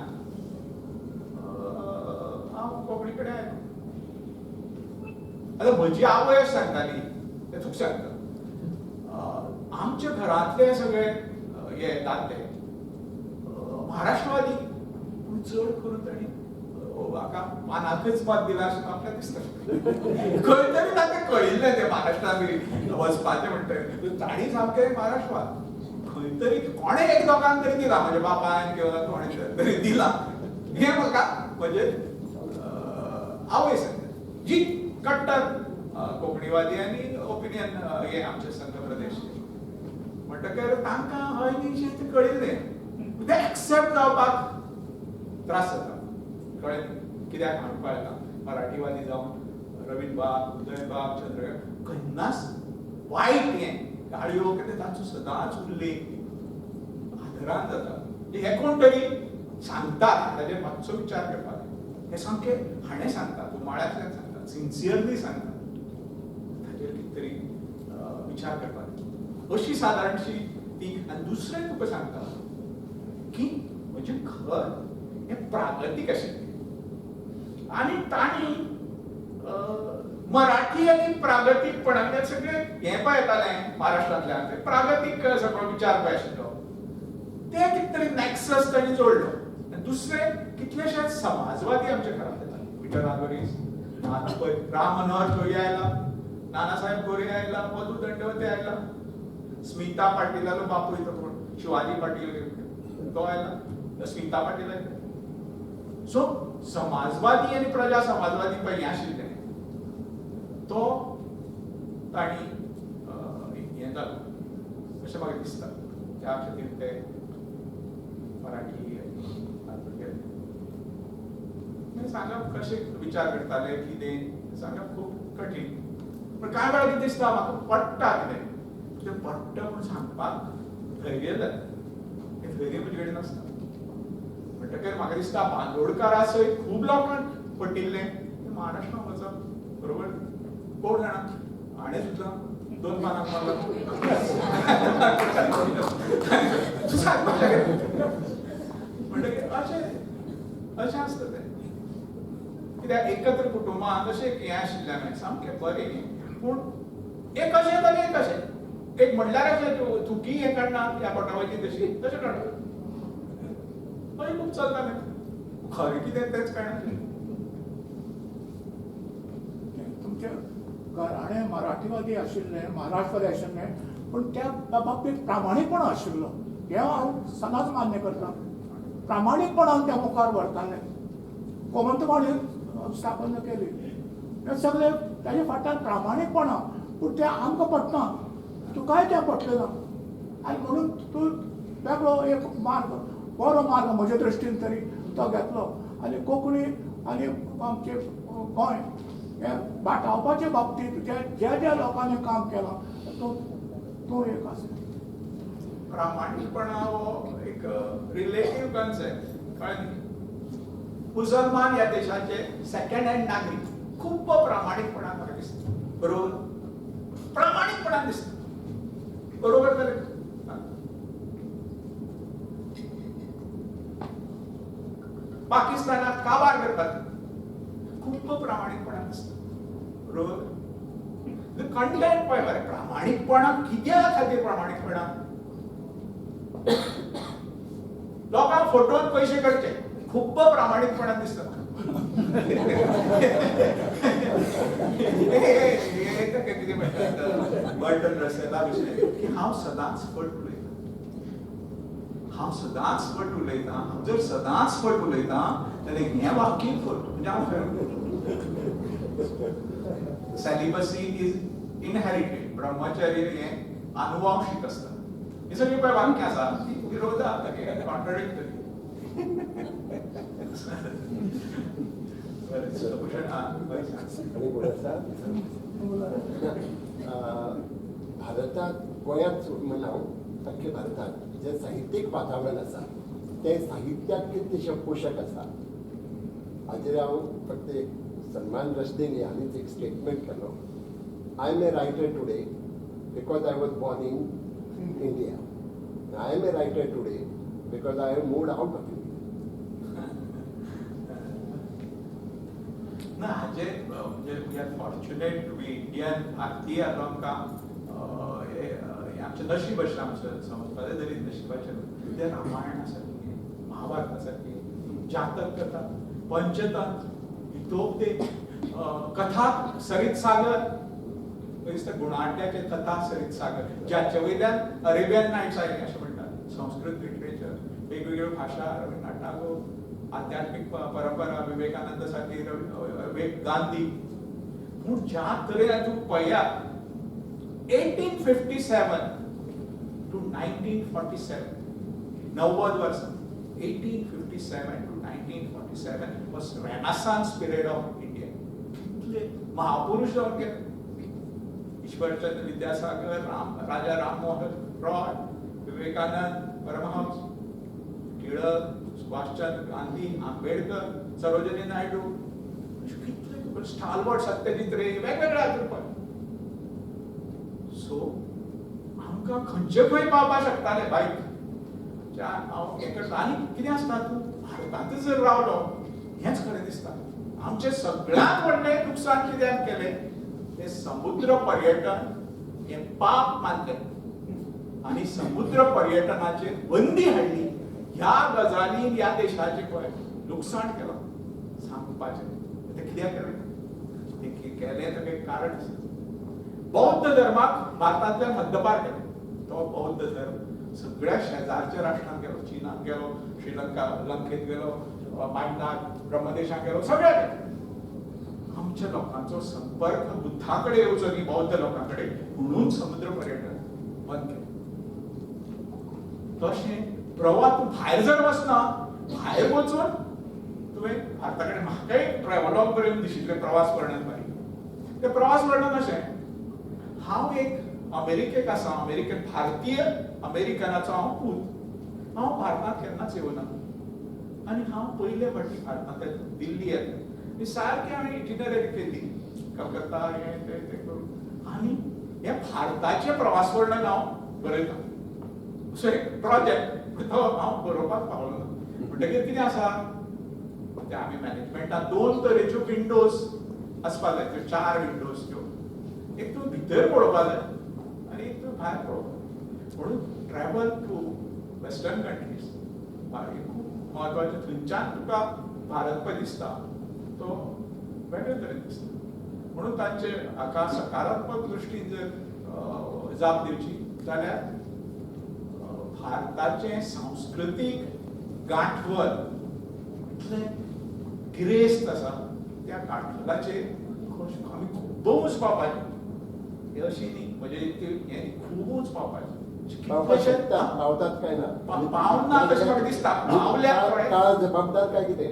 हांव कोंकणी कडेन आयलो आतां म्हजी आवय सांगताली तें तुका सांगता आमच्या घरांतले सगळे हे दादले महाराष्ट्रवादी पूण चड करून ताणी म्हाका मानाकच मत दिलां अशें म्हाका दिसता खंय तरी ताका कळिल्लें तें महाराष्ट्रांत वचपाचें म्हणटा ताणी सामकें महाराष्ट्रवाद खंय तरी कोणें एक दोगांक तरी दिलां म्हज्या बापायन किंवा कोणें तरी दिलां हें म्हाका म्हजे आवय सांगता जी कट्टर कोंकणीवादी आनी ओपिनियन हे आमचे संघ प्रदेश म्हणटकर तांकां हय न्ही शें कळिल्लें ते एक्सेप्ट जावपाक त्रास जाता कळ्ळें कित्याक हांवें पळयलां मराठीवादी जावन रवींद्र बाब उदय बाब चंद्रकांत केन्नाच वायट हें गाळयो कितें तांचो सदांच उल्लेख आदरान जाता हे कोण तरी सांगतात ताजेर मातसो विचार करपाक हे सामकें हाणें सांगता तूं माळ्यांतल्यान सांगता सिन्सियरली सांगता ताजेर कितें तरी विचार करपाक अशी सादारणशी ती आनी दुसरें तुका सांगता की म्हजें घर हें प्रागतीक आशिल्लें आनी तांणी मराठी आनी प्रागतीकपणांतल्यान सगळें हें पळयतालें महाराष्ट्रांतल्यान ते प्रागतीक सगळो विचार पळय आशिल्लो ते कितें तरी नॅक्सस तांणी जोडलो आनी दुसरें कितलेशेच समाजवादी आमच्या घरांत येताले विठल आगोरीस राम मनोहर लोहिया आयला नानासाहेब गोरे आयला मधु दंडवते आयला स्मिता पाटीलालो बापूय तो कोण शिवाजी पाटील तो आयला स्मिता पाटील आयला सो समाजवादी आनी प्रजा समाजवादी पळय हें आशिल्लें तो तांणी हें जालो अशें म्हाका दिसता त्या खातीर ते मराठी सांगप कशें विचार करताले कितें सांगप खूब कठीण पूण कांय वेळार कितें दिसता म्हाका पडटा कितें तें पडटा म्हूण सांगपाक धैर्य जाय हें धैर्य म्हजे कडेन नासता म्हणटकीर म्हाका दिसता बांदोडकारा सयत खूब लोकांक पटिल्लें महाराष्ट्रांत वचप बरोबर कोण जाणा आणि सुद्धा 2 पानांक मारला म्हणजे अशें आसता तें कित्याक एकत्र कुटुंबात अशें हें आशिल्ल्यान सामकें बरें पूण एक अशें आनी एक अशें एक म्हणल्यार अशें चुकी हें काडना त्या पोटावयची तशी तशें काडटा हय खूब चलता खरें कितें तेंच कळना तुमचे घराणे मराठीवादी आशिल्ले महाराष्ट्रवादी आशिल्ले पण त्या बाबतींत प्रामाणीकपण आशिल्लो हें हांव सदांच मान्य करता प्रामाणीकपणान त्या मुखार व्हरताले गोमंतवाडी स्थापन केली हे सगळे ताजे फाटल्यान प्रामाणीकपणा पूण तें आमकां पटना तुकाय तें पटलें ना आनी म्हणून तूं वेगळो एक मार्ग बरो मार्ग म्हजे दृश्टीन तरी तो घेतलो आनी कोंकणी आनी आमचें गोंय हें बाटावपाचे बाबतींत ज्या ज्या लोकांनी काम केलां तो एक आसा प्रामाणीकपणा हो एक रिलेटिव्ह कन्सेप्ट कळ्ळें मुसलमान ह्या देशाचे सेकंड हँड नागरीक खूब प्रामाणीकपणान म्हाका दिसता बरोबर प्रामाणीकपणान दिसता बरोबर जालें पाकिस्तानात काबार करतात खूब प्रामाणीकपणान दिसता बरोबर कंटेंट पळय मरे प्रामाणीकपणा कित्या खातीर प्रामाणीकपणा लोकांक फटोवन पयशे करचे खूब प्रामाणीकपणान दिसता कितें म्हणटात बर्टन रसेला विशय की हांव सदांच फट उलयतां हांव सदांच फट उलयतां हांव जर सदांच फट उलयतां जाल्यार हें वाक्य फट म्हणजे हांव सॅलिबसी इज इनहेरिटेड ब्रह्मचर्य हें अनुवांशीक आसता ही सगळी पळय वाक्यां आसा ती विरोधात कॉन्ट्राडिक्टरी भारतात गोंयांत म्हणा अख्ख्या भारतात जे साहित्यीक वातावरण आसा ते साहित्याक कितलेशे पोशक आसा हाजेर हांव फक्त एक सलमान रश्दीनी हालींच एक स्टेटमेंट केलो I am a writer today because I was born in India I am a writer today because I have moved out of India ना हाजे म्हणजे we are fortunate to be Indian भारतीय हातूंत आमकां आमचें नशीब अशें आमचें समजपाचें जरी नशिबाचें तें रामायणा सारकें महाभारता सारकें जातक कथा पंचतंत्र हितोपदेश कथा सरीत सागर दिसता गुणाढ्याचे कथा सरीत सागर ज्याचे वयल्यान अरेबियन नायट्स आयले अशें म्हणटात संस्कृत लिटरेचर वेगवेगळ्यो भाशा रवींद्रनाथ टागोर आध्यात्मिक परंपरा विवेकानंद सारकी गांधी पूण ज्या तरेन तूं पळयात 1857 to 1947 90 वर्सां 1857 to 1947 was Renaissance period of India. कितले महापुरुष जावन गेले ईश्वरचंद्र विद्यासागर राजा राममोहन रॉय विवेकानंद परमहंस टिळक सुभाषचंद्र गांधी आंबेडकर सरोजिनी नायडू कितले स्टालवर्ड सत्यजित रे वेगवेगळ्या हातूंत सो आमकां खंयचे खंय पावपाक शकताले बायक हांव हें करता आनी कितें आसता तूं भारतांतच जर रावलो हेंच खरें दिसता आमचें सगळ्यांत व्हडलें नुकसान कित्याक केलें तें समुद्र पर्यटन हें पाप मानलें आनी समुद्र पर्यटनाचेर बंदी हाडली ह्या गजालीन ह्या देशाचें पळय लुकसाण केलां सांगपाचें तें कित्याक केलें तें केलें ताका एक कारण आसा बौद्ध धर्माक भारतांतल्यान हद्दपार केलो तो बौद्ध धर्म सगळ्या शेजारच्या राष्ट्रांत गेलो चीनात गेलो श्रीलंका लंकेत गेलो म्यानमार ब्रह्मदेशाक गेलो सगळ्या आमच्या लोकांचो संपर्क बुद्धा कडेन येवचो न्ही बौद्ध लोकां कडेन म्हणून समुद्र पर्यटन बंद केलें तशें प्रवास तूं भायर जर वचना भायर वचून तुवें भारता कडेन म्हाकाय ट्रॅव्हलॉग करून दिशिल्लें प्रवास वर्णन मारी तें प्रवास वर्णन अशें हांव एक अमेरिकेक आसा अमेरिकेन भारतीय अमेरिकनाचो हांव पूत हांव भारतांत केन्नाच येवना आनी हांव पयले फावटी भारतांत दिल्ली येता सारकें हांवें इटिनरी केली मेकअप करता हे ते करून आणि हे भारताचे प्रवास वर्णन हांव बरयता असो एक प्रोजेक्ट तो हांव बरोवपाक पावलो ना म्हणटकीर कितें आसा ते आमी मॅनेजमेंटान 2 तरेच्यो विंडोज आसपाक जाय त्यो 4 विंडोज त्यो एक तूं भितर पळोवपाक जाय आनी एक तूं भायर पळोवपाक म्हणून ट्रॅव्हल टू वेस्टर्न कंट्रीज खूब महत्वाचें थंयच्यान तुका भारत पळय दिसता तो वेगळे तरेन दिसता म्हणून तांचे हाका सकारात्मक दृश्टीन जर जाप दिवची जाल्यार भारताचे सांस्कृतीक गांठवल इतलें गिरेस्त आसा त्या गांठवलाचेर आमी खूबच पावपाचें हे अशी न्ही म्हणजे हे खूबच पावपाचें पावतात काय ना पावना तशें म्हाका दिसता पावल्यार काळ जबाबदार काय कितें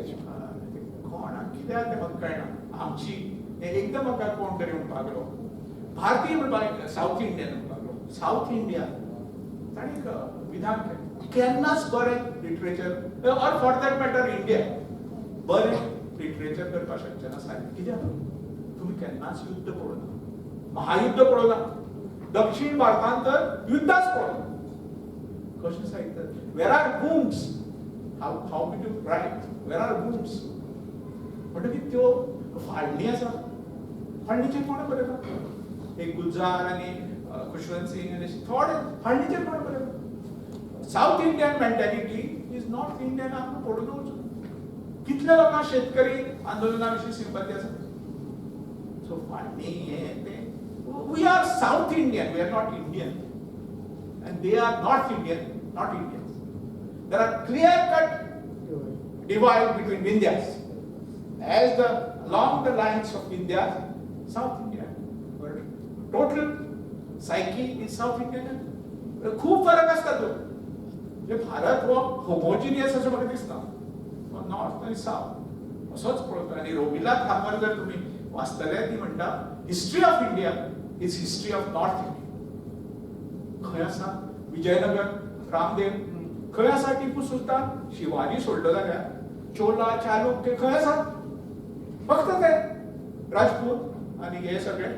कोणाक कित्याक तें म्हाका कळना आमची एकदम म्हाका कोण तरी म्हणपाक लागलो भारतीय म्हणपाक साऊथ इंडियन म्हणपाक लागलो साऊथ इंडिया ताणें एक विधान केलें केन्नाच बरें literature or for that matter India बरें लिटरेचर करपाक शकचे ना साहेब कित्याक तुमी केन्नाच युद्ध पळोवना महायुद्ध पळोवना दक्षिण भारतांत तर युद्धाच पळोवना कशें साहित्य where are wounds how do you write where are wounds म्हणटकीर त्यो फाळणी आसा फाळणीचेर कोण बरयता एक गुलजार आनी खुशवंत सिंग आनी थोडे फाळणीचेर कोण बरयता south Indian mentality is north Indian आमकां पडून वचून कितल्या लोकांक शेतकरी आंदोलना विशीं सिंपती आसा सो फाळणी हें तें we are South Indian we are not Indian and they are North Indian, not Indians. There are clear-cut divide between Vindhyas. As along the lines of Vindhyas, South India. But total psyche is South Indian. खूप फरक असता तो. जे भारत हो होमोजिनियस असं म्हाका दिसता. नॉर्थ आणि साऊथ असोच पळोवता आनी रविंद्रनाथ ठाकर जर तुम्ही वाचतले ती म्हणटा history of India is history of north India. खंय आसा विजयनगर रामदेव खंय आसा टिपू सुलतान शिवाजी सोडलो जाल्यार चोला चालुक्य खंय आसा फक्त ते राजपूत आनी हे सगळे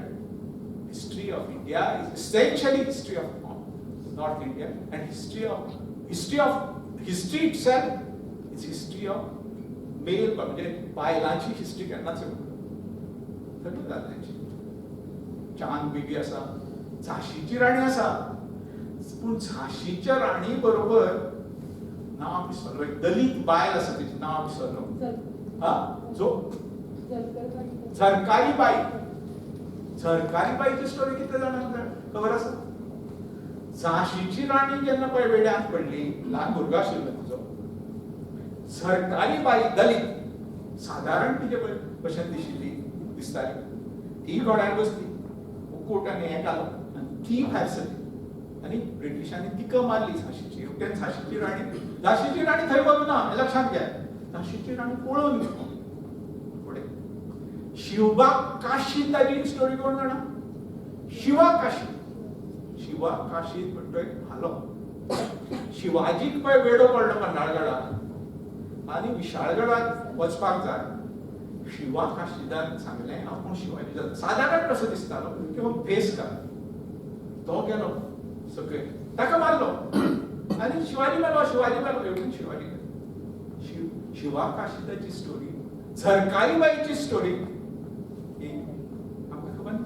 history of India is essentially history of north India end history itself is history of male म्हणजे बायलांची हिस्ट्री केन्नाच थंय जाल्ल्याची चांद बिबी आसा झाशीची राणी आसा पूण झाशीच्या राणी बरोबर नांव विसरलो एक दलित बायल आसा तिचें नांव विसरलो हा जो झरकारी बाईची स्टोरी कितले जाणांक खबर आसा झाशीची राणी जेन्ना पळय वेड्यांत पडली ल्हान भुरगो आशिल्लो तिचो झरकारी बाई दलित सादारण तिचे भशेन दिशिल्ली दिसताली ती घोड्यार बसली मुकुट आनी हें घालून आनी ती भायर सरली आनी ब्रिटिशांनी तिका मारली झाशीची एकट्यान झाशीची राणी थंय बगना हें लक्षांत घ्या झाशीची राणी पळून फुडें शिवबा काशी ताजी स्टोरी कोण जाणा शिवा काशी म्हणटो एक भालो शिवाजीक पळय वेडो पडलो पन्हाळगडार आनी विशाळगडात वचपाक जाय शिवा काशीदान सांगलें आपूण शिवाजी जाता सादारण कसो दिसतालो किंवा भेस का तो गेलो सगळे ताका मारलो आनी शिवाजी मेलो एवढी शिवाजी शिवा काशीदाची स्टोरी झरकारी बाईची स्टोरी ही आमकां खबर ना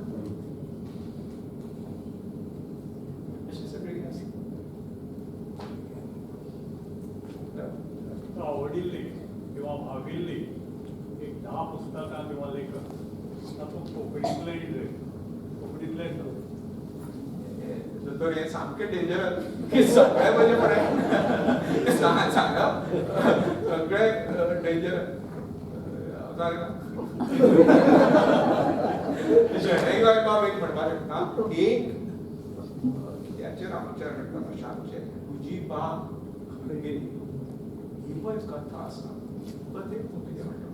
अशी सगळी आवडिल्ली किंवा भाविल्ली एक 10 पुस्तकां किंवा लेखक तातूंत कोंकणीतले तर हे सामकें डेंजरस सगळे म्हणजे पळय सांगा सगळे डेंजरस शेणै गोंयबाब एक म्हणपाक शकता एक कित्याचेर रामचरण प्रकाशाचेर तुजी बाग खंय गेली ही पळय कथा आसा प्रत्येक तूं कितें म्हणटा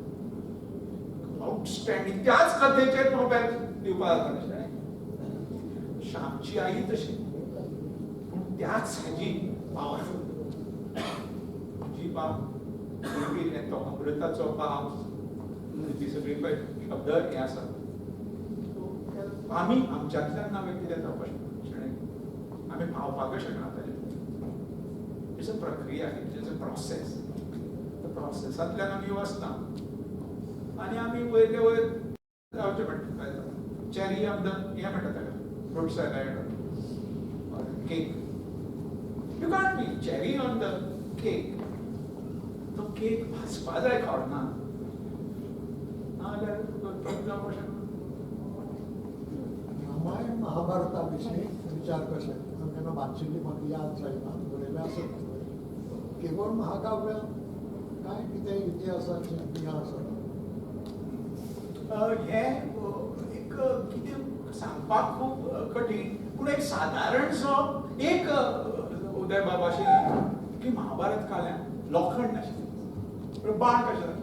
आउटस्टँडिंग त्याच कथेचेर नोबेल दिवपाक जाता श्यामची आई तशी पूण त्याच हाजी पावरफुल तुजी बाब तो अमृताचो बाब ती सगळी पळय शब्द हे आसा आमी आमच्यातल्यान नवें कितें जावपाक शकना आमी पावपाकूय शकना ताजे इट्स अ प्रक्रिया इट्स अ प्रोसेस प्रोसेसांतल्यान आमी वचना आनी आमी वयले वयर जावचें पडटा चॅरी ऑफ द हें म्हणटा ताका fruit salad cake you can't be cherry on the cake तो केक भाजपा जाय खावडना नाजाल्यार जावपाक शकना रामायण महाभारता विषयी विचार कशे तेन्ना वाचिल्ली म्हाका याद जायना बरयलें आसत केवळ महाकाव्य काय कितें इतिहासाचें हें आसा हे एक कितें सांगपाक खूब कठीण पूण एक सादारणसो एक उदय बाबाशी की महाभारत काळांत लोखंड नाशिल्लें बाण कशें जालें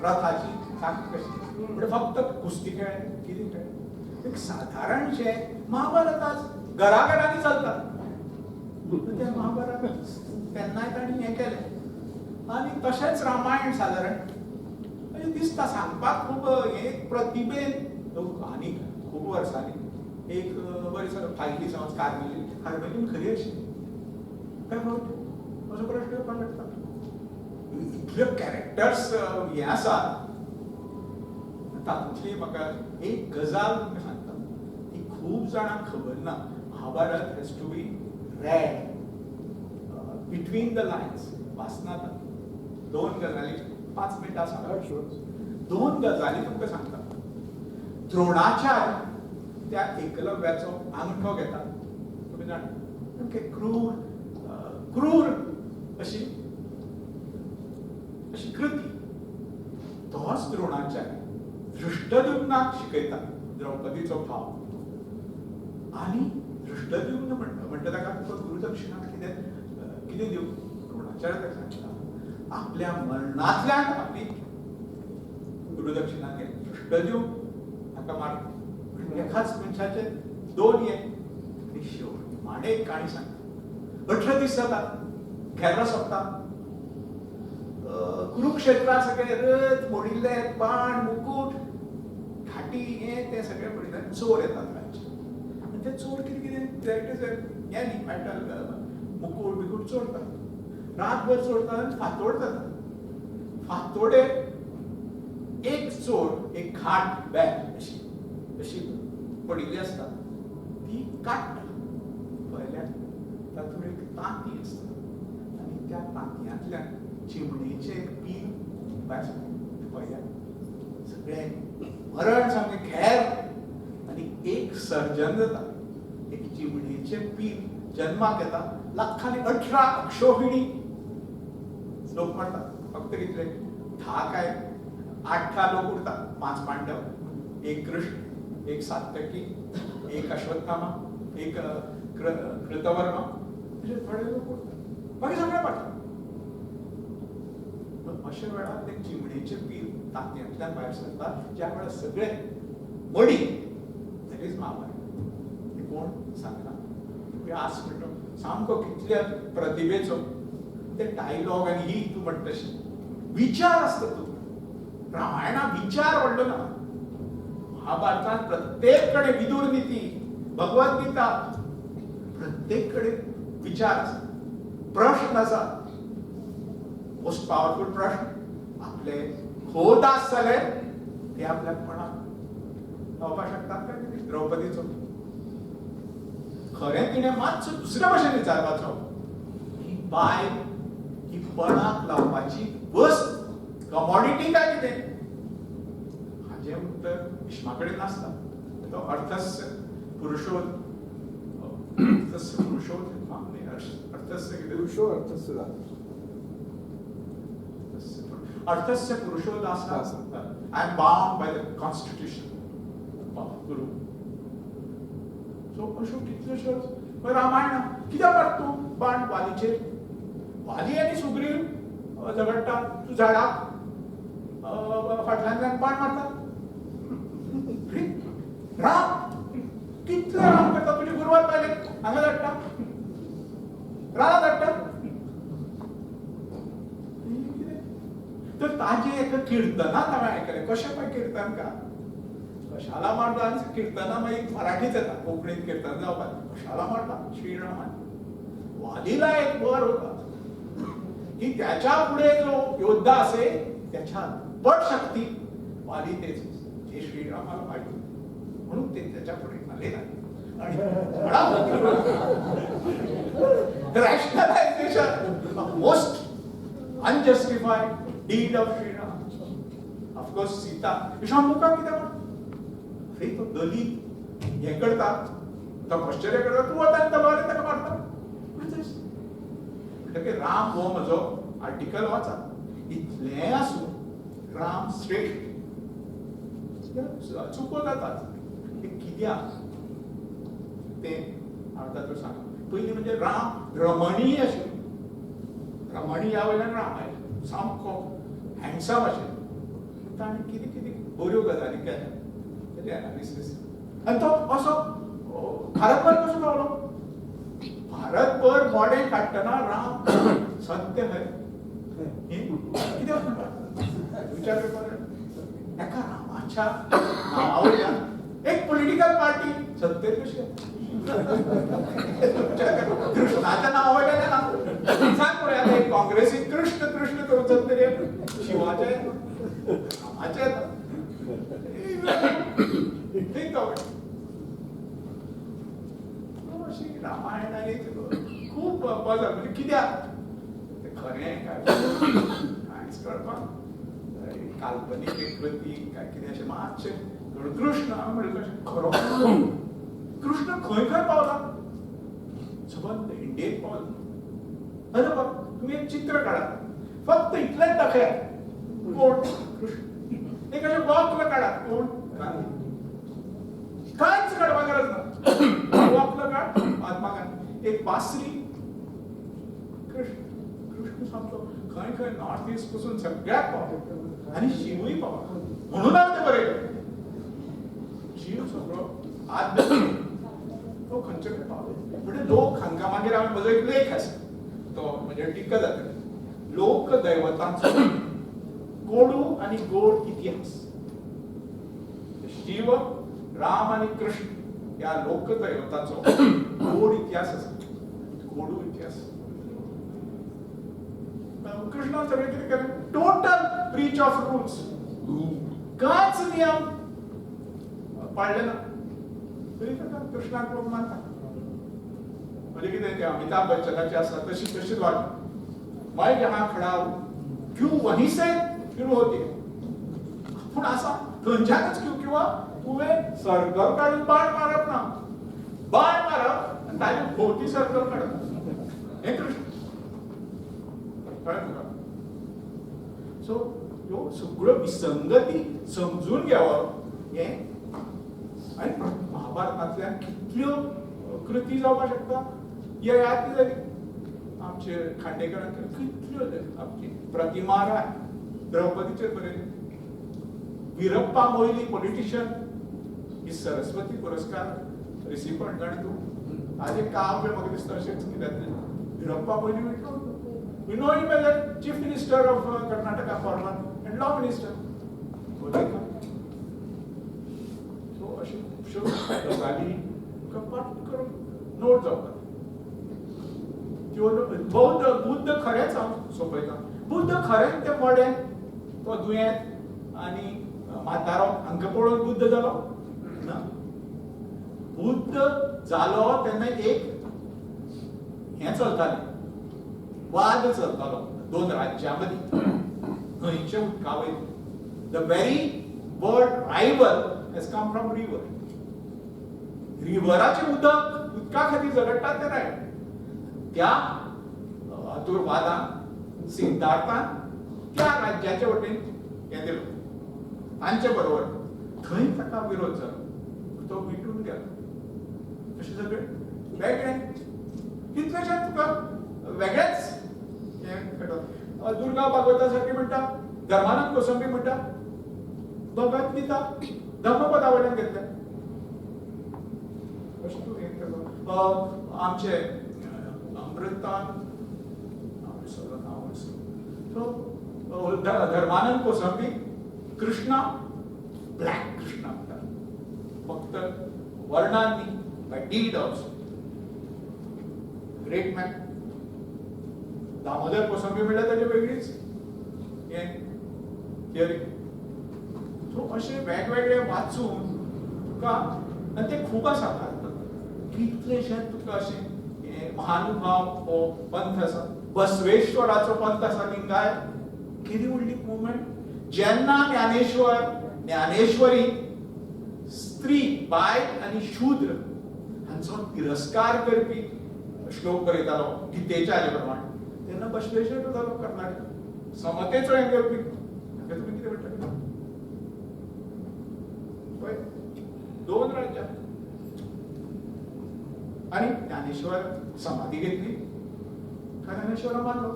रथाची ताकद कशी म्हणजे फक्त कुस्ती खेळ कितें खेळ एक साधारणशे महाभारत आज घराघरांनी चलता त्या महाभारत तेन्नाय तांणी हें केलें आनी तशेंच रामायण सादारण म्हणजे दिसता सांगपाक खूब एक प्रतिभेन आनी खूब वर्सांनी एक बरी फायली समज कार्मेलीन खरी आशिल्ली काय फावट असो प्रश्न येवपाक लागता इतले कॅरेक्टर्स हे आसात तातूंतली म्हाका एक गजाल तुमकां सांगता ती खूब जाणांक खबर ना Mahabharata has to be read between the lines वाचना दोन गजाली 5 मिनटां सांगता दोन गजाली तुमकां सांगता द्रोणाचार्य त्या एकलव्याचो अंगठो घेता तुमी जाणा सामकें क्रूर अशी कृती तोच द्रोणाचार्य धृष्टद्युम्नाक शिकयता द्रौपदीचो भाव आनी धृष्टद्युम्न म्हणटा ताका तुका गुरुदक्षिणा कितें दिवं द्रोणाचार्य ताका सांगता आपल्या मरणांतल्यान आपली गुरुदक्षिणा घे धृष्टद्युम्न ताका मार एकाच मनशाचे दोन हे आनी शेवट माणे एक काणी सांगता 18 दीस जातात खेळां सोंपता कुरुक्षेत्रात सगळे रथ मोडिल्ले बाण मुकुट घाटी हे ते सगळे पडिल्ले चोर येतात रातचे आनी ते चोर कितें हे न्ही मेटल मुकुट बिकुट चोरतात रातभर चोरतात आनी फातोडतात फातोडे एक चोर एक खाट बॅग अशी पडिल्ली आसता ती काडटा पयल्यार तातूंत एक तांती आसता आनी त्या तांतयांतल्यान चिमणेचे एक पील भायर पळया सगळे मरण सामकें खेर आनी एक सर्जन जाता एक चिमणेचे पील जन्माक येता लाखांनी 18 अक्षोहिणी लोक मरतात फक्त कितले 10 काय 8 लोक उरतात 5 पांडव एक कृष्ण एक सात्यकी एक अश्वत्थामा एक कृतवर्मा अशे थोडे लोक उरतात बाकी सगळे पडटात अशा वेळार ते चिमणेचे पील तांतयांतल्यान भायर सरता ज्या वेळार सगळे मडी दॅट इज महाभारत हे कोण सांगना व्यास म्हणटा सामको कितल्या प्रतिभेचो ते डायलॉग आनी ही तूं म्हणटा तशी विचार आसता तूं रामायणा विचार व्हडलो ना महाभारतांत प्रत्येक कडेन विदुर नीती भगवत गीता प्रत्येक कडेन विचार आसा प्रश्न आसा मोस्ट पॉवरफुल प्रश्न आपले खोत आसतले ते आपल्याक कोणाक लावपाक शकतात काय कितें द्रौपदीचो खरें तिणें मातसो दुसऱ्या भशेन विचारपाचो ही बाय ही पणाक लावपाची वस्त कमॉडिटी काय कितें हाजें उत्तर भीष्मा कडेन नासता तो अर्थस्य पुरुषोत अर्थस्य पुरुषोत अर्थस्य कितें पुरुषो अर्थस्य अर्थस्य पुरुषोदासा I am bound by the constitution of Guru. So अशो कितल्योश्योच रामायण कित्याक मारता तूं बाण वालीचेर वाली आनी सुग्रीव झगडटा तूं झाडाक फाटल्यान बाण मारता राम कितलो राम करता तुजी गुरवार पायले हांगा धाडटा राणा धाडटा तर ताजे एक कीर्तनात हांवें आयकलें कशें पळय कीर्तन का कशाला मारला कीर्तना मागीर मराठीच येता कोंकणीत कीर्तन जावपाक कशाला मारला श्रीरामान वालीला एक वर होता की त्याच्या पुढे जो योद्धा असेल त्याच्या पट शक्ती वाली तेच जे श्रीरामाला पाहिजे म्हणून ते त्याच्या पुढे आले नाही आणि rationalisation most unjustified deed of Shriram of course Sita विषामुखा कित्याक अरे तो दलित हे करता तपश्चर्या करता तू आता तलवारी ताका मारता म्हणटकीर राम हो म्हजो आर्टिकल वाचा इतलें आसूं राम श्रेष्ठ चुको जातात ते कित्याक तें हांव तातूंत सांगता पयलीं म्हणजे राम रमणीय आशिल्लो रमणी ह्या वयल्यान राम आयलो सामको हँडसम आशिल्लो ताणें कितें कितें बऱ्यो गजाली केल्या तेजें एनालिसीस आनी तो असो भारतभर कसो पावलो भारतभर मॉडेल काडटना राम सत्य है कित्याक विचार करपाक एका रामाच्या नांवा वयल्यान एक पॉलिटिकल पार्टी सत्तेर कशी कृष्णाच्या नांवा वयल्यान सांग पळय आतां एक काँग्रेसीक कृष्ण कृष्ण करून सत्तेर शिवाचे रामाचे think of it. अशी रामायणाने खूप बदल म्हणजे कित्याक ते खरें काय कांयच कळपाक काल्पनीक एक प्रतीक काय कितें अशें मातशें कृष्ण म्हणलें कशें खरो कृष्ण खंय खंय पावला सबंद इंडियेक पावलो अरे बघ तुम्ही एक चित्र काढा फक्त इतलेंच दाखया कोण कृष्ण एक अशें वक्र काढा कोण गांधी कांयच काडपाक गरज ना वक्र काड महात्मा गांधी एक बासरी कृष्ण सांगतो खंय खंय नॉर्थ ईस्ट पासून सगळ्याक पावलो आनी शिवूय पावलो म्हणून हांव तें बरयलें शिव सगळो आद्य तो खंयचे कडेन पावलो म्हणजे लोक हांकां मागीर हांवें म्हजो एक लेख आसा तो म्हणजे टिका जातले लोक दैवतांचो कोडू आनी गोड इतिहास शिव राम आणि कृष्ण या लोक दैवताचो गोड इतिहास आसा कोडू इतिहास कृष्णान सगळें कितें केलें टोटल ब्रीच ऑफ रुल्स कांयच नियम पाळले ना तरी ताका कृष्णाक लोक मानता म्हणजे कितें ते अमिताभ बच्चनाची आसा तशी तशीच वाट मैं जहां खड़ा हूं क्यों वहीं से शुरू होती है पूण आसा थंयच्यानच क्यों किंवा तुवें सर्कल काडून बाण मारप ना बाण मारप आनी ताजे भोंवती सर्कल काडप हें कृष्ण कळ्ळें तुका सो ह्यो सगळ्यो विसंगती समजून घेवप हें आनी महाभारतांतल्यान कितल्यो कृती जावपाक शकता ययाती जाली आमचे खांडेकरान कितल्यो आमची प्रतिमा राय द्रौपदीचेर बरयली वीरप्पा मोइली पॉलिटिशियन ही सरस्वती पुरस्कार रिसिपंट जाण तूं आज एक काम म्हाका दिसता अशेंच कित्याक वीरप्पा मोइली म्हटलो we know him as a chief minister of Karnataka former and law minister so अशें खुबश्यो गजाली तुका पट करून नोट जावपाक बुद्ध खरेंच हांव सोंपयता बुद्ध खरेंच तें मॉडेल तो दुयेंत आनी म्हातारो हांकां पळोवन बुद्ध जालो ना बुद्ध जालो तेन्ना एक हें चलतालें वाद चलतालो दोन राज्यां मदीं खंयचे उदका वयले the very word rival has come from river रिवराचें उदका खातीर झगडटात ते रायट त्या हातूर वादान सिद्धार्थान त्या राज्याचे वटेन हें दिलो तांचे बरोबर थंय ताका विरोध जालो तो विटून गेलो अशें सगळें वेगळें कितलेशेच तुका वेगळेच हें घडप दुर्गा भागवता सारकी म्हणटा धर्मानंद कोसंबी म्हणटा भगवत गीता धम्मपदा वयल्यान घेतल्या अशें तूं हें करता आमचे अमृतान विसरलो नांव सो धर्मानंद कोसंबी कृष्णा ब्लॅक कृष्णा म्हणटा फक्त वर्णांनी by deed also. Great man. Damodar Kosambi म्हणल्यार ताची वेगळीच हे थियरी. सो अशे वेगवेगळे वाचून तुका आनी ते खूब आसा कितलेशे तुका अशे महानुभाव हो पंथ आसा. बसवेश्वराचो पंथ आसा लिंगाय. किती व्हडली मुवमेंट. जेन्ना ज्ञानेश्वर ज्ञानेश्वरी स्त्री बायल आनी शूद्र हांचो तिरस्कार करपी श्लोक बरयतालो गितेच्या हाजे प्रमाण, तेन्ना बसवेश्वर जालो कर्नाटक. समतेचो हें करपी हाका तुमी कितें म्हणटा पळय. 2 राज्यां. आणि ज्ञानेश्वर समाधी घेतली. ज्ञानेश्वरा मारलो.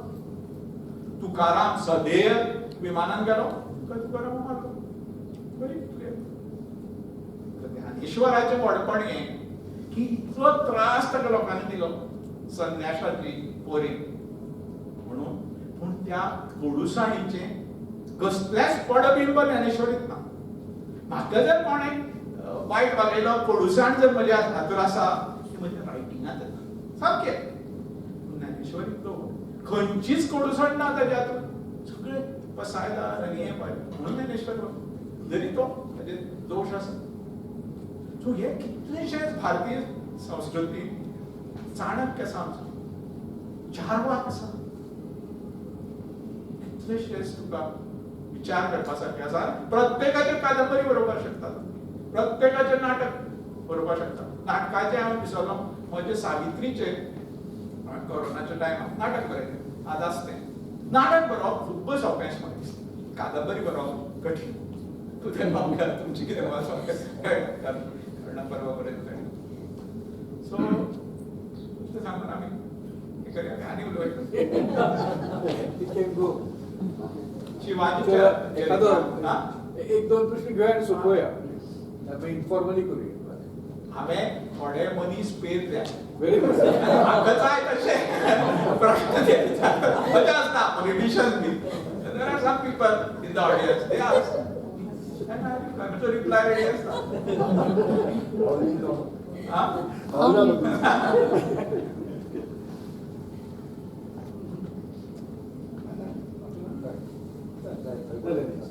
तुकाराम सदैव विमानान गेलो काय तुकाराम मारलो. बरी ज्ञानेश्वराचे व्हडपण हें की इतलो त्रास ताका लोकांनी दिलो संन्यासाची पोरी म्हणून. पूण त्या कोडुसाणीचे कसलेच पडबिंब ज्ञानेश्वरीत ना. म्हाका जर कोणें वायट वागयलो कोडुसाण जर म्हज्या हातूर आसा म्हज्या रायटिंगांत येता सारकें. ज्ञानेश्वरीत तो खंयचीच कोडुसाण ना ताच्या हातून. सगळे पसायदार आनी हें पळय म्हणून ज्ञानेश्वर जरी तो ताजे दोश आसा. सो हे कितलेशेच भारतीय संस्कृती चाणक्य आसा आमचो. चार्वाक आसा. कितलेशेच तुका विचार करपा सारके आसा. प्रत्येकाचे कादंबरी बरोवपाक शकता. प्रत्येकाचे नाटक बरोवपाक शकता. नाटकाचे हांव विसरलो म्हजे सावित्रीचे कोरोनाच्या टायमार नाटक बरयलें. आज आसतें. नाटक बरोवप खूब सोंपें अशें म्हाका दिसता. कादंबरी बरोवप कठीण. तुजें म्हाका तुमचें कितें परवा पर्यंत. सो तें सांगून आमी हें करया आनी उलोवया. शिवाजीच्या एखादो 1-2 प्रश्न घेऊया आणि सोपवूया. इन्फॉर्मली करूया. हांवें थोडे मनीस पेरले. Very good. म्हाका जाय तशे प्रश्न मजा आसता पॉलिटिशियन बी. There are some people in the audience they ask and I have to reply ready आसता.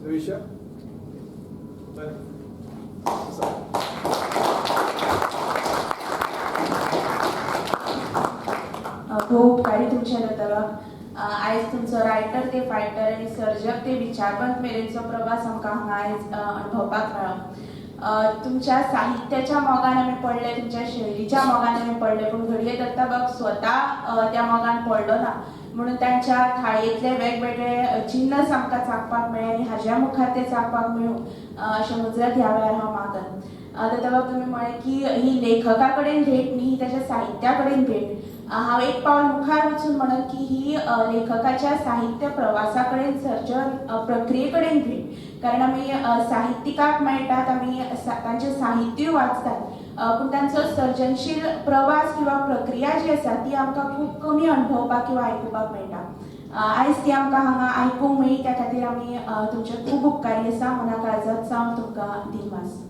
विषय खूप उपकारी तुमचे जातलो. आयज तुमचो रायटर ते फायटर आनी सर्जक ते विचारवंत मेरेनचो प्रवास आमकां हांगा आयज अणभवपाक मेळ्ळो. तुमच्या साहित्याच्या मोगान आमी पडले, तुमच्या शैलीच्या मोगान आमी पडले, पूण घडये दत्ताबाब स्वता त्या मोगान पडलो ना. म्हणून तांच्या थाळयेंतले वेगवेगळे जिन्नस आमकां चाखपाक मेळ्ळे आनी हाज्या मुखार ते चाखपाक मेळूं अशें मुजरत ह्या वेळार हांव मागन. दत्ताबाब तुमी म्हळें की ही लेखका कडेन भेट न्ही, ही ताच्या साहित्या कडेन भेट. हांव एक पावल मुखार वचून म्हणत की ही लेखकाच्या साहित्य प्रवासा कडेन सर्जन प्रक्रिये कडेन भेट. कारण आमी साहित्यिकाक मेळटात, आमी तांचें साहित्य वाचतात, पूण तांचो सर्जनशील प्रवास किंवा प्रक्रिया जी आसा ती आमकां खूब कमी अणभवपाक किंवा आयकुपाक मेळटा. आयज ती आमकां हांगा आयकूंक मेळ्ळी, त्या खातीर आमी तुमचे खूब उपकारी आसा. मना काळजांत सावन तुमकां दिनवास.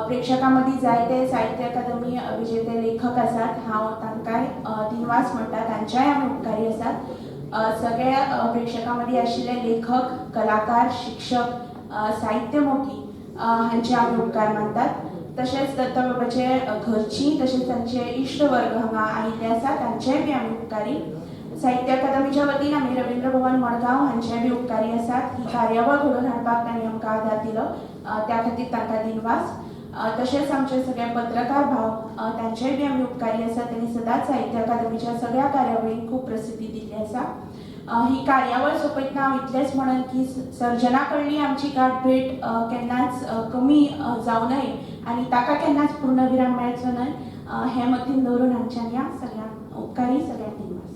प्रेक्षकां मदीं जायते साहित्य अकादमी विजेते लेखक आसात. हांव तांकांय दिनवास म्हणटा, तांच्याय आमी उपकारी आसात. सगळ्या प्रेक्षकां मदीं आशिल्ले लेखक, कलाकार, शिक्षक, साहित्यमोगी हांचे आमी उपकार मानतात. तशेंच दत्ताबाबाचे घरचीं तशेंच तांचे इश्ट वर्ग हांगा आयिल्ले आसात, तांचेय बी आमी उपकारी. साहित्य अकादमीच्या वतीन आमी रवींद्र भवन मडगांव हांचे बी उपकारी आसात. ही कार्यावळ घडोवन हाडपाक तांणी आमकां आदार दिलो, त्या खातीर तांकां दिनवास. तशेंच आमचे सगळे पत्रकार भाव, तांचेय बी आमी उपकारी आसात. तांणी सदांच साहित्य अकादमीच्या सगळ्या कार्यावळींक खूब प्रसिद्धी दिल्ली आसा. ही कार्यावळ सोंपयतना हांव इतलेंच म्हणन की सर्जना कडली आमची गाठ भेट केन्नाच कमी जावं न्हय आनी ताका केन्नाच पूर्णविराम मेळचो न्हय, हें मतीन दवरून हांगच्यान ह्या सगळ्यांक उपकारी, सगळ्यांक दिनवास.